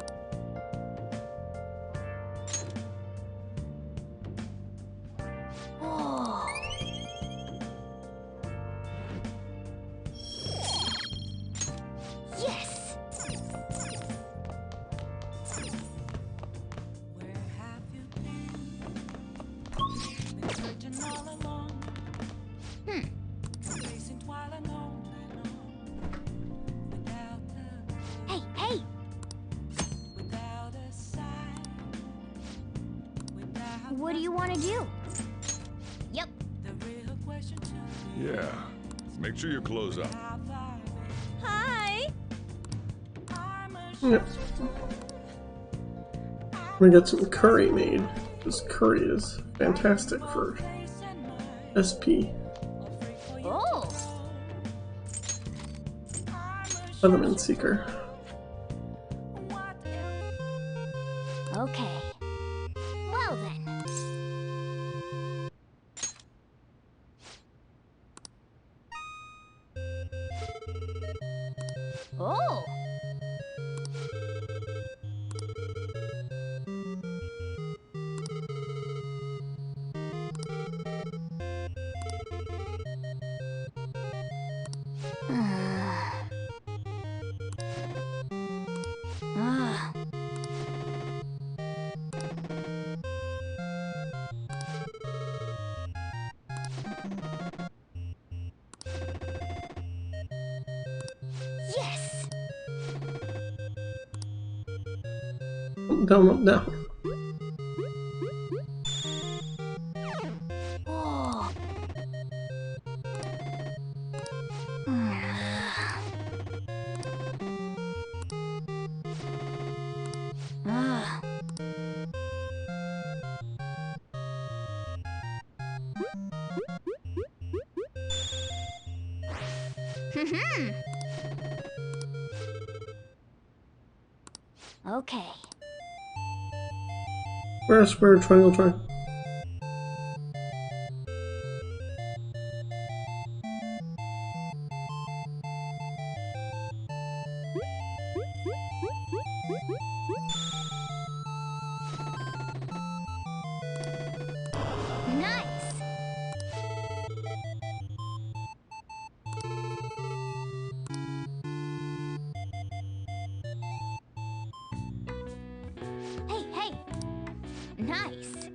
Whoa. Yes! Hey, hey! What do you want to do? Yep. Yeah. Make sure you close up. Hi! Yep. We get some curry made. This curry is fantastic for SP. Oh! Element Seeker. Okay. Well then. Oh! Ah. Yes. Down, up, down. Oh. Okay. Square, square, triangle, triangle. Nice.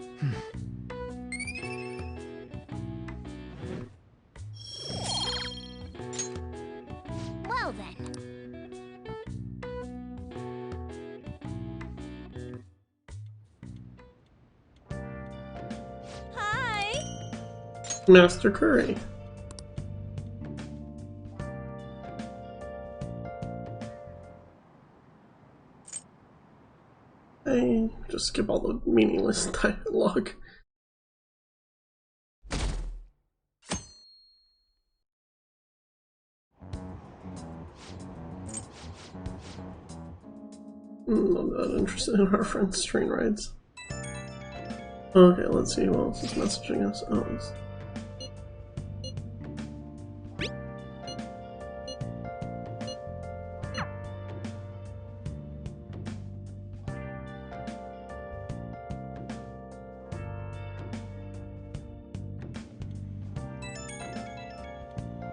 Well then. Hi. Master Curry. I just skip all the meaningless dialogue. I'm not interested in our friends' train rides. Okay, let's see who else is messaging us. Oh, it's...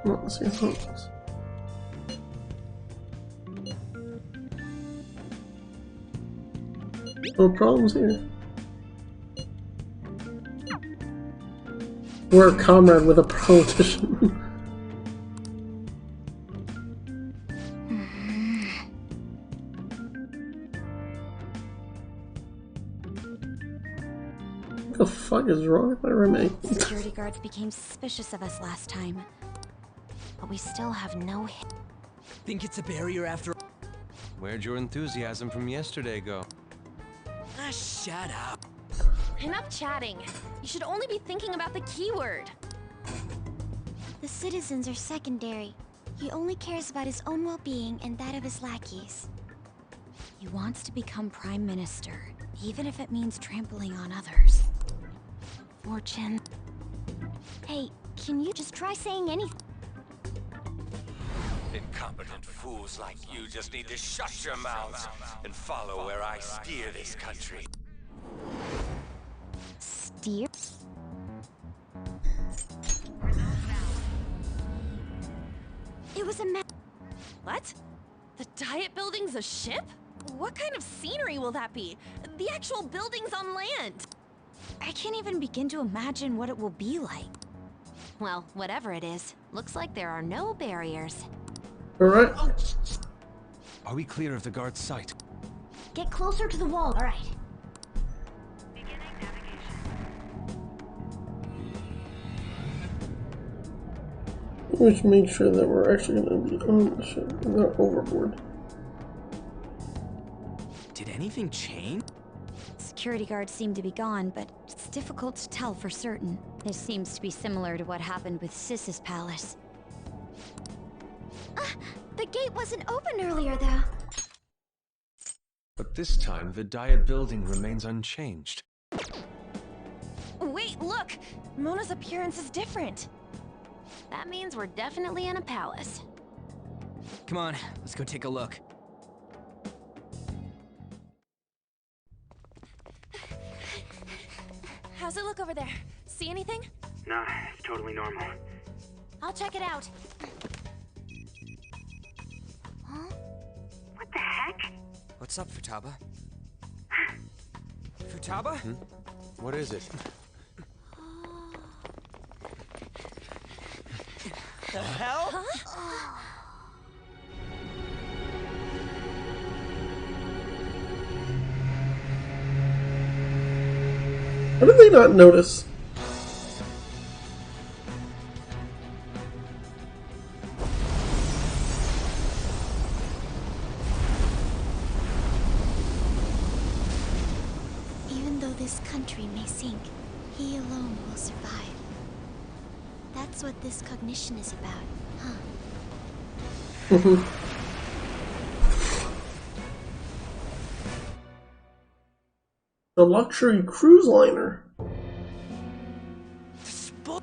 Let's see who else. No problems here. We're a comrade with a politician. What the fuck is wrong with my roommate? Security guards became suspicious of us last time. But we still have no hit. Think it's a barrier after all? Where'd your enthusiasm from yesterday go? Ah, shut up. Enough chatting. You should only be thinking about the keyword. The citizens are secondary. He only cares about his own well-being and that of his lackeys. He wants to become Prime Minister, even if it means trampling on others. Fortune. Hey, can you just try saying anything? Incompetent fools like you just need to shut your mouths and follow where I steer this country. Steer? It was a What? The Diet Building's a ship? What kind of scenery will that be? The actual building's on land. I can't even begin to imagine what it will be like. Well, whatever it is, looks like there are no barriers. Alright. Are we clear of the guard's sight? Get closer to the wall. Alright. We should make sure that we're actually going to be on the ship, not overboard. Did anything change? Security guards seem to be gone, but it's difficult to tell for certain. This seems to be similar to what happened with Sis's palace. The gate wasn't open earlier, though. But this time, the Diet Building remains unchanged. Wait, look! Mona's appearance is different. That means we're definitely in a palace. Come on, let's go take a look. How's it look over there? See anything? Nah, it's totally normal. I'll check it out. Huh? What the heck? What's up, Futaba? Futaba? What is it? The hell? Huh? How did they not notice? Even though this country may sink, he alone will survive. That's what this cognition is about, huh? The luxury cruise liner. A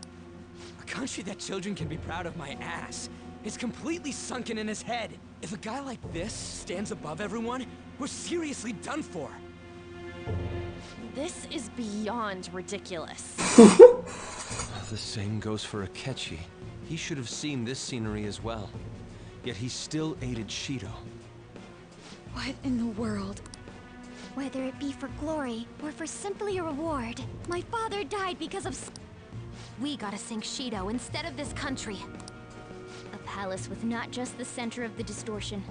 country that children can be proud of my ass is completely sunken in his head. If a guy like this stands above everyone, we're seriously done for. This is beyond ridiculous. The same goes for Akechi. He should have seen this scenery as well. Yet he still aided Shido. What in the world? Whether it be for glory or for simply a reward, my father died because of... We gotta sink Shido instead of this country. A palace with not just the center of the distortion,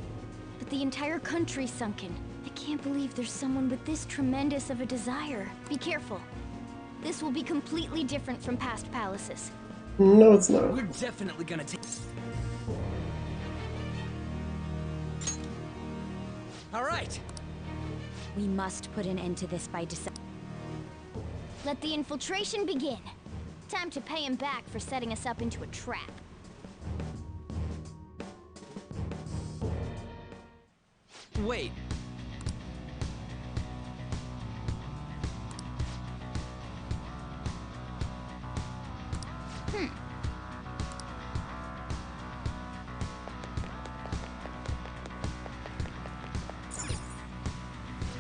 but the entire country sunken. I can't believe there's someone with this tremendous of a desire. Be careful. This will be completely different from past palaces. No, it's not. We're definitely gonna take... All right. We must put an end to this by December. Let the infiltration begin. Time to pay him back for setting us up into a trap. Wait.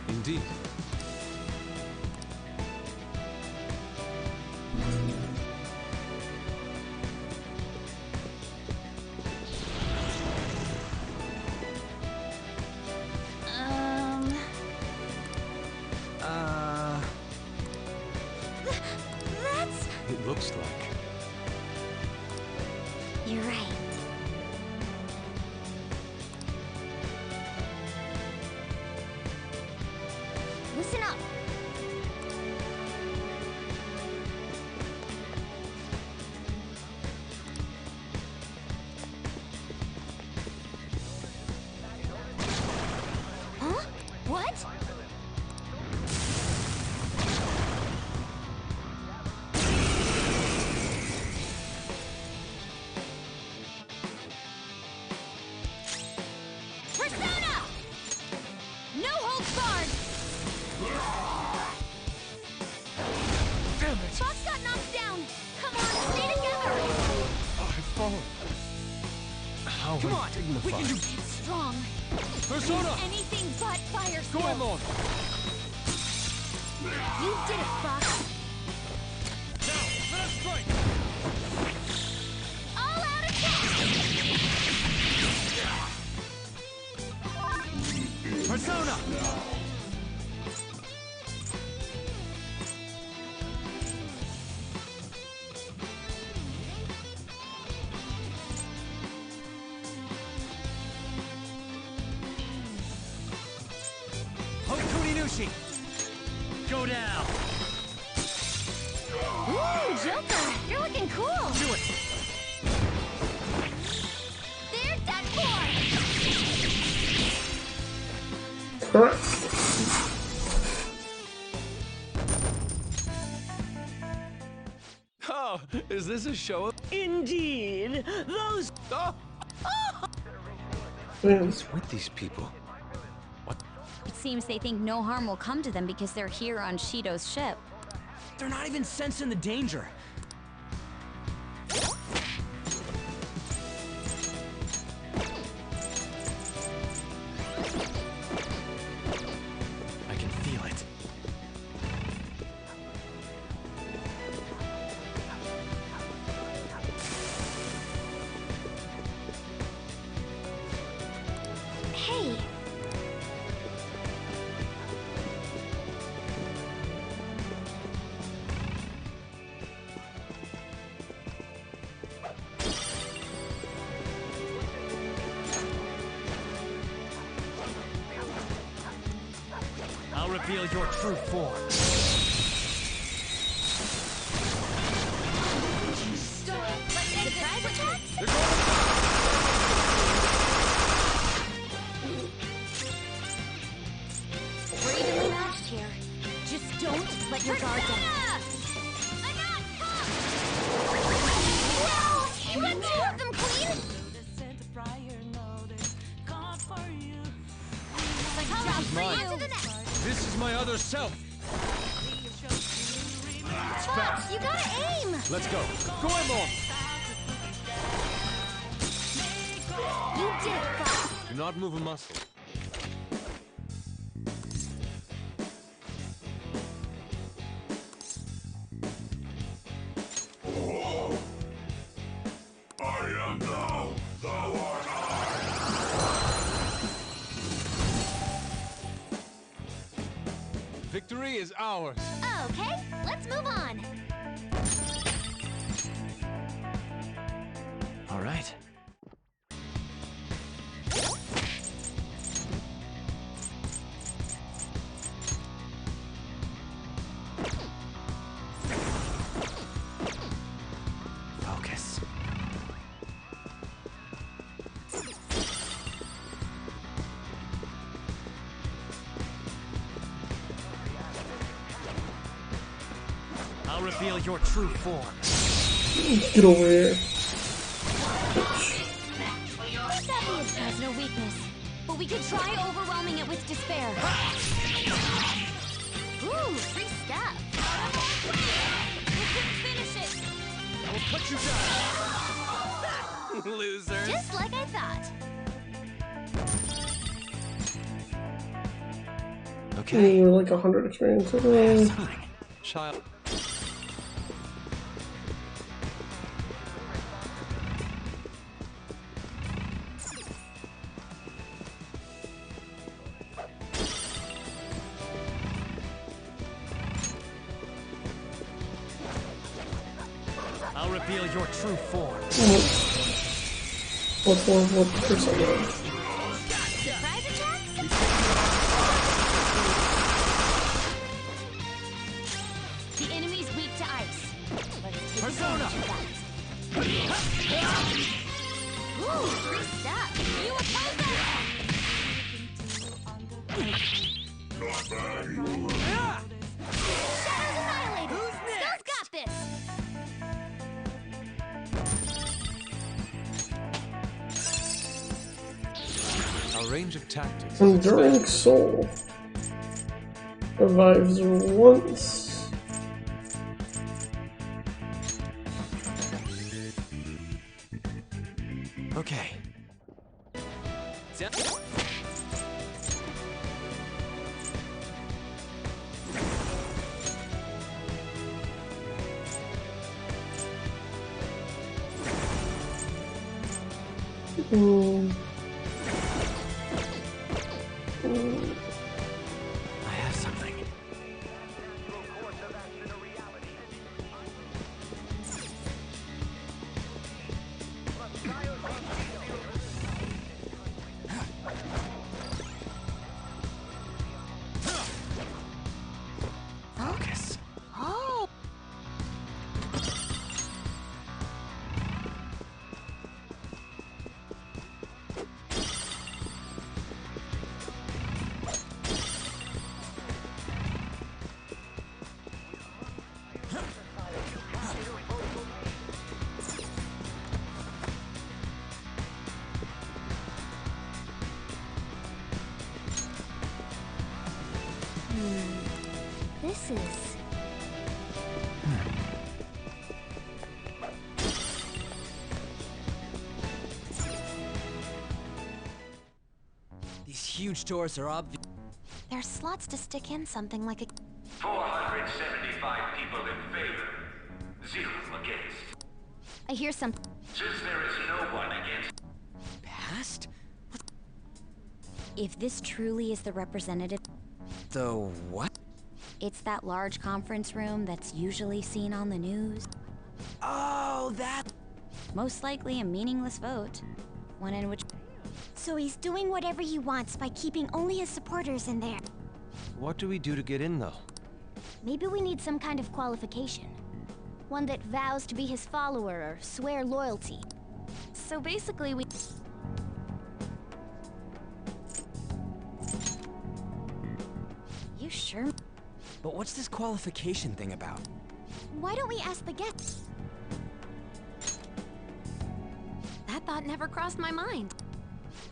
Indeed. That's... It looks like. You're right. Listen up. Huh? What? Persona! No holds barred! Damn it! Boss got knocked down! Come on, stay together! I've fallen. How Come on, undignified. we can do... It's strong. Persona! It's anything but fire skill. Goemon! You did it, Fox. Now, let us strike! All out attack! Persona! Hokurinushi! Go down! Ooh, Joker! You're looking cool! Do it! They're done for! Oh, is this a show of... Indeed! Those... Oh! Yes. With these people? It seems they think no harm will come to them because they're here on Shido's ship. They're not even sensing the danger. I can feel it. Hey, I'll reveal your true form. Surprise attack? We're evenly matched here. Just don't let your guard down. No! You got two of them clean! other self. Fox, you gotta aim! Let's go. Goemon! You did, Fox. Do not move a muscle. I am now, thou art Victory is ours. Okay, let's move on. All right. Focus. I'll reveal your true form. Get over here. Cepheus has no weakness, but we could try overwhelming it with despair. Ooh, free stuff. We couldn't finish it. I will put you down. Losers. Just like I thought. Okay. We're like 100 experiences. Child. I'll reveal your true form. What's 1%? Surprise attacks? The enemy's weak to ice. Let's take advantage of that. Ooh, free stuff. You oppose that! Shadows annihilated! Who's next? Skill's got this! Our range of tactics. Enduring Soul. Revives once. Okay. I have something. Focus. Oh! This is... These huge doors are obvious. There's slots to stick in something like a... 475 people in favor. 0 against. I hear some... Since there is no one against... Past? If this truly is the representative... The what? It's that large conference room that's usually seen on the news. Oh, that... Most likely a meaningless vote. One in which... So he's doing whatever he wants by keeping only his supporters in there. What do we do to get in, though? Maybe we need some kind of qualification. One that vows to be his follower or swear loyalty. So basically we... You sure? But what's this qualification thing about? Why don't we ask the guests? That thought never crossed my mind.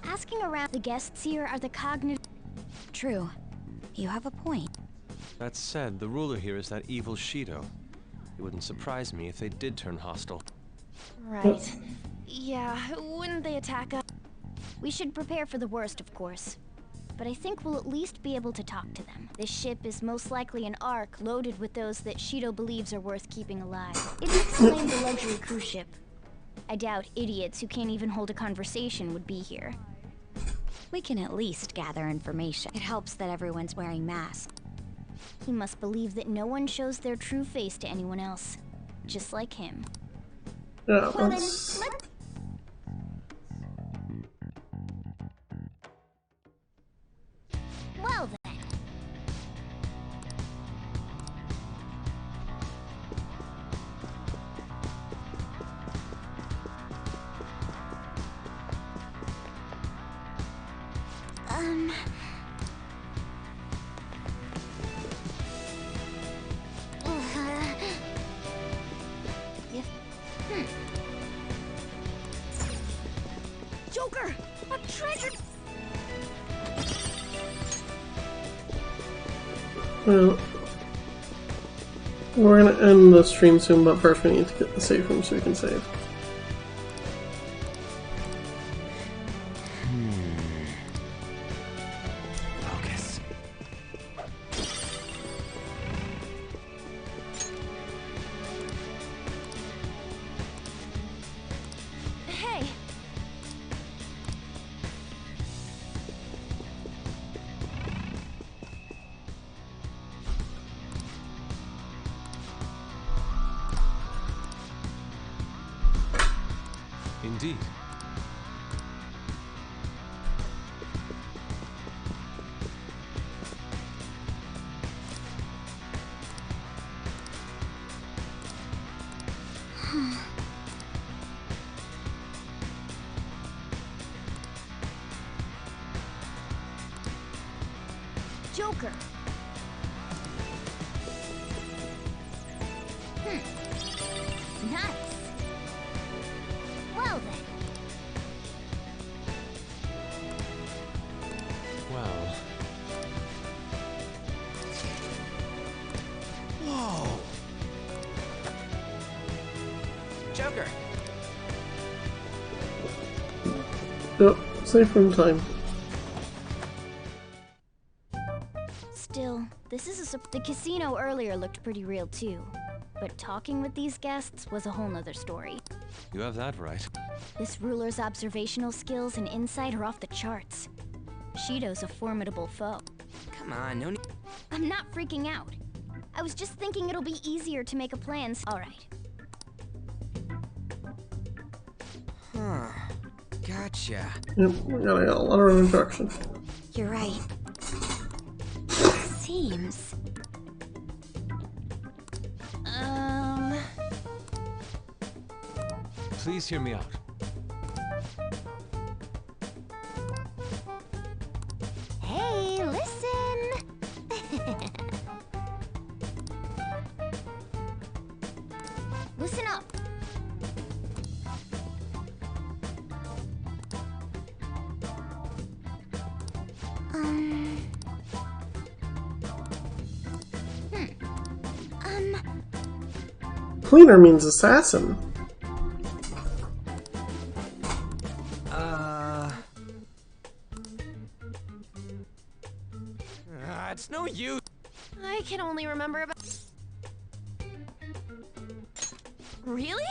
Asking around, the guests here are the cognitive... True. You have a point. That said, the ruler here is that evil Shido. It wouldn't surprise me if they did turn hostile. Right. Yeah, wouldn't they attack us? We should prepare for the worst, of course. But I think we'll at least be able to talk to them. This ship is most likely an Ark loaded with those that Shido believes are worth keeping alive. It exclaimed a luxury cruise ship. I doubt idiots who can't even hold a conversation would be here. We can at least gather information. It helps that everyone's wearing masks. He must believe that no one shows their true face to anyone else. Just like him. Yeah, Well, let's... Well then. Joker! A treasure! Well, we're gonna end the stream soon, but first we need to get the save room so we can save. Focus. Hey! Indeed. Joker. Nice. Well then. Well. Whoa! Joker! Yep, save room time. Still, this is the casino earlier looked pretty real too. But talking with these guests was a whole nother story. You have that right. This ruler's observational skills and insight are off the charts. Shido's a formidable foe. Come on, no need. I'm not freaking out. I was just thinking it'll be easier to make a plan. Alright. Huh. Gotcha. Yep, we got a lot of instruction. You're right. Seems. Please hear me out. Hey, listen! Listen up. Cleaner means assassin. It's no use. I can only remember about... Really?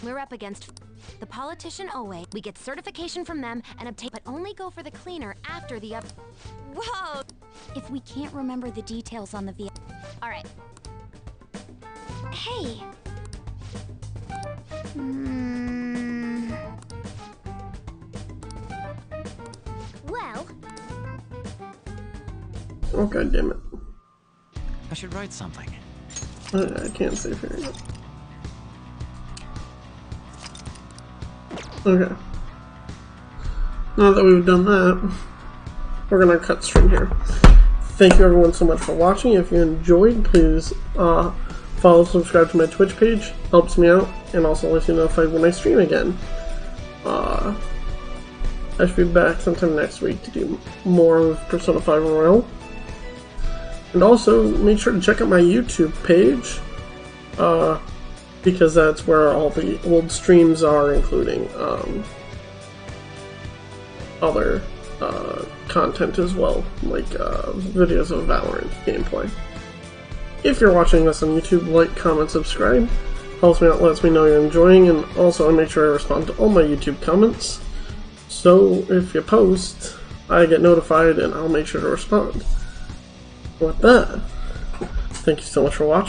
We're up against the politician Owe. We get certification from them and obtain, but only go for the cleaner after the up. Whoa! If we can't remember the details on the vehicle. Alright. Hey! Well... Oh, god damn it. I should write something. I can't save here yet. Okay. Now that we've done that, we're gonna cut stream here. Thank you everyone so much for watching. If you enjoyed, please follow, subscribe to my Twitch page. Helps me out, and also lets you know when I stream again. I should be back sometime next week to do more of Persona 5 Royal. And also, make sure to check out my YouTube page, because that's where all the old streams are, including other content as well, like videos of Valorant gameplay. If you're watching this on YouTube, like, comment, subscribe. Helps me out, lets me know you're enjoying, and also I make sure I respond to all my YouTube comments. So if you post, I get notified and I'll make sure to respond. With that, thank you so much for watching.